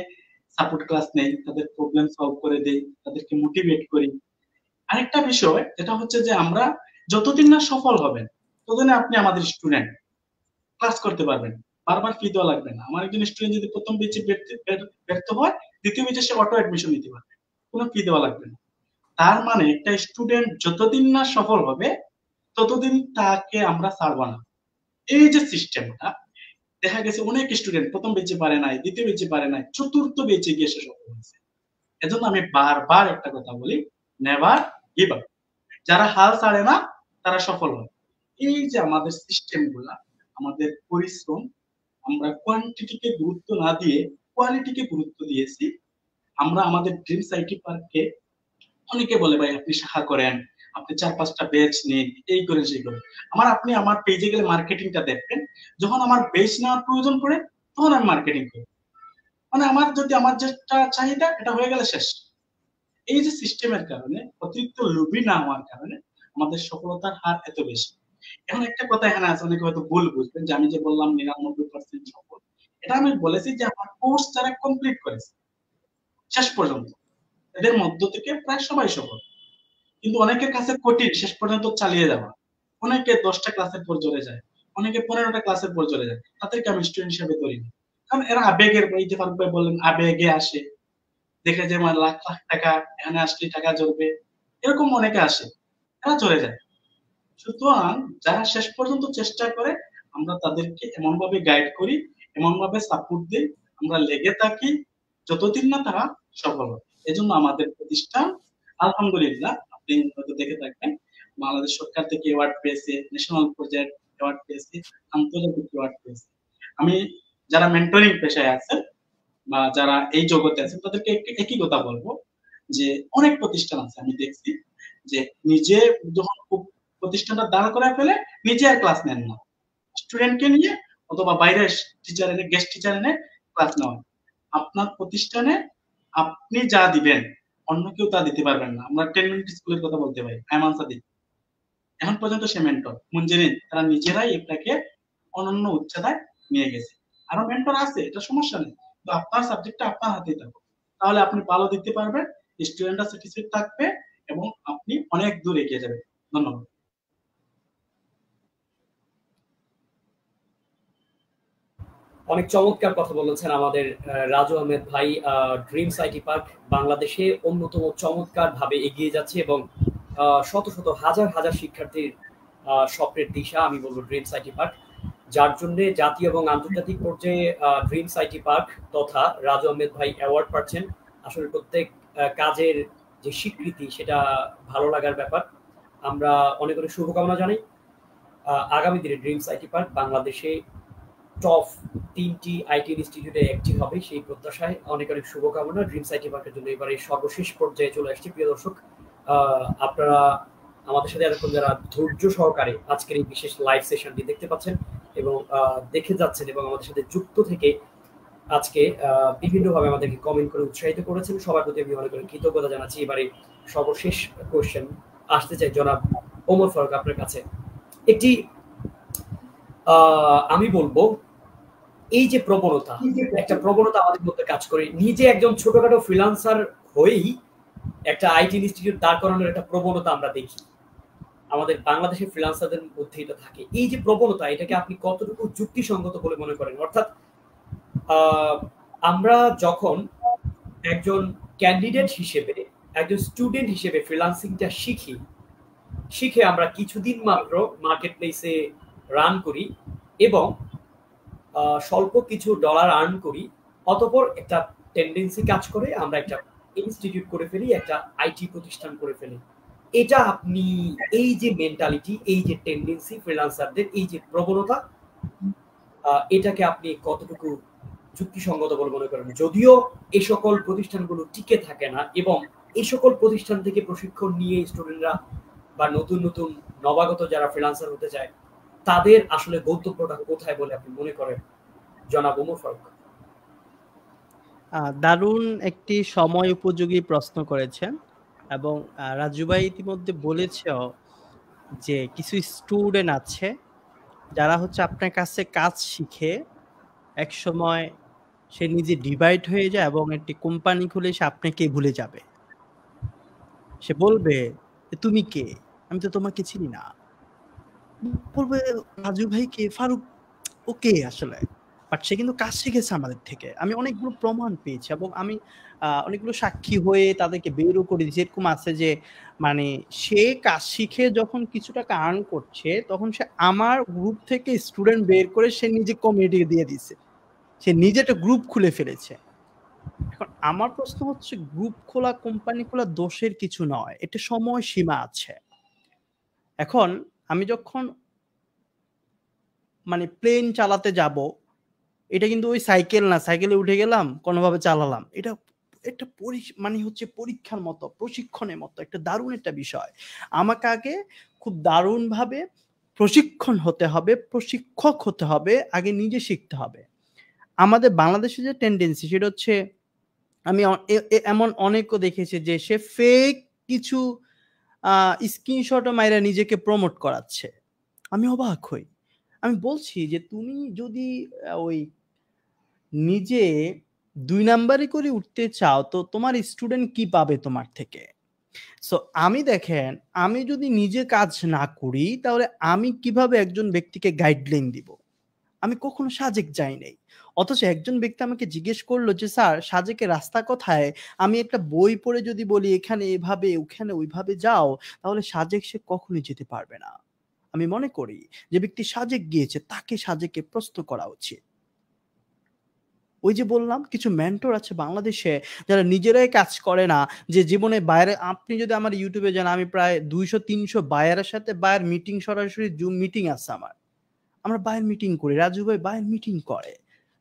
সাপোর্ট ক্লাস নেই, তাদের প্রবলেম সলভ করে দেই, তাদেরকে মোটিভেট করি। আরেকটা বিষয় যেটা হচ্ছে যে আমরা যতদিন না সফল হবেন ততদিন আপনি আমাদের স্টুডেন্ট, ক্লাস করতে পারবেন, বারবার ফি দেওয়া লাগবে না। আমার একজন স্টুডেন্ট যদি প্রথম বেচে ব্যর্থ হয়, দ্বিতীয় বেচে সে অটো অ্যাডমিশন নিতে পারবে, কোনো ফি দেওয়া লাগবে না। তার মানে একটা স্টুডেন্ট যতদিন না সফল হবে ততদিন তাকে আমরা ছাড়বো না। এই যে সিস্টেমটা, দেখা গেছে অনেক স্টুডেন্ট প্রথম বেচে পারে নাই, দ্বিতীয় বেচে পারে নাই, চতুর্থ বেচে গিয়ে সে সফল হয়েছে। এজন্য আমি বারবার একটা কথা বলি, নেভার গিভ আপ। যারা হাল ছাড়ে না তারা সফল হয়। এই যে আমাদের সিস্টেম গুলা, আমাদের পরিশ্রম, আমরা কোয়ান্টিটিকে গুরুত্ব না দিয়ে কোয়ালিটিকে গুরুত্ব দিয়েছি। আমরা আমাদের ড্রিমস আইটি পার্ককে, অনেকে বলে ভাই আপনি শাখা করেন, আপনি 4-5টা ব্যাচ নিন, এই করেন সেই করেন। আপনি আমার পেজে গেলে মার্কেটিংটা দেখবেন, যখন আমার ব্যাচ নেওয়ার প্রয়োজন পড়ে তখন আমি মার্কেটিং করি। মানে আমার যেটা চাহিদা এটা হয়ে গেলে শেষ। এই যে সিস্টেমের কারণে, অতিরিক্ত লোভী না হওয়ার কারণে আমাদের সফলতার হার এত বেশি। এখন একটা কথা এখানে আছে, অনেকে হয়তো ভুল বুঝবেন যে আমি যে বললাম 99% সফল, এটা আমি বলেছি যে আমার কোর্স যারা কমপ্লিট করেছে শেষ পর্যন্ত, এদের মধ্য থেকে প্রায় সবাই সফল। কিন্তু অনেকের কাছে কঠিন শেষ পর্যন্ত চালিয়ে যাওয়া। অনেকে 10টা ক্লাসের পর চলে যায়, অনেকে 15টা ক্লাসের পর চলে যায়, তাদেরকে আমি স্টুডেন্ট হিসেবে ধরি না। কারণ এরা আবেগের, এই যে ফারুক ভাই বললেন আবেগে আসে, দেখে যে আমার লাখ লাখ টাকা, এখানে আসলে টাকা জ্বলবে, এরকম অনেকে আসে, এরা চলে যায়। সুতরাং যারা শেষ পর্যন্ত চেষ্টা করে, আমরা তাদেরকে এমন ভাবে গাইড করি, এমন ভাবে সাপোর্ট দিই, আমরা লেগে থাকি যতদিন না তারা সফল হয়। এজন্য আমাদের প্রতিষ্ঠান আলহামদুলিল্লাহ, আপনি হয়তো দেখে থাকবেন, বাংলাদেশ সরকার থেকে অ্যাওয়ার্ড পেয়েছে, ন্যাশনাল প্রজেক্ট অ্যাওয়ার্ড পেয়েছে, আন্তর্জাতিক অ্যাওয়ার্ড পেয়েছে। আমি যারা মেন্টরিং পেশায় আছেন বা যারা এই জগতে আছেন তাদেরকে একই কথা বলবো যে অনেক প্রতিষ্ঠান আছে আমি দেখছি যে নিজে যখন প্রতিষ্ঠানটা দাঁড় করায় ফেলে নিজে আর ক্লাস নেন না, স্টুডেন্টকে নিয়ে অথবা বাইরে টিচার এনে, গেস্ট টিচার এনে ক্লাস নেওয়া। আপনার প্রতিষ্ঠানে আপনি যা দিবেন অন্য কেউ তা দিতে পারবেন না। আমরা 10 মিনিট স্কুলের কথা বলতে পারি, আয়মান সাদিক এখন পর্যন্ত সে মেন্টর, মুনজিরিন, তারা নিজেরাই এটাকে অনন্য উচ্চতায় নিয়ে গেছে। আরো মেন্টর আছে, এটা সমস্যা নেই, তো আপনার সাবজেক্টটা আপনার হাতেই থাকুক, তাহলে আপনি ভালো দিতে পারবেন, স্টুডেন্টরা স্যাটিসফাইড থাকবে এবং আপনি অনেক দূর এগিয়ে যাবেন। ধন্যবাদ।
অনেক চমৎকার কথা বলেছেন আমাদের রাজু আহমেদ ভাই। ড্রিমস আইটি পার্ক বাংলাদেশে অন্যতম চমৎকার ভাবে এগিয়ে যাচ্ছে এবং শত শত হাজার হাজার শিক্ষার্থীর স্বপ্নের দিশা আমি বলবো ড্রিমস আইটি পার্ক, যার জন্য জাতীয় এবং আন্তর্জাতিক পর্যায়ে ড্রিমস আইটি পার্ক তথা রাজু আহমেদ ভাই অ্যাওয়ার্ড পাচ্ছেন। আসলে প্রত্যেক কাজের যে স্বীকৃতি সেটা ভালো লাগার ব্যাপার। আমরা অনেক অনেক শুভকামনা জানাই। আগামী দিনে ড্রিমস আইটি পার্ক বাংলাদেশে টপ 3টি আইটি ইনস্টিটিউটে একটি হবে, সেই প্রত্যাশায় অনেক অনেক শুভকামনা ড্রিমস আইটি পার্কের জন্য। এবারে সর্বশেষ পর্যায়ে চলে আসছে প্রিয় দর্শক, আপনারা আমাদের সাথে এরকম যারা ধৈর্য সহকারে আজকের এই বিশেষ লাইভ সেশনটি দেখতে পাচ্ছেন এবং দেখে যাচ্ছেন এবং আমাদের সাথে যুক্ত থেকে আজকে বিভিন্নভাবে আমাদেরকে কমেন্ট করে উৎসাহিত করেছেন, সবার প্রতি আমি অনেক অনেক কৃতজ্ঞতা জানাচ্ছি। এবারে সর্বশেষ কোয়েশ্চেন আসতে চাই জনাব ওমর ফারুক আপনার কাছে। একটি আমি বলবো এই যে প্রবণতা, একটা প্রবণতা আমাদের মধ্যে কাজ করে, নিজে একজন ছোটখাটো ফ্রিল্যান্সার হয়েই একটা আইটি ইনস্টিটিউট দাঁড় করানোর একটা প্রবণতা আমরা দেখি আমাদের বাংলাদেশের ফ্রিল্যান্সারদের মধ্যে এটা থাকে। এই যে প্রবণতা, এটাকে আপনি কতটুকু যুক্তিসঙ্গত বলে মনে করেন? অর্থাৎ আমরা যখন একজন ক্যান্ডিডেট হিসেবে, একজন স্টুডেন্ট হিসেবে ফ্রিল্যান্সিংটা শিখে আমরা কিছুদিন মাত্র মার্কেট প্লেসে রান করি এবং স্বল্প কিছু ডলার আর্ন করি, অতঃপর একটা টেন্ডেন্সি কাজ করে আমরা একটা ইনস্টিটিউট করে ফেলি, একটা আইটি প্রতিষ্ঠান করে ফেলি। এটা আপনি এই যে মেন্টালিটি, এই যে টেন্ডেন্সি ফ্রিল্যান্সারদের, এই যে প্রবণতা, এটাকে আপনি কতটুকু যুক্তিসঙ্গত বলে মনে করেন? যদিও এই সকল প্রতিষ্ঠানগুলো টিকে থাকে না এবং এই সকল প্রতিষ্ঠান থেকে প্রশিক্ষণ নিয়ে স্টুডেন্টরা বা নতুন নতুন নবাগত যারা ফ্রিল্যান্সার হতে চায় তাদের আসলে গন্তব্যটা কোথায় বলে আপনি মনে করেন জনাব ওমর ফারুক?
দারুণ একটি সময় উপযোগী প্রশ্ন করেছেন, এবং রাজু ভাই ইতিমধ্যে বলেছেও যে কিছু স্টুডেন্ট আছে যারা হচ্ছে আপনার কাছে কাজ শিখে এক সময় সে নিজে ডিভাইড হয়ে যায় এবং একটি কোম্পানি খুলে সে আপনাকে ভুলে যাবে। সে বলবে তুমি কে, আমি তো তোমাকে চিনি না। বলবে রাজু ভাই কে, ফারুক ওকে আসলে, বাট সে কিন্তু কাজ শিখেছে আমাদের থেকে। আমি অনেকগুলো প্রমাণ পেয়েছি এবং আমি অনেকগুলো সাক্ষী হয়ে তাদেরকে বেরও করে দিয়েছি। এরকম আছে যে মানে সে কাজ শিখে যখন কিছু টাকা আর্ন করছে তখন সে আমার গ্রুপ থেকে স্টুডেন্ট বের করে সে নিজে কমিউনিটিকে দিয়ে দিছে, সে নিজে একটা গ্রুপ খুলে ফেলেছে। এখন আমার প্রশ্ন হচ্ছে গ্রুপ খোলা কোম্পানি খোলা দোষের কিছু নয়, এটা সময় সীমা আছে। এখন আমি যখন মানে প্লেন চালাতে যাব, এটা কিন্তু ওই সাইকেল না, সাইকেলে উঠে গেলাম কোনোভাবে চালালাম, এটা একটা মানে হচ্ছে পরীক্ষার মতো, প্রশিক্ষণের মতো একটা দারুণ একটা বিষয়। আমাকে আগে খুব দারুণভাবে প্রশিক্ষণ হতে হবে, প্রশিক্ষক হতে হবে, আগে নিজে শিখতে হবে। আমাদের বাংলাদেশে যে টেন্ডেন্সি সেটা হচ্ছে, আমি এমন অনেকও দেখেছি যে সে ফেক কিছু স্ক্রিনশটও মাইরা নিজেকে প্রমোট করাচ্ছে। আমি অবাক হই। আমি বলছি যে তুমি যদি ওই নিজে 2 নাম্বারই করে উঠতে চাও তো তোমার স্টুডেন্ট কি পাবে তোমার থেকে? সো আমি দেখেন, আমি যদি নিজে কাজ না করি তাহলে আমি কিভাবে একজন ব্যক্তিকে গাইডলাইন দিব? আমি কখনো সাজেক যাই নাই, অথচ একজন ব্যক্তি আমাকে জিজ্ঞেস করলো যে স্যার সাজেকের রাস্তা কোথায়, আমি একটা বই পড়ে যদি বলি এখানে এভাবে ওখানে ওইভাবে যাও, তাহলে সাজেক সে কখনোই যেতে পারবে না। আমি মনে করি যে ব্যক্তি সাজেক গিয়েছে তাকে সাজেকে প্রস্তুত করা উচিত। ওই যে বললাম কিছু মেন্টর আছে বাংলাদেশে যারা নিজেরাই কাজ করে না, যে জীবনে বাইরে, আপনি যদি আমার ইউটিউবে যান আমি প্রায় 200-300 বায়ারের সাথে বায়ার মিটিং, সরাসরি জুম মিটিং আছে আমরা বায়ার মিটিং করি, রাজু ভাই বায়ার মিটিং করে।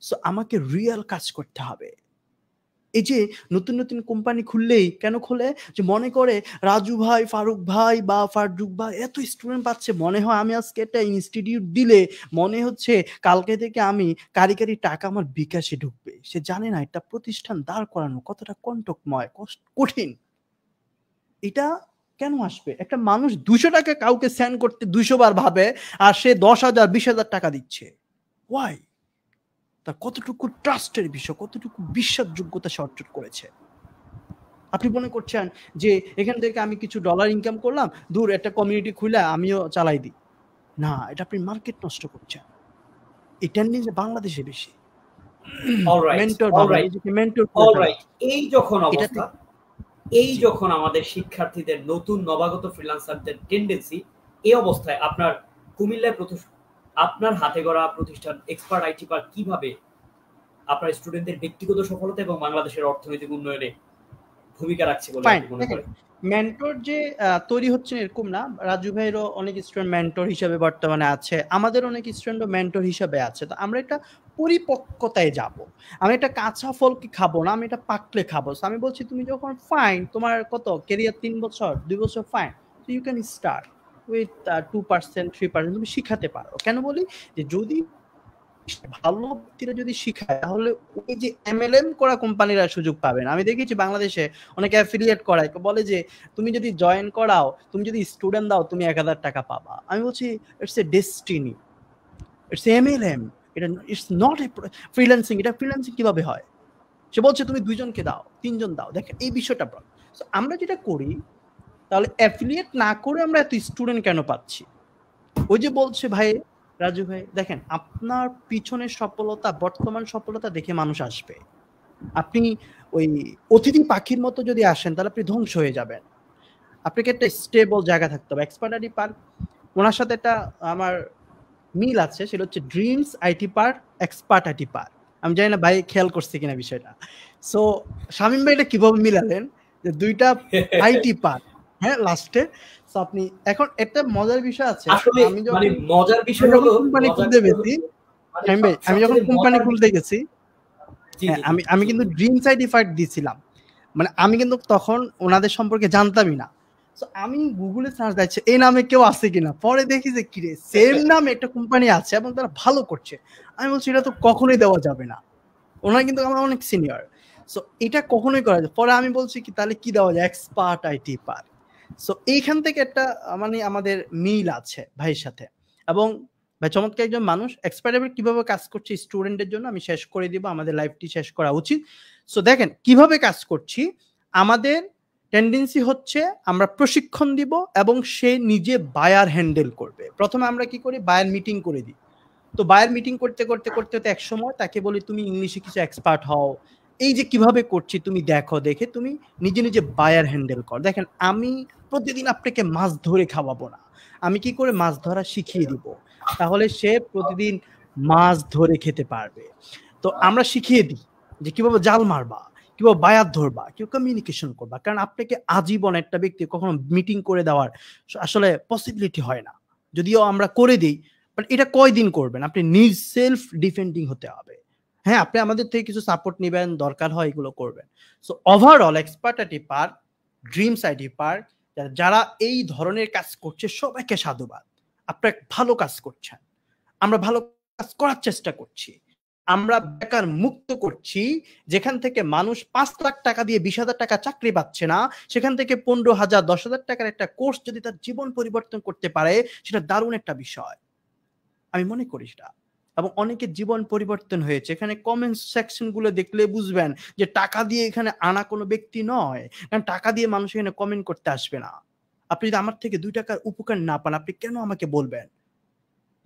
সো আমাকে রিয়েল কাজ করতে হবে। এই যে নতুন নতুন কোম্পানি খুললেই কেন খোলে, যে মনে করে রাজু ভাই, ফারুক ভাই বা ফারুক ভাই এত স্টুডেন্ট পাচ্ছে, মনে হয় আমি আজকে একটা ইনস্টিটিউট দিলে মনে হচ্ছে কালকে থেকে আমি কারিগরি টাকা আমার বিকাশে ঢুকবে। সে জানে না একটা প্রতিষ্ঠান দাঁড় করানো কতটা কণ্টকময়, কঠিন। এটা কেন আসবে? একটা মানুষ 200 টাকা কাউকে সেন্ড করতে 200 বার ভাবে, আর সে 10,000-20,000 টাকা দিচ্ছে। ওয়াই? তার কতটুকু ট্রাস্টের বিষয়, কতটুকু বিশ্বাসযোগ্যতা সে অর্জন করেছে। আপনি মনে করছেন যে এখান থেকে আমি কিছু ডলার ইনকাম করলাম, দূর একটা কমিউনিটি খুলে আমিও চালাই দিই? না, এটা আপনি মার্কেট নষ্ট করছেন। এই টেন্ডেন্সি বাংলাদেশে বেশি।
এই যখন আমাদের শিক্ষার্থীদের নতুন নবাগত ফ্রিল্যান্সারদের টেন্ডেন্সি, এই অবস্থায় আপনার কুমিল্লায় আপনার হাতে গড়া প্রতিষ্ঠান এক্সপার্ট আইটি পার্ক কিভাবে আপনার স্টুডেন্টদের ব্যক্তিগত সফলতা এবং বাংলাদেশের অর্থনৈতিক উন্নয়নে ভূমিকা রাখছে বলে আপনি মনে করেন?
মেন্টর যে তৈরি হচ্ছে এরকম না, রাজু ভাইয়েরও অনেক স্টুডেন্ট মেন্টর হিসেবে বর্তমানে আছে, আমাদের অনেক স্টুডেন্টও মেন্টর হিসেবে আছে। তো আমরা একটা পরিপক্কতায় যাব। আমি একটা কাঁচা ফলকে খাবো না, আমি এটা পাকলে খাবো। আমি বলছি তুমি যখন ফাইন, তোমার কত ক্যারিয়ার 3 বছর 2 বছর fine, so you can start with 2% 3% তুমি শিখাতে পারো। কেন বলি যে যদি ভালো ব্যক্তিরা যদি শিখায় তাহলে ওই যে এমএলএম করা কোম্পানিরা সুযোগ পাবেন। আমি দেখেছি বাংলাদেশে অনেকে অ্যাফিলিয়েট করায়, বলে যে তুমি যদি জয়েন করাও, তুমি যদি স্টুডেন্ট দাও তুমি 1000 টাকা পাবা। আমি বলছি it's a destiny, it's MLM, এটা ইটস নট এ ফ্রিল্যান্সিং। এটা ফ্রিল্যান্সিং কিভাবে হয়? সে বলছে তুমি 2 জনকে দাও, 3 জন দাও। দেখেন এই বিষয়টা আমরা যেটা করি, তাহলে অ্যাফিলিয়েট না করে আমরা এত স্টুডেন্ট কেন পাচ্ছি? ওই যে বলছে ভাই রাজু ভাই, দেখেন আপনার পিছনের সফলতা, বর্তমান সফলতা দেখে মানুষ আসবে। আপনি ওই অতিথি পাখির মতো যদি আসেন তাহলে আপনি ধ্বংস হয়ে যাবেন। আপনাকে একটা স্টেবল জায়গা থাকতে হবে। এক্সপার্ট আইটি পার্ক, ওনার সাথে একটা আমার মিল আছে, সেটা হচ্ছে dreams IT park, expert IT park. আমি জানি না ভাই খেয়াল করছে কিনা বিষয়টা। সো শামীম ভাই এটা কিভাবে মিলালেন যে দুইটা আইটি পার্ক, হ্যাঁ লাস্টে। সো আপনি এখন একটা মজার বিষয় আছে,
আসলে
আমি
মানে মজার বিষয় হলো
কোম্পানি খুলতে গেছি, শামীম ভাই আমি যখন কোম্পানি খুলতে গেছি, আমি কিন্তু ড্রিমস আইটি পার্ক দিয়েছিলাম, মানে আমি কিন্তু তখন ওনাদের সম্পর্কে জানতামই না। সো আমি গুগলে সার্চ দিচ্ছি এই নামে কেউ আছে কিনা, পরে দেখি যে কিরে সেম নামে একটা কোম্পানি আছে এবং তারা ভালো করছে। আমি বলছি এটা তো কখনোই দেওয়া যাবে না, ওনারা কিন্তু আমার অনেক সিনিয়র, সো এটা কখনোই করা যায়। পরে আমি বলছি কি তাহলে কি দেওয়া যায়, এক্সপার্ট আইটি পার্ক। সো এইখান থেকে একটা মানে আমাদের মিল আছে ভাইয়ের সাথে। এবং ভাই চমৎকার একজন মানুষ। এক্সপার্ট কিভাবে কাজ করছে স্টুডেন্টের জন্য আমি শেষ করে দিব, আমাদের লাইফটি শেষ করা উচিত। সো দেখেন কিভাবে কাজ করছি, আমাদের টেন্ডেন্সি হচ্ছে আমরা প্রশিক্ষণ দিব এবং সে নিজে বায়ার হ্যান্ডেল করবে। প্রথমে আমরা কি করি, বায়ার মিটিং করে দিই। তো বায়ার মিটিং করতে করতে করতে করতে এক সময় তাকে বলি তুমি ইংলিশে কিছু এক্সপার্ট হও, এই যে কিভাবে করছি তুমি দেখো, দেখে তুমি নিজে নিজে বায়ার হ্যান্ডেল কর। দেখেন আমি প্রতিদিন আপনাকে মাছ ধরে খাওয়াবো না, আমি কি করে মাছ ধরা শিখিয়ে দিব, তাহলে সে প্রতিদিন মাছ ধরে খেতে পারবে। তো আমরা শিখিয়ে দিই যে কিভাবে জাল মারবা, কিভাবে বায়ার ধরবা, কেউ কমিউনিকেশন করবা। কারণ আপনাকে আজীবন একটা ব্যক্তি কখনো মিটিং করে দেওয়ার আসলে পসিবিলিটি হয় না, যদিও আমরা করে দিই, বাট এটা কয়দিন করবেন, আপনি নিজ সেলফ ডিফেন্ডিং হতে হবে। হ্যাঁ, আপনি আমাদের থেকে কিছু সাপোর্ট নেবেন, দরকার হয় এগুলো করবেন। So overall expert IT park, dreams IT park যারা এই ধরনের কাজ করছে সবাইকে সাধুবাদ। আপনারা ভালো কাজ করছেন, আমরা ভালো কাজ করার চেষ্টা করছি। আমরা বেকার মুক্ত করছি, যেখান থেকে মানুষ 5 লাখ টাকা দিয়ে 20,000 টাকা চাকরি পাচ্ছে না, সেখান থেকে 15,000 10,000 টাকার একটা কোর্স যদি তার জীবন পরিবর্তন করতে পারে, সেটা দারুণ একটা বিষয় আমি মনে করি সেটা। এবং অনেকের জীবন পরিবর্তন হয়েছে। এখানে কমেন্ট সেকশন গুলো দেখলে বুঝবেন যে টাকা দিয়ে এখানে আনা কোনো ব্যক্তি নয়, কারণ টাকা দিয়ে মানুষ এখানে কমেন্ট করতে আসবে না। আপনি যদি আমার থেকে 2 টাকার উপকার না পান, আপনি কেন আমাকে বলবেন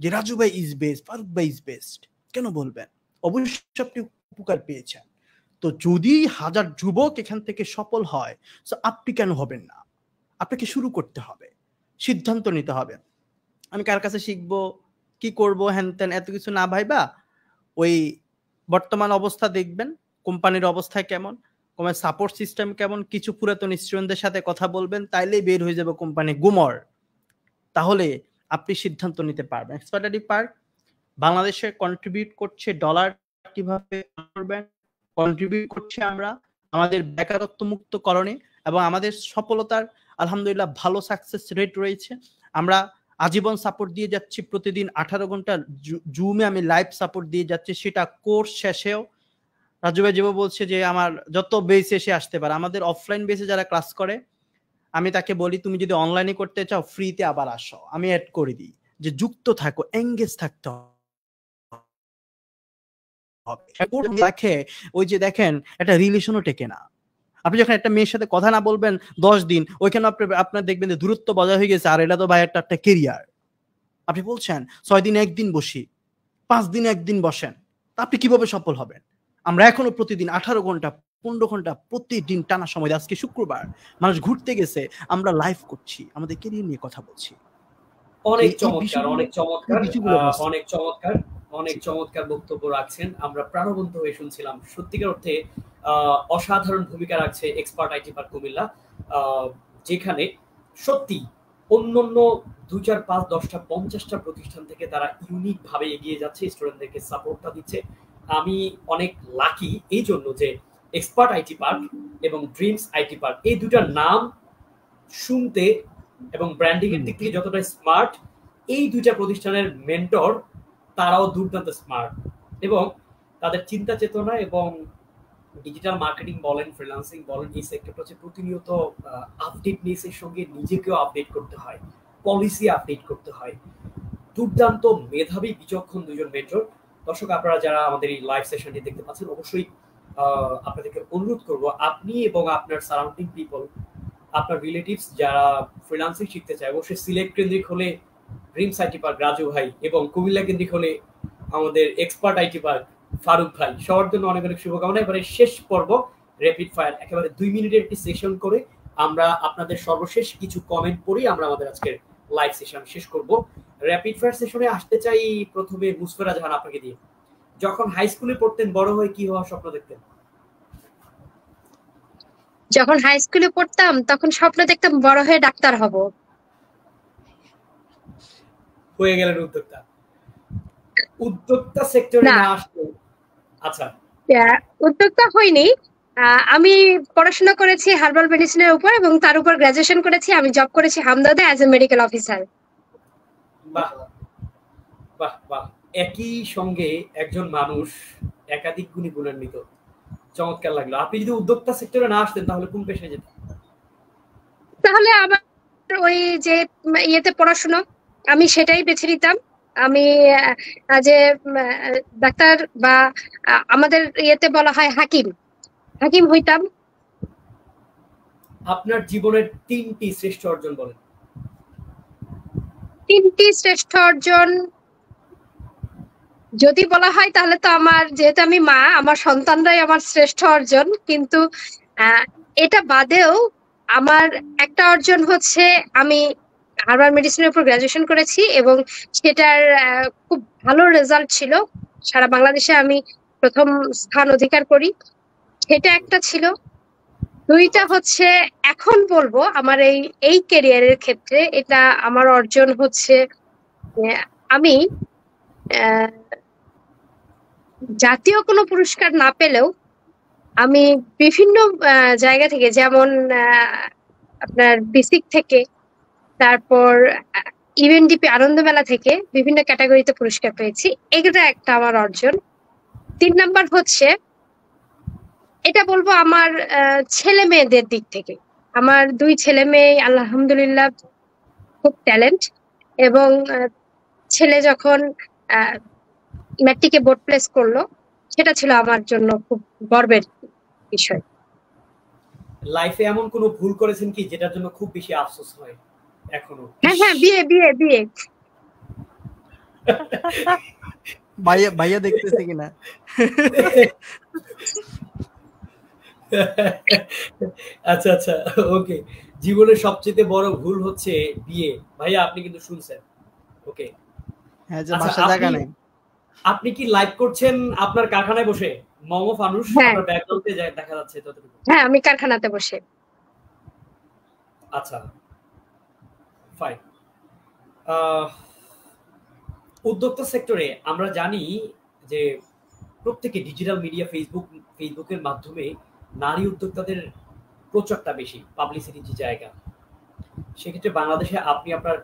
যে রাজু ভাই ইজ বেস্ট, ফারুক ভাই ইজ বেস্ট, কেন বলবেন? অবশ্যই আপনি উপকার পেয়েছেন। তো যদি 1000 যুবক এখান থেকে সফল হয়, তো আপনি কেন হবেন না? আপনাকে শুরু করতে হবে, সিদ্ধান্ত নিতে হবে। আমি কার কাছে শিখবো, কি করব, হ্যান ত্যান এত কিছু না ভাইবা, ওই বর্তমান অবস্থা দেখবেন, কোম্পানির অবস্থা কেমন, কোম্পানির সাপোর্ট সিস্টেম কেমন, কিছু পুরাতন স্টুডেন্টদের সাথে কথা বলবেন, তাইলেই বের হয়ে যাবে কোম্পানি গুমর। তাহলে আপনি সিদ্ধান্ত নিতে পারবেন। এক্সপার্ট আইটি পার্ক বাংলাদেশে কন্ট্রিবিউট করছে, ডলার কিভাবে করবেন, কন্ট্রিবিউট করছে আমরা আমাদের বেকারত্ব মুক্তকরণে, এবং আমাদের সফলতার আলহামদুলিল্লাহ ভালো সাকসেস রেট রয়েছে। আমরা আজীবন সাপোর্ট দিয়ে যাচ্ছি, প্রতিদিন 18 ঘন্টা জুমে আমি লাইভ সাপোর্ট দিয়ে যাচ্ছি, সেটা কোর্স শেষেও। রাজু ভাই যেভাবে বলছে যে আমার যত বেসে এসে আসতে পারে, আমাদের অফলাইন বেসে যারা ক্লাস করে আমি তাকে বলি তুমি যদি অনলাইনে করতে চাও ফ্রিতে আবার আসো, আমি অ্যাড করে দিই যে যুক্ত থাকো, এঙ্গেজ থাকতে হবে। দেখে ওই যে দেখেন একটা রিলেশনও টেকে না। আপনি যখন একটা মেয়ের সাথে কথা না বলবেন 10 দিন, ওইখানে আপনার দেখবেন যে দূরত্ব বজায় হয়ে গেছে, আর এটা তো ভাই একটা কেরিয়ার। আপনি বলছেন 6 দিন একদিন বসি, 5 দিন একদিন বসেন, আপনি কিভাবে সফল হবেন? আমরা এখনো প্রতিদিন 18 ঘন্টা 15 ঘন্টা প্রতিদিন টানা সময়, আজকে শুক্রবার মানুষ ঘুরতে গেছে, আমরা লাইভ করছি, আমাদের কেরিয়ার নিয়ে কথা বলছি।
অনেক চমৎকার, অনেক চমৎকার, অনেক চমৎকার, অনেক চমৎকার বক্তব্য রাখছেন। আমরা প্রাণবন্ত হয়ে শুনছিলাম। সত্যিকার অর্থে অসাধারণ ভূমিকা রাখছে এক্সপার্ট আইটি পার্ক কুমিল্লা, যেখানে সত্যি অন্যান্য 2 4 5 10টা 50টা প্রতিষ্ঠান থেকে তারা ইউনিক ভাবে এগিয়ে যাচ্ছে, স্টুডেন্টদেরকে সাপোর্টটা দিচ্ছে। আমি অনেক লাকি এই জন্য যে এক্সপার্ট আইটি পার্ক এবং ড্রিমস আইটি পার্ক এই দুটার নাম শুনতে এবং ব্র্যান্ডিং এর দিক থেকে যতটা স্মার্ট, এই দুইটা প্রতিষ্ঠানের মেন্টর তারাও দুর্দান্ত স্মার্ট, এবং তাদের চিন্তা চেতনা এবং ডিজিটাল মার্কেটিং বলেন, ফ্রিল্যান্সিং বলেন, এই সেক্টরটা হচ্ছে প্রতিনিয়ত আপডেটনেসের সঙ্গে নিজেকেও আপডেট করতে হয়, পলিসি আপডেট করতে হয়। দুর্দান্ত মেধাবী বিচক্ষণ দুজন মেন্টর। দর্শক আপনারা যারা আমাদের এই লাইভ সেশনটি দেখতে পাচ্ছেন, অবশ্যই আপনাদেরকে অনুরোধ করব আপনি এবং আপনার সারাউন্ডিং পিপল, আপনার রিলেটিভস যারা ফ্রিল্যান্সিং শিখতে চায়, অবশ্যই সিলেট কেন্দ্রিক হলে ড্রিমস আইটি পার্ক রাজু ভাই, এবং কুমিল্লা কেন্দ্রিক হলে আমাদের এক্সপার্ট আইটি পার্ক ফারুক ভাই, সবার জন্য অনেক অনেক শুভকামনা। এবারে শেষ পর্ব র্যাপিড ফায়ার, একেবারে 2 মিনিটের একটি সেশন করে আমরা আপনাদের সর্বশেষ কিছু কমেন্ট পড়ে আমরা আমাদের আজকের লাইভ সেশন শেষ করব। র্যাপিড ফায়ার সেশনে আসতে চাই প্রথমে মুসফেরা জাহান আপনাকে দিয়ে। যখন হাই স্কুলে পড়তেন বড় হয়ে কি হওয়ার স্বপ্ন দেখতেন?
যখন হাই স্কুলে পড়তাম তখন স্বপ্ন দেখতাম বড় হয়ে ডাক্তার হব।
হয়ে গেলেন উদ্যোক্তা। উদ্যোক্তা সেক্টরে না আসতো? আচ্ছা,
উদ্যোক্তা হইনি, আমি পড়াশোনা করেছি হার্বাল মেডিসিনের উপর এবং তার উপর গ্রাজুয়েশন করেছি। আমি জব করেছি হামদর্দে অ্যাজ এ মেডিকেল অফিসার।
বাহ বাহ বাহ, একই সঙ্গে একজন মানুষ একাধিক গুণী গুণান্বিত, চমৎকার লাগলো। আপনি যদি উদ্যোক্তা সেক্টরে না আসতেন তাহলে কোন পেশায় যেতেন?
তাহলে আমার ওই যে ইয়েতে পড়াশোনা, আমি সেটাই বেছে নিতাম। আমি যে ডাক্তার বা আমাদের ইয়েতে বলা হয় হাকিম, হাকিম হইতাম।
আপনার জীবনের 3টি শ্রেষ্ঠ অর্জন বলেন।
3টি শ্রেষ্ঠ অর্জন যদি বলা হয় তাহলে তো আমার, যেহেতু আমি মা, আমার সন্তানরাই আমার শ্রেষ্ঠ অর্জন। কিন্তু এটা বাদেও আমার একটা অর্জন হচ্ছে আমি হার্বাল মেডিসিনের উপর গ্রাজুয়েশন করেছি এবং সেটার খুব ভালো রেজাল্ট ছিল। সারা বাংলাদেশে আমি প্রথম স্থান অধিকার করি, সেটা একটা ছিল। 2টা হচ্ছে এখন বলবো আমার এই ক্যারিয়ারের ক্ষেত্রে এটা আমার অর্জন হচ্ছে আমি জাতীয় কোনো পুরস্কার না পেলেও আমি বিভিন্ন জায়গা থেকে, যেমন আপনার বিসিক থেকে, তারপর ইউএনডিপি আনন্দ মেলা থেকে বিভিন্ন ক্যাটাগরিতে পুরস্কার পেয়েছি। এটা একটা আমার অর্জন। 3 নাম্বার হচ্ছে এটা বলবো আমার ছেলে মেয়েদের দিক থেকে। আমার 2 ছেলে মেয়ে আলহামদুলিল্লাহ খুব ট্যালেন্ট, এবং ছেলে যখন ম্যাট্রিকে বোর্ড প্লেস করলো সেটা ছিল আমার জন্য খুব গর্বের বিষয়।
লাইফে এমন কোনো ভুল করেছেন কি যেটার জন্য খুব বেশি আফসোস হয় এখনো?
হ্যাঁ, বিয়ে।
ভাইয়া দেখতেছে কিনা?
আচ্ছা আচ্ছা, ওকে। জীবনের সবচেয়ে বড় ভুল হচ্ছে বিয়ে। ভাইয়া আপনি কিন্তু শুনছেন? ওকে।
হ্যাঁ, যে
আচ্ছা,
বাসা জায়গা নাই।
আপনি কি লাইভ করছেন আপনার কারখানায় বসে? মমো ফানুস
হ্যাঁ,
আপনার ব্যাকগ্রাউন্ডে দেখা যাচ্ছে ততটুকু।
হ্যাঁ, আমি কারখানাতে বসে।
আচ্ছা, ফাইন। উদ্যোক্তা সেক্টরে আমরা জানি যে প্রত্যেকে ডিজিটাল মিডিয়া, ফেসবুকের মাধ্যমে নারী উদ্যোক্তাদের প্রচারটা বেশি, পাবলিসিটির যে জায়গা। সেক্ষেত্রে বাংলাদেশে আপনি আপনার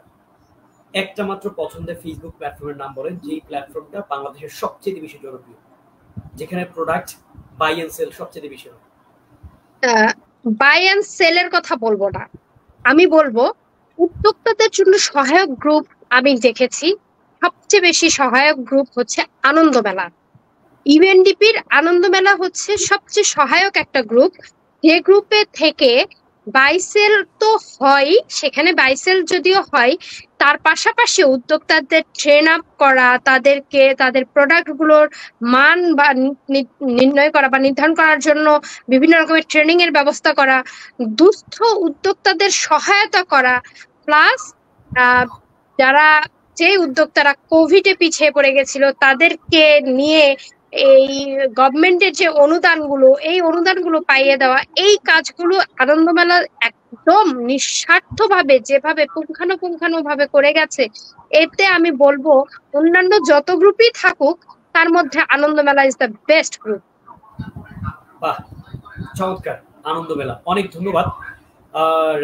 একটা মাত্র পছন্দের ফেসবুক প্ল্যাটফর্মের নাম বলেন, যেই প্ল্যাটফর্মটা বাংলাদেশের সবচেয়ে বেশি জনপ্রিয়, যেখানে প্রোডাক্ট বাই এন্ড সেল সবচেয়ে বেশি হয়।
বাই এন্ড সেলের কথা বলবো না, আমি বলবো উদ্যোক্তাদের জন্য সহায়ক গ্রুপ। আমি দেখেছি সবচেয়ে বেশি সহায়ক গ্রুপ হচ্ছে আনন্দ মেলা। ইউএনডিপির আনন্দ মেলা হচ্ছে সবচেয়ে সহায়ক একটা গ্রুপ, যে গ্রুপে থেকে বাইসেল তো হয়, সেখানে বাইসেল যদিও হয়, তার পাশাপাশি উদ্যোক্তাদের ট্রেন আপ করা, তাদেরকে তাদের প্রোডাক্ট গুলোর মান বা নির্ণয় করা বা নির্ধারণ করার জন্য বিভিন্ন রকমের ট্রেনিং এর ব্যবস্থা করা, দুস্থ উদ্যোক্তাদের সহায়তা করা, প্লাস যারা যে উদ্যোক্তারা কোভিডে পিছিয়ে পড়ে গেছিল তাদেরকে নিয়ে এই গভর্নমেন্টের যে অনুদানগুলো, এই অনুদানগুলো পাইয়ে দেওয়া, এই কাজগুলো আনন্দমেলা একদম নিঃস্বার্থভাবে যেভাবে পুঙ্খানুপুঙ্খানুভাবে করে গেছে, এতে আমি বলবো অন্যান্য যত গ্রুপই থাকুক তার মধ্যে আনন্দমেলা ইজ দ্য বেস্ট গ্রুপ।
বাহ, চমৎকার। আনন্দমেলা, অনেক ধন্যবাদ।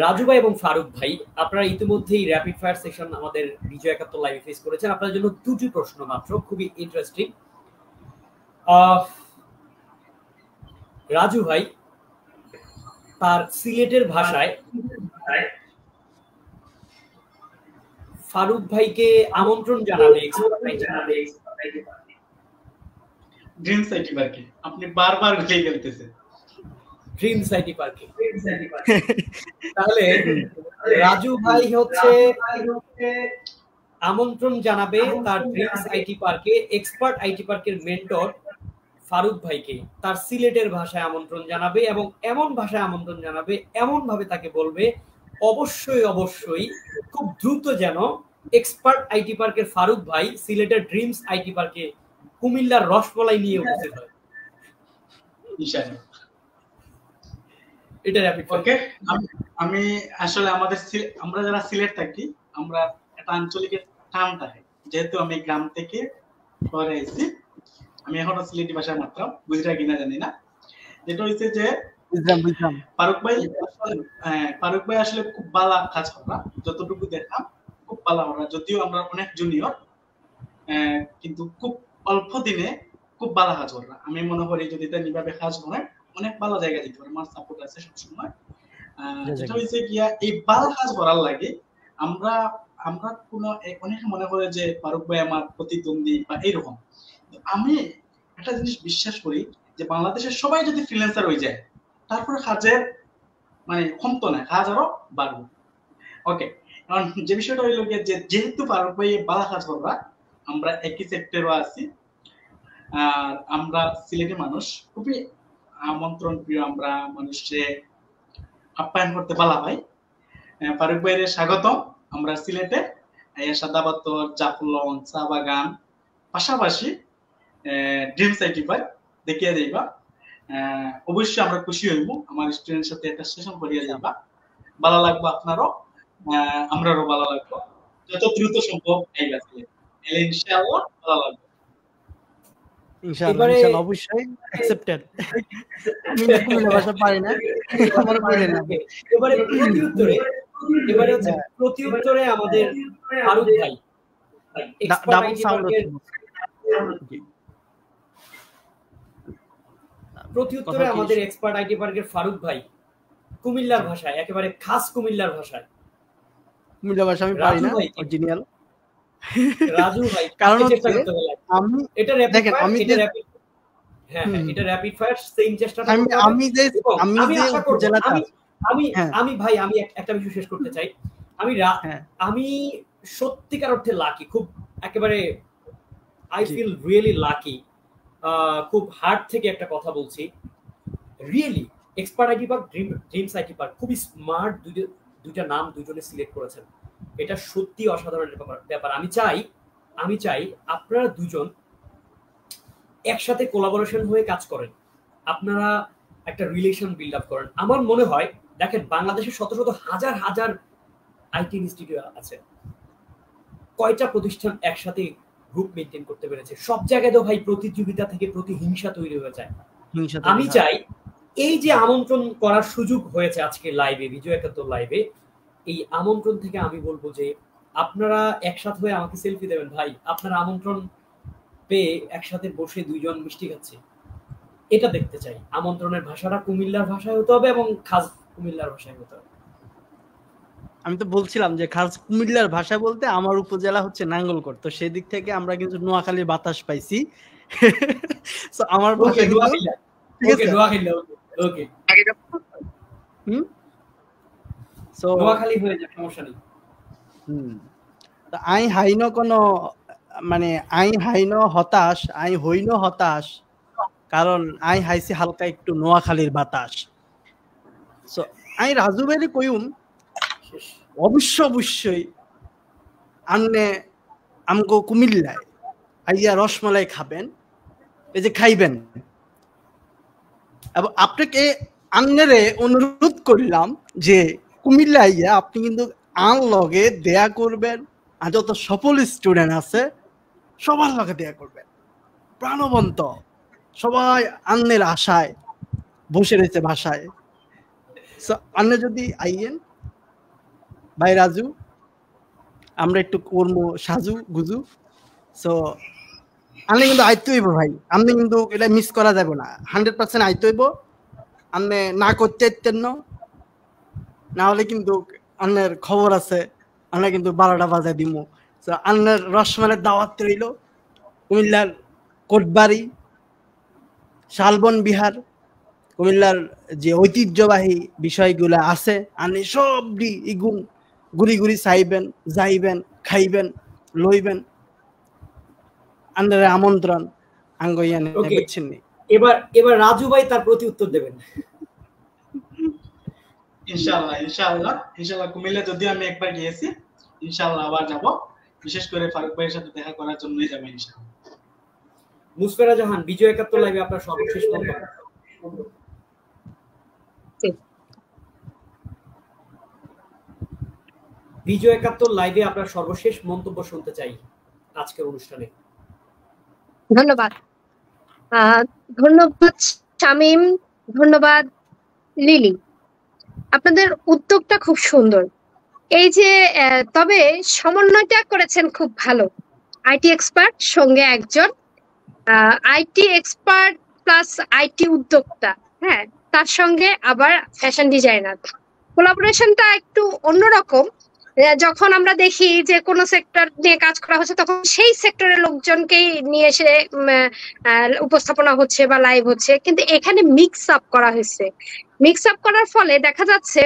রাজু ভাই এবং ফারুক ভাই, আপনারা ইতিমধ্যেই র্যাপিড ফায়ার সেশন আমাদের বিজয় 71 লাইভে ফেস করেছেন। আপনাদের জন্য 2টি প্রশ্ন মাত্র, খুবই ইন্টারেস্টিং। রাজু ভাই তার সিলেটের ভাষায় ফারুক ভাইকে আমন্ত্রণ জানাবে
ড্রিমস আইটি পার্কে। আপনি বারবার ঘুরে গেলতেছেন
ড্রিমস আইটি পার্কে। তাহলে রাজু ভাই হচ্ছে আমন্ত্রণ জানাবে তার ড্রিমস আইটি পার্কে এক্সপার্ট আইটি পার্কের মেন্টর ফারুক ভাইকে তার সিলেটের ভাষায় আমন্ত্রণ জানাবে, এবং এমন ভাষায় আমন্ত্রণ জানাবে, এমন ভাবে তাকে বলবে অবশ্যই খুব দ্রুত যেন এক্সপার্ট আইটি পার্কের ফারুক ভাই সিলেটের ড্রিমস আইটি পার্কে কুমিল্লার রসমালাই নিয়ে উপস্থিত হয়।
ইনশাআল্লাহ।
এটা র্যাপিড ফায়ার।
ওকে, আমি আসলে আমরা যারা সিলেট থাকি, আমরা একটা আঞ্চলিকের টান থাকে, যেহেতু আমি গ্রাম থেকে শহরে এসেছি, আমি এখনো সিলেটি ভাষা মাত্র বুঝরা কিনা জানি না। যেটা হচ্ছে যে
বুঝলাম
ফারুক ভাই আসলে খুব ভালো কাজ করা, যতটুকু দেখলাম খুব ভালো করা, যদিও আমরা অনেক জুনিয়র, কিন্তু খুব অল্প দিনে খুব ভালো কাজ করা। আমি মনে করি যদি তার নিভাবে কাজ করে অনেক ভালো জায়গা যেতে পারে। আমার সাপোর্ট আছে সবসময়। যেটা হচ্ছে গিয়া এই ভালো কাজ করার লাগে আমরা আমরা কোনো অনেকে মনে করে যে ফারুক ভাই আমার প্রতিদ্বন্দ্বী বা এইরকম। আমি একটা জিনিস বিশ্বাস করি যে বাংলাদেশের সবাই যদি ফ্রিল্যান্সার হয়ে যায় তারপরে কাজের মানে কমতো না, কাজ আরো বাড়বে। ওকে, কারণ যে বিষয়টা হইলো গিয়ে যে যেহেতু ফারুক ভাই ভালো কাজ করবা, আমরা একই সেক্টরও আছি, আর আমরা সিলেটি মানুষ, খুবই আমন্ত্রণ প্রিয়, আমরা মানুষকে আপ্যায়ন করতে ভালো পাই। ফারুক ভাইয়ের স্বাগতম আমরা সিলেটে। সাদাপাথর, জাফলং, চা বাগান, পাশাপাশি ড্রিমস আইটি পার্ক দেখিয়ে যাইবা। অবশ্যই আমরা খুশি হইব, আমার স্টুডেন্টের সাথে একটা সেশন করিয়ে যাইবা, ভালো লাগবে আপনারও, আমরারও ভালো লাগবে। যত দ্রুত সম্ভব আইবা সিলেট, ইনশাআল্লাহ ভালো লাগবে।
ইনশাআল্লাহ অবশ্যই অ্যাকসেপ্টেড। আমি কুমিল্লা ভাষা পারি না, আমার বলে না।
এবারে হচ্ছে প্রতি উত্তরে আমাদের ফারুক ভাই
ডাবল সাউন্ড হচ্ছে।
প্রতি উত্তরে আমাদের এক্সপার্ট আইটি পার্কের ফারুক ভাই কুমিল্লার ভাষায়, একেবারে খাস কুমিল্লার ভাষায়,
কুমিল্লা ভাষা আমি পারি না অরিজিনাল।
রাজু ভাই
কারণ
আমি এটা দেখেন আমি হ্যাঁ এটা র‍্যাপিড ফায়ার সেম চেষ্টাটা আমি ভাই আমি একটা বিষয় শেষ করতে চাই। আমি সত্যিকার অর্থে লাকি, খুব একেবারে আই ফিল রিয়েলি লাকি। খুব হার্ট থেকে একটা কথা বলছি, really expert IT park, dreams IT park খুবই স্মার্ট দুইটা নাম দুইজনে সিলেক্ট করেছেন। এটা সত্যি অসাধারণ ব্যাপার। আমি চাই আপনারা দুজন একসাথে কোলাবোরেশন হয়ে কাজ করেন, আপনারা একটা রিলেশন বিল্ড আপ করেন। আমার মনে হয় দেখেন বাংলাদেশে শত শত হাজার হাজার আইটি ইনস্টিটিউট আছে, কয়টা প্রতিষ্ঠান একসাথে গ্রুপ মেইনটেইন করতে পেরেছে? সব জায়গায় তো ভাই প্রতিযোগিতা থেকে প্রতিহিংসা তৈরি হয়ে যায়। আমি চাই এই যে আমন্ত্রণ করার সুযোগ হয়েছে আজকে লাইভে, বিজয় একাত্তর লাইভে, এই আমন্ত্রণ থেকে আমি বলবো যে আপনারা একসাথে হয়ে আমাকে সেলফি দেবেন ভাই। আপনারা আমন্ত্রণ পেয়ে একসাথে বসে দুইজন মিষ্টি খাচ্ছে, এটা দেখতে চাই। আমন্ত্রণের ভাষাটা কুমিল্লার ভাষায় হতে হবে এবং খাস কুমিল্লার ভাষায় হতে হবে।
আমি তো বলছিলাম যে খাস কুমিল্লার ভাষা বলতে আমার উপজেলা হচ্ছে নাঙ্গলকোট, তো সেই দিক থেকে আমরা কিন্তু নোয়াখালীর বাতাস পাইছি। সো আমার ভাষা
ওকে
সো
নোয়াখালী হয়ে যায়, সমস্যা নেই।
তো আই হাইন কোনো মানে আই হাইন হতাশ, আই হইন হতাশ, কারণ আই হাইছি হালকা একটু নোয়াখালীর বাতাস। সো আই রাজু ভাইরে কইউম অবশ্যই আন্নে আমগো কুমিল্লায় আইয়া রসমালাই খাবেন, এই যে খাইবেন। এবং আপনাকে আন্নেরে অনুরোধ করলাম যে কুমিল্লা আইয়া আপনি কিন্তু আন লগে দেয়া করবেন, আর যত সফল স্টুডেন্ট আছে সবার লগে দেয়া করবেন। প্রাণবন্ত সবাই আন্নের আশায় বসে রয়েছে ভাষায়। আন্নে যদি আইয়েন ভাই রাজু, আমরা একটু করবো সাজু গুজু। সো আপনি কিন্তু আইতে হইব ভাই, আপনি কিন্তু এটা মিস করা যাবে না, 100% আইতে হইব। আপনি না করতে চাইতেন না হলে কিন্তু আন্নের খবর আছে, আমরা কিন্তু 12টা বাজায় দিমু। সো আন্নের রসমালের দাওয়াত রইল। কুমিল্লার কোটবাড়ি, শালবন বিহার, কুমিল্লার যে ঐতিহ্যবাহী বিষয়গুলো আছে আপনি সবই ইগুন ঘুরি ঘুরি চাইবেন, যাইবেন, খাইবেন, লইবেন। আন্ডারে আমন্ত্রণ আঙ্গইয়ানে বুঝছেন।
এবার রাজু ভাই তার প্রতি উত্তর দেবেন।
ইনশাআল্লাহ কুমিল্লা যদিও আমি একবার গিয়েছি, ইনশাআল্লাহ আবার যাব, বিশেষ করে ফারুক ভাইয়ের সাথে দেখা করার জন্যই যাব ইনশাআল্লাহ।
মুসফেরা জাহান, বিজয় একাত্তর লাইভে আপনার সর্বশেষ মন্তব্য। বিজয় একাত্তর লাইভে আপনার সর্বশেষ মন্তব্য শুনতে চাই আজকের অনুষ্ঠানে।
ধন্যবাদ শামীম, ধন্যবাদ লিলি, আপনাদের উদ্যোগটা খুব সুন্দর। এই যে তবে সমন্বয়টা করেছেন খুব ভালো, আইটি এক্সপার্ট সঙ্গে একজন আইটি এক্সপার্ট প্লাস আইটি উদ্যোক্তা, হ্যাঁ, তার সঙ্গে আবার ফ্যাশন ডিজাইনার। কোলাবোরেশনটা একটু অন্যরকম। যখন আমরা দেখি যে কোনো সেক্টর নিয়ে কাজ করা হচ্ছে তখন সেই সেক্টরের লোকজনকেই নিয়ে এসে উপস্থাপনা হচ্ছে বা লাইভ হচ্ছে, কিন্তু এখানে মিক্স আপ করা হয়েছে। মিক্স আপ করার ফলে দেখা যাচ্ছে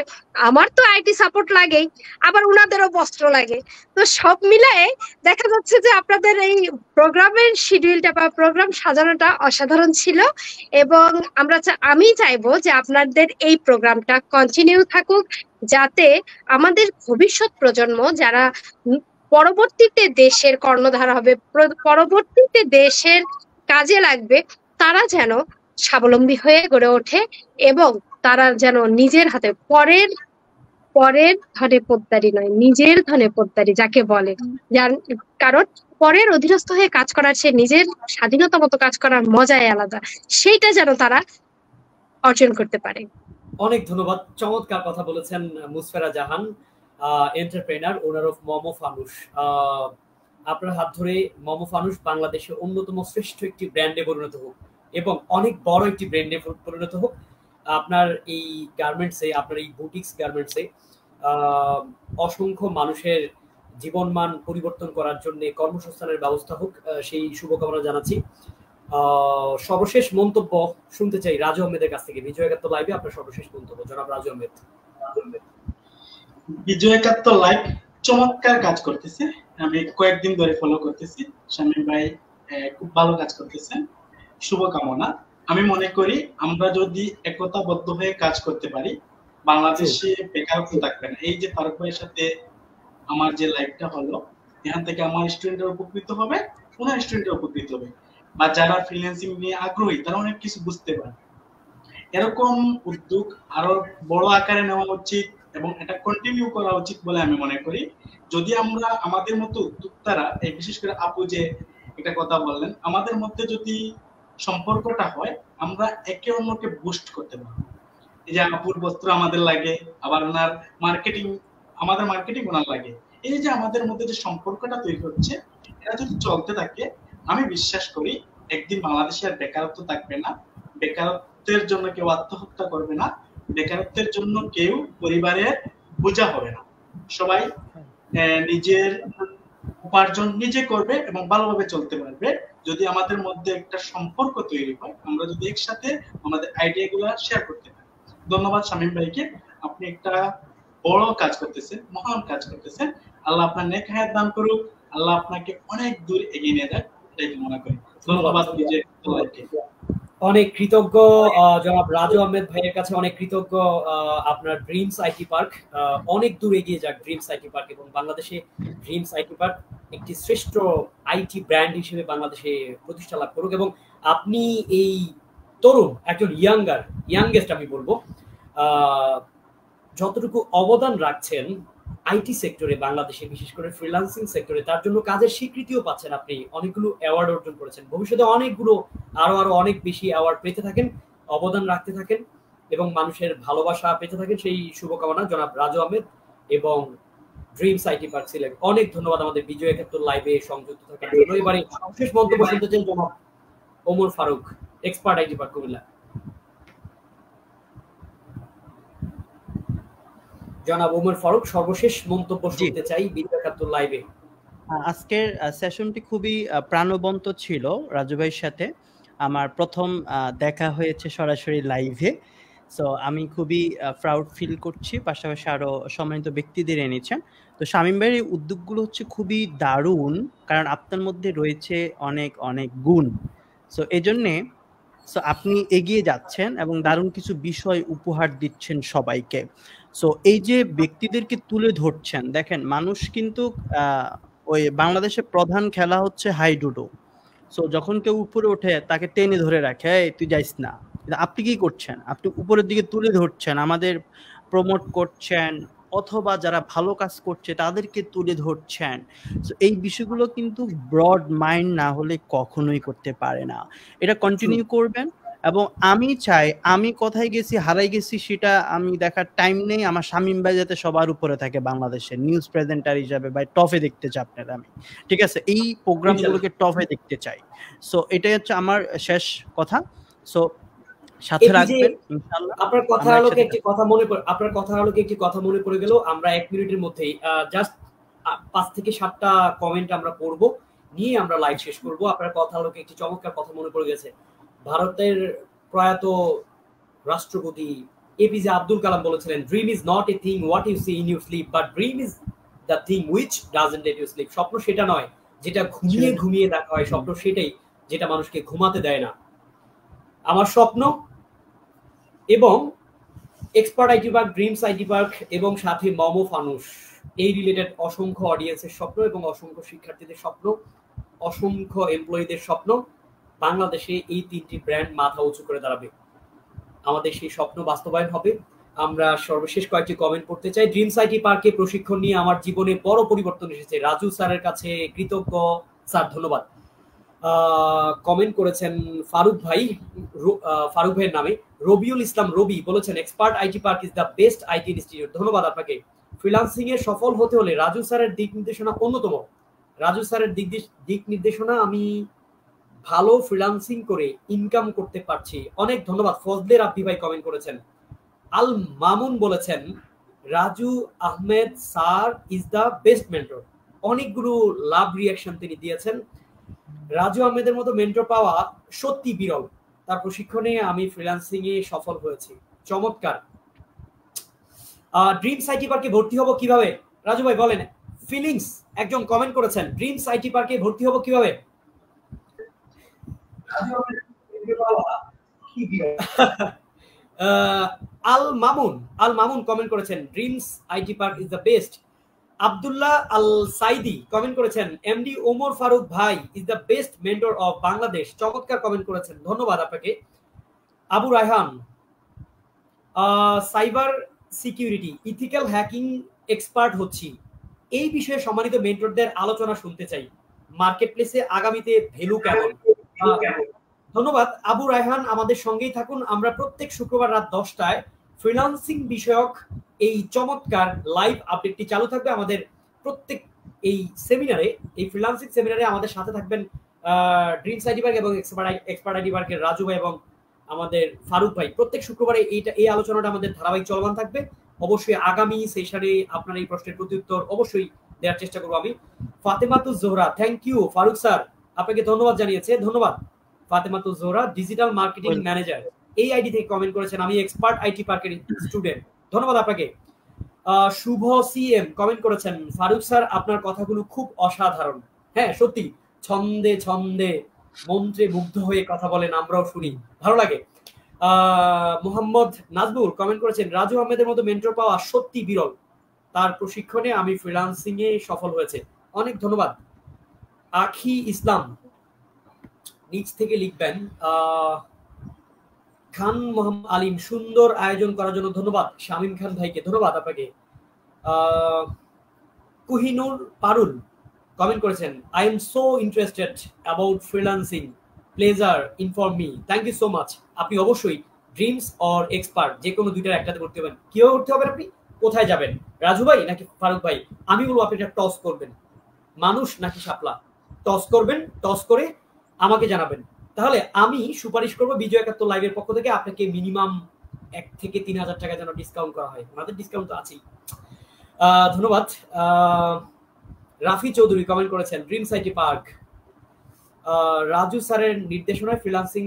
আমার তো আইটি সাপোর্ট লাগেই, আবার উনাদেরও বস্ত্র লাগে। তো সব মিলায়ে দেখা যাচ্ছে যে আপনাদের এই প্রোগ্রামের শিডিউলটা বা প্রোগ্রাম সাজানোটা অসাধারণ ছিল, এবং আমি চাইবো যে আপনাদের এই প্রোগ্রামটা কন্টিনিউ থাকুক, যাতে আমাদের ভবিষ্যৎ প্রজন্ম যারা পরবর্তীতে দেশের কর্ণধার হবে, পরবর্তীতে দেশের কাজে লাগবে, তারা যেন স্বাবলম্বী হয়ে গড়ে ওঠে এবং তারা যেন নিজের হাতে পরের ধনে পোদ্দারি নয়, নিজের ধনে পোদ্দারি যাকে বলে, যার কারণ পরের অধীনস্থ হয়ে কাজ করার চেয়ে নিজের স্বাধীনতা মতো কাজ করার মজাই আলাদা, সেইটা যেন তারা অর্জন করতে পারে।
অনেক ধন্যবাদ, চমৎকার কথা বলেছেন মুসফেরা জাহান, এন্টারপ্রেনার, ওনার অফ মোমো ফানুস। আপনার হাত ধরে মোমো ফানুস বাংলাদেশের অন্যতম শ্রেষ্ঠ একটি ব্র্যান্ডে পরিণত হোক এবং অনেক বড় একটি ব্র্যান্ডে পরিণত হোক। আপনার এই গার্মেন্টসে, আপনার এই বুটিক্স গার্মেন্টসে অসংখ্য মানুষের জীবনমান পরিবর্তন করার জন্য কর্মসংস্থানের ব্যবস্থা হোক, সেই শুভকামনা জানাচ্ছি। সর্বশেষ মন্তব্য শুনতে চাই রাজু আহমেদের কাছ থেকে। বিজয় একাত্তর লাইভে আপনার সর্বশেষ মন্তব্য, জনাব রাজু আহমেদ।
বিজয় একাত্তর লাইভ চমৎকার কাজ করতেছে, আমি কয়েকদিন ধরে ফলো করতেছি। শামীম ভাই খুব ভালো কাজ করতেছেন, শুভকামনা। আমি মনে করি আমরা যদি একতাবদ্ধ হয়ে কাজ করতে পারি, বাংলাদেশে বেকারত্ব থাকবে না। এই যে ফারুক ভাইয়ের সাথে আমার যে লাইভটা হলো, এখান থেকে আমার স্টুডেন্টরা উপকৃত হবে, ওনার স্টুডেন্টরা উপকৃত হবে, বা যারা ফ্রিল্যান্সিং নিয়ে আগ্রহী তারা অনেক কিছু বুঝতে পারে। এরকম উদ্যোগ আরো বড় আকারে নেওয়া উচিত এবং এটা কন্টিনিউ করা উচিত বলে আমি মনে করি। যদি আমরা আমাদের মতো উদ্যোক্তারা, বিশেষ করে আপু যে একটা কথা বললেন, আমাদের মধ্যে যদি সম্পর্কটা হয়, আমরা একে অন্যকে বুস্ট করতে পারবো। এই যে আপুর বস্ত্র আমাদের লাগে, আবার ওনার মার্কেটিং, আমাদের মার্কেটিং ওনার লাগে, এই যে আমাদের মধ্যে যে সম্পর্কটা তৈরি হচ্ছে, এটা যদি চলতে থাকে, আমি বিশ্বাস করি একদিন বাংলাদেশে আর বেকারত্ব থাকবে না, বেকারত্বের জন্য কেউ আত্মহত্যা করবে না, বেকারত্বের জন্য কেউ পরিবারের বোঝা হবে না, সবাই নিজের উপার্জন নিজে করবে এবং ভালোভাবে চলতে পারবে। যদি আমাদের মধ্যে একটা সম্পর্ক তৈরি হয়, আমরা যদি একসাথে আমাদের আইডিয়া গুলা শেয়ার করতে পারি। ধন্যবাদ শামীম ভাইকে, আপনি একটা বড় কাজ করতেছেন, মহান কাজ করতেছেন। আল্লাহ আপনার নেক হায়াত দান করুক, আল্লাহ আপনাকে অনেক দূর এগিয়ে নিয়ে যাক, এটাই মনে করি। ধন্যবাদ বিজয় ভাইকে।
অনেক কৃতজ্ঞ জনাব রাজু আহমেদ ভাইয়ের কাছে, অনেক কৃতজ্ঞ। আপনার ড্রিমস আইটি পার্ক অনেক দূর এগিয়ে যাক, ড্রিমস আইটি পার্ক, এবং বাংলাদেশে ড্রিমস আইটি পার্ক একটি শ্রেষ্ঠ আইটি ব্র্যান্ড হিসেবে বাংলাদেশে প্রতিষ্ঠা লাভ করুক। এবং আপনি এই তরুণ একজন ইয়াংগেস্ট আমি বলবো, যতটুকু অবদান রাখছেন আইটি সেক্টরে, বাংলাদেশে বিশেষ করে ফ্রিল্যান্সিং সেক্টরে, তার জন্য কাজের স্বীকৃতিও পাচ্ছেন। আপনি অনেকগুলো অ্যাওয়ার্ড অর্জন করেছেন, ভবিষ্যতে অনেকগুলো আরো অনেক বেশি অ্যাওয়ার্ড পেতে থাকেন, অবদান রাখতে থাকেন এবং মানুষের ভালোবাসা পেতে থাকেন, সেই শুভকামনা জনাব রাজু আহমেদ এবং ড্রিমস আইটি পার্ক সিলেট। অনেক ধন্যবাদ আমাদের বিজয় একাত্তর লাইভে সংযুক্ত থাকার জন্য। এবারে সর্বশেষ মন্তব্য শুনতে চাই জনাব Omar Faruk, expert IT park Comilla. জনাব ওমর ফারুক, সর্বশেষ মন্তব্য শুনতে চাই বিজয় একাত্তর লাইভে।
আজকের সেশনটি খুবই প্রাণবন্ত ছিল রাজু ভাইয়ের সাথে। আমার প্রথম দেখা হয়েছে সরাসরি লাইভে, সো আমি খুবই প্রাউড ফিল করছি। পাশাপাশি আরো সম্মানিত ব্যক্তিদের এনেছেন। তো শামীম ভাইয়ের এই উদ্যোগগুলো হচ্ছে খুবই দারুণ, কারণ আপনার মধ্যে রয়েছে অনেক অনেক গুণ। সো এজন্যে আপনি এগিয়ে যাচ্ছেন এবং দারুণ কিছু বিষয় উপহার দিচ্ছেন সবাইকে। সো এই যে ব্যক্তিদেরকে তুলে ধরছেন, দেখেন মানুষ কিন্তু ওই বাংলাদেশের প্রধান খেলা হচ্ছে হাইডুডু। সো যখন কেউ উপরে ওঠে তাকে টেনে ধরে রাখে, এই তুই যাইস না। আপনি কি করছেন? আপনি উপরের দিকে তুলে ধরছেন, আমাদের প্রমোট করছেন, অথবা যারা ভালো কাজ করছে তাদেরকে তুলে ধরছেন। সো এই বিষয়গুলো কিন্তু ব্রড মাইন্ড না হলে কখনোই করতে পারে না। এটা কন্টিনিউ করবেন এবং আমি চাই আমি কোথায় গেছি হারাই গেছি সেটা আমি দেখার টাইম নেই। আমার শামীম ভাই যাতে সবার উপরে থাকে বাংলাদেশের নিউজ প্রেজেন্টার হিসাবে, ভাই টপে দেখতে চাই আপনারা। আমি ঠিক আছে এই প্রোগ্রামগুলোকে টপে দেখতে চাই। সো এটাই হচ্ছে আমার শেষ কথা। সো সাথে রাখবেন ইনশাআল্লাহ।
আপনার কথা আলোকে একটি কথা মনে পড়ে গেল। আমরা 1 মিনিটের মধ্যেই জাস্ট 5 থেকে 7টা কমেন্ট আমরা পড়বো, নিয়ে আমরা লাইভ শেষ করব। আপনার কথা আলোকে একটি চমৎকার কথা মনে পড়ে গেছে। ভারতের প্রয়াত রাষ্ট্রপতি এপিজে আব্দুল কালাম বলেছিলেন, dream is not a thing what you see in your sleep, but dream is the thing which doesn't let you sleep. স্বপ্ন সেটা নয় যেটা ঘুমিয়ে ঘুমিয়ে দেখা হয়, স্বপ্ন সেটাই যেটা মানুষকে ঘুমাতে দেয় না। আমার স্বপ্ন এবং expert IT park, dreams IT park এবং সাথে মমো ফানুস, এই রিলেটেড অসংখ্য অডিয়েন্সের স্বপ্ন এবং অসংখ্য শিক্ষার্থীদের স্বপ্ন, অসংখ্য এমপ্লয়ীদের স্বপ্ন, বাংলাদেশে এই 3টি ব্র্যান্ড মাথা উঁচু করে দাঁড়াবে। আমাদের সেই স্বপ্ন বাস্তবায়ন হবে। আমরা সর্বশেষ কয়েকটি কমেন্ট পড়তে চাই। ড্রিমস আইটি পার্কে প্রশিক্ষণ নিয়ে আমার জীবনে বড় পরিবর্তন এসেছে। রাজু স্যারের কাছে কৃতজ্ঞ স্যার, ধন্যবাদ। কমেন্ট করেছেন ফারুক ভাইয়ের নামে রবিউল ইসলাম রবি বলেছেন, expert IT park is the best IT institute. ধন্যবাদ আপনাকে। ফ্রিল্যান্সিং এ সফল হতে হলে রাজু স্যারের দিক নির্দেশনা অন্যতম। রাজু স্যারের দিক নির্দেশনা আমি ভালো ফ্রিল্যান্সিং করে ইনকাম করতে পারছি। অনেক ধন্যবাদ। ফজলে রাব্বি ভাই কমেন্ট করেছেন। আল মামুন বলেছেন, Raju Ahmed sir is the best mentor. অনেকগুলো লাভ রিয়াকশন তিনি দিয়েছেন। রাজু আহমেদের মতো মেন্টর পাওয়া সত্যি বিরল। তার প্রশিক্ষণে আমি ফ্রিল্যান্সিং এ সফল হয়েছি। চমৎকার। ড্রিমস আইটি পার্কে ভর্তি হব কিভাবে? রাজু ভাই বলেন। ফিলিংস একজন কমেন্ট করেছেন, ড্রিমস আইটি পার্কে ভর্তি হব কিভাবে? আল মামুন কমেন্ট করেছেন, dreams IT park is the best. Abdullah Al Saidi comment করেছেন, এমডি ওমর ফারুক ভাই is the best mentor of Bangladesh. চমৎকার কমেন্ট করেছেন, ধন্যবাদ আপনাকে। Abu Raihan, cyber security ethical hacking expert হচ্ছি, এই বিষয়ে সম্মানিত মেন্টরদের আলোচনা শুনতে চাই। মার্কেট প্লেসে আগামীতে ভ্যালু কেমন? ধন্যবাদ আবু রায়হান, আমাদের সঙ্গেই থাকুন। আমরা প্রত্যেক শুক্রবার রাত 10টায় ফ্রিল্যান্সিং বিষয়ক এই চমৎকার লাইভ আপডেটটি চালু থাকবে। আমাদের প্রত্যেক এই সেমিনারে, এই ফ্রিল্যান্সিং সেমিনারে আমাদের সাথে থাকবেন ড্রিমস আইটি পার্ক এবং এক্সপার্ট আইটি পার্কের রাজু ভাই এবং আমাদের ফারুক ভাই। প্রত্যেক শুক্রবারে এই আলোচনাটা আমাদের ধারাবাহিক চলমান থাকবে। অবশ্যই আগামী সেশনে আপনার এই প্রশ্নের প্রত্যুত্তর অবশ্যই দেওয়ার চেষ্টা করবো আমি। Fatematuz Zohra, thank you Faruk sir, আপনাকে ধন্যবাদ জানিয়েছে। ধন্যবাদ Fatematuz Zohra, digital marketing manager, এই আইডি থেকে কমেন্ট করেছেন, আমি এক্সপার্ট আইটি পার্কের স্টুডেন্ট। ধন্যবাদ আপনাকে। শুভ সিএম কমেন্ট করেছেন, ফারুক স্যার আপনার কথাগুলো খুব অসাধারণ। হ্যাঁ সত্যি, ছন্দে ছন্দে মন্ত্রে মুগ্ধ হয়ে কথা বলেন, আমরাও শুনি, ভালো লাগে। মোহাম্মদ নাজবুল কমেন্ট করেছেন, রাজু আহমেদের মতো মেন্টর পাওয়া সত্যি বিরল। তার প্রশিক্ষণে আমি ফ্রিল্যান্সিং এ সফল হয়েছে। অনেক ধন্যবাদ। আখি ইসলাম নিচ থেকে লিখবেন, খান মোহাম্মদ আলিম, সুন্দর আয়োজন করার জন্য ধন্যবাদ। শামীম খান ভাইকে ধন্যবাদ আপনাকে। কুহিনুর পারুল কমেন্ট করেছেন, I am so interested about freelancing, pleasure inform me. Thank you so much. আপনি অবশ্যই ড্রিমস অর এক্সপার্ট যে কোনো দুইটার একটাতে ভর্তি হবেন। কিভাবে ভর্তি হবেন আপনি? কোথায় যাবেন? রাজু ভাই নাকি ফারুক ভাই? আমি বলবো আপনি একটা টস করবেন, মানুষ নাকি শাপলা। টস করবেন, টস করে আমাকে জানাবেন। তাহলে আমি সুপারিশ করবো বিজয় একাত্তর লাইভের পক্ষ থেকে আপনাকে মিনিমাম 1 থেকে 3,000 টাকা যেন ডিসকাউন্ট করা হয়। আমাদের ডিসকাউন্ট তো আছেই। ধন্যবাদ। রাফি চৌধুরী কমেন্ট করেছেন, ড্রিমস আইটি পার্ক, রাজু স্যারের নির্দেশনায় ফ্রিল্যান্সিং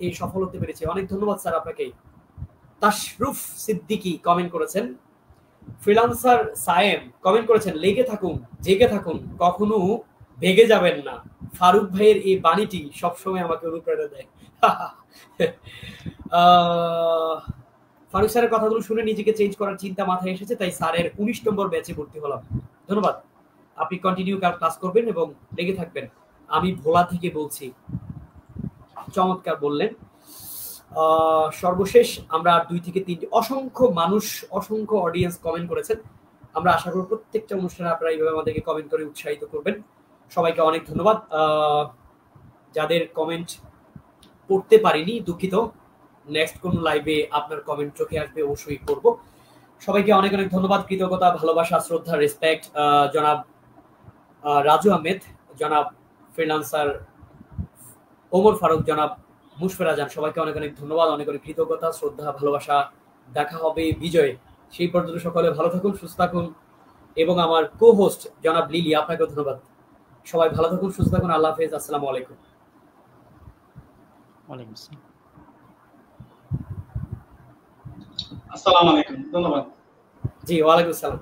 এই সফল হতে পেরেছে। অনেক ধন্যবাদ স্যার আপনাকে। তাশরুফ সিদ্দিকী কমেন্ট করেছেন, ফ্রিল্যান্সার সায়েম কমেন্ট করেছেন, লেগে থাকুন, জেগে থাকুন, কখনো ভেগে যাবেন না। ফারুক ভাইয়ের এই বাণীটি সবসময় আমাকে অনুপ্রেরণা দেয়। ফারুক স্যারের কথাগুলো শুনে নিজেকে চেঞ্জ করার চিন্তা মাথায় এসেছে, তাই স্যারের 19 নম্বর ব্যাচে ভর্তি হলাম। ধন্যবাদ। আপনি কন্টিনিউ ক্লাস করবেন এবং লেগে থাকবেন। আমি ভোলা থেকে বলছি। চমৎকার বললেন। সর্বশেষ আমরা 2 থেকে 3 অসংখ্য মানুষ, অসংখ্য অডিয়েন্স কমেন্ট করেছেন। আমরা আশা করি প্রত্যেকটা অনুষ্ঠানে আপনারা এইভাবে আমাদেরকে কমেন্ট করে উৎসাহিত করবেন। সবাইকে অনেক ধন্যবাদ। যাদের কমেন্ট পড়তে পারিনি, দুঃখিত। নেক্সট কোন লাইভে আপনার কমেন্ট চোখে আসবে, অবশ্যই করব। সবাইকে অনেক অনেক ধন্যবাদ, কৃতজ্ঞতা, ভালোবাসা, শ্রদ্ধা, রেসপেক্ট। জনাব রাজু আহমেদ, জনাব ফ্রিল্যান্সার ওমর ফারুক, জনাব মুশফেরা জান, সবাইকে অনেক অনেক ধন্যবাদ, অনেক অনেক কৃতজ্ঞতা, শ্রদ্ধা, ভালোবাসা। দেখা হবে বিজয়ে। সেই পর্যন্ত সকলে ভালো থাকুন, সুস্থ থাকুন। এবং আমার কো হোস্ট জনাব লিলি, আপনাকেও ধন্যবাদ। সবাই ভালো থাকুন, সুস্থ থাকুন। আল্লাহ হাফেজ। আসসালামু আলাইকুম।
ওয়ালাইকুম আসসালাম।
আসসালামু আলাইকুম, ধন্যবাদ।
জি, ওয়ালাইকুম আসসালাম।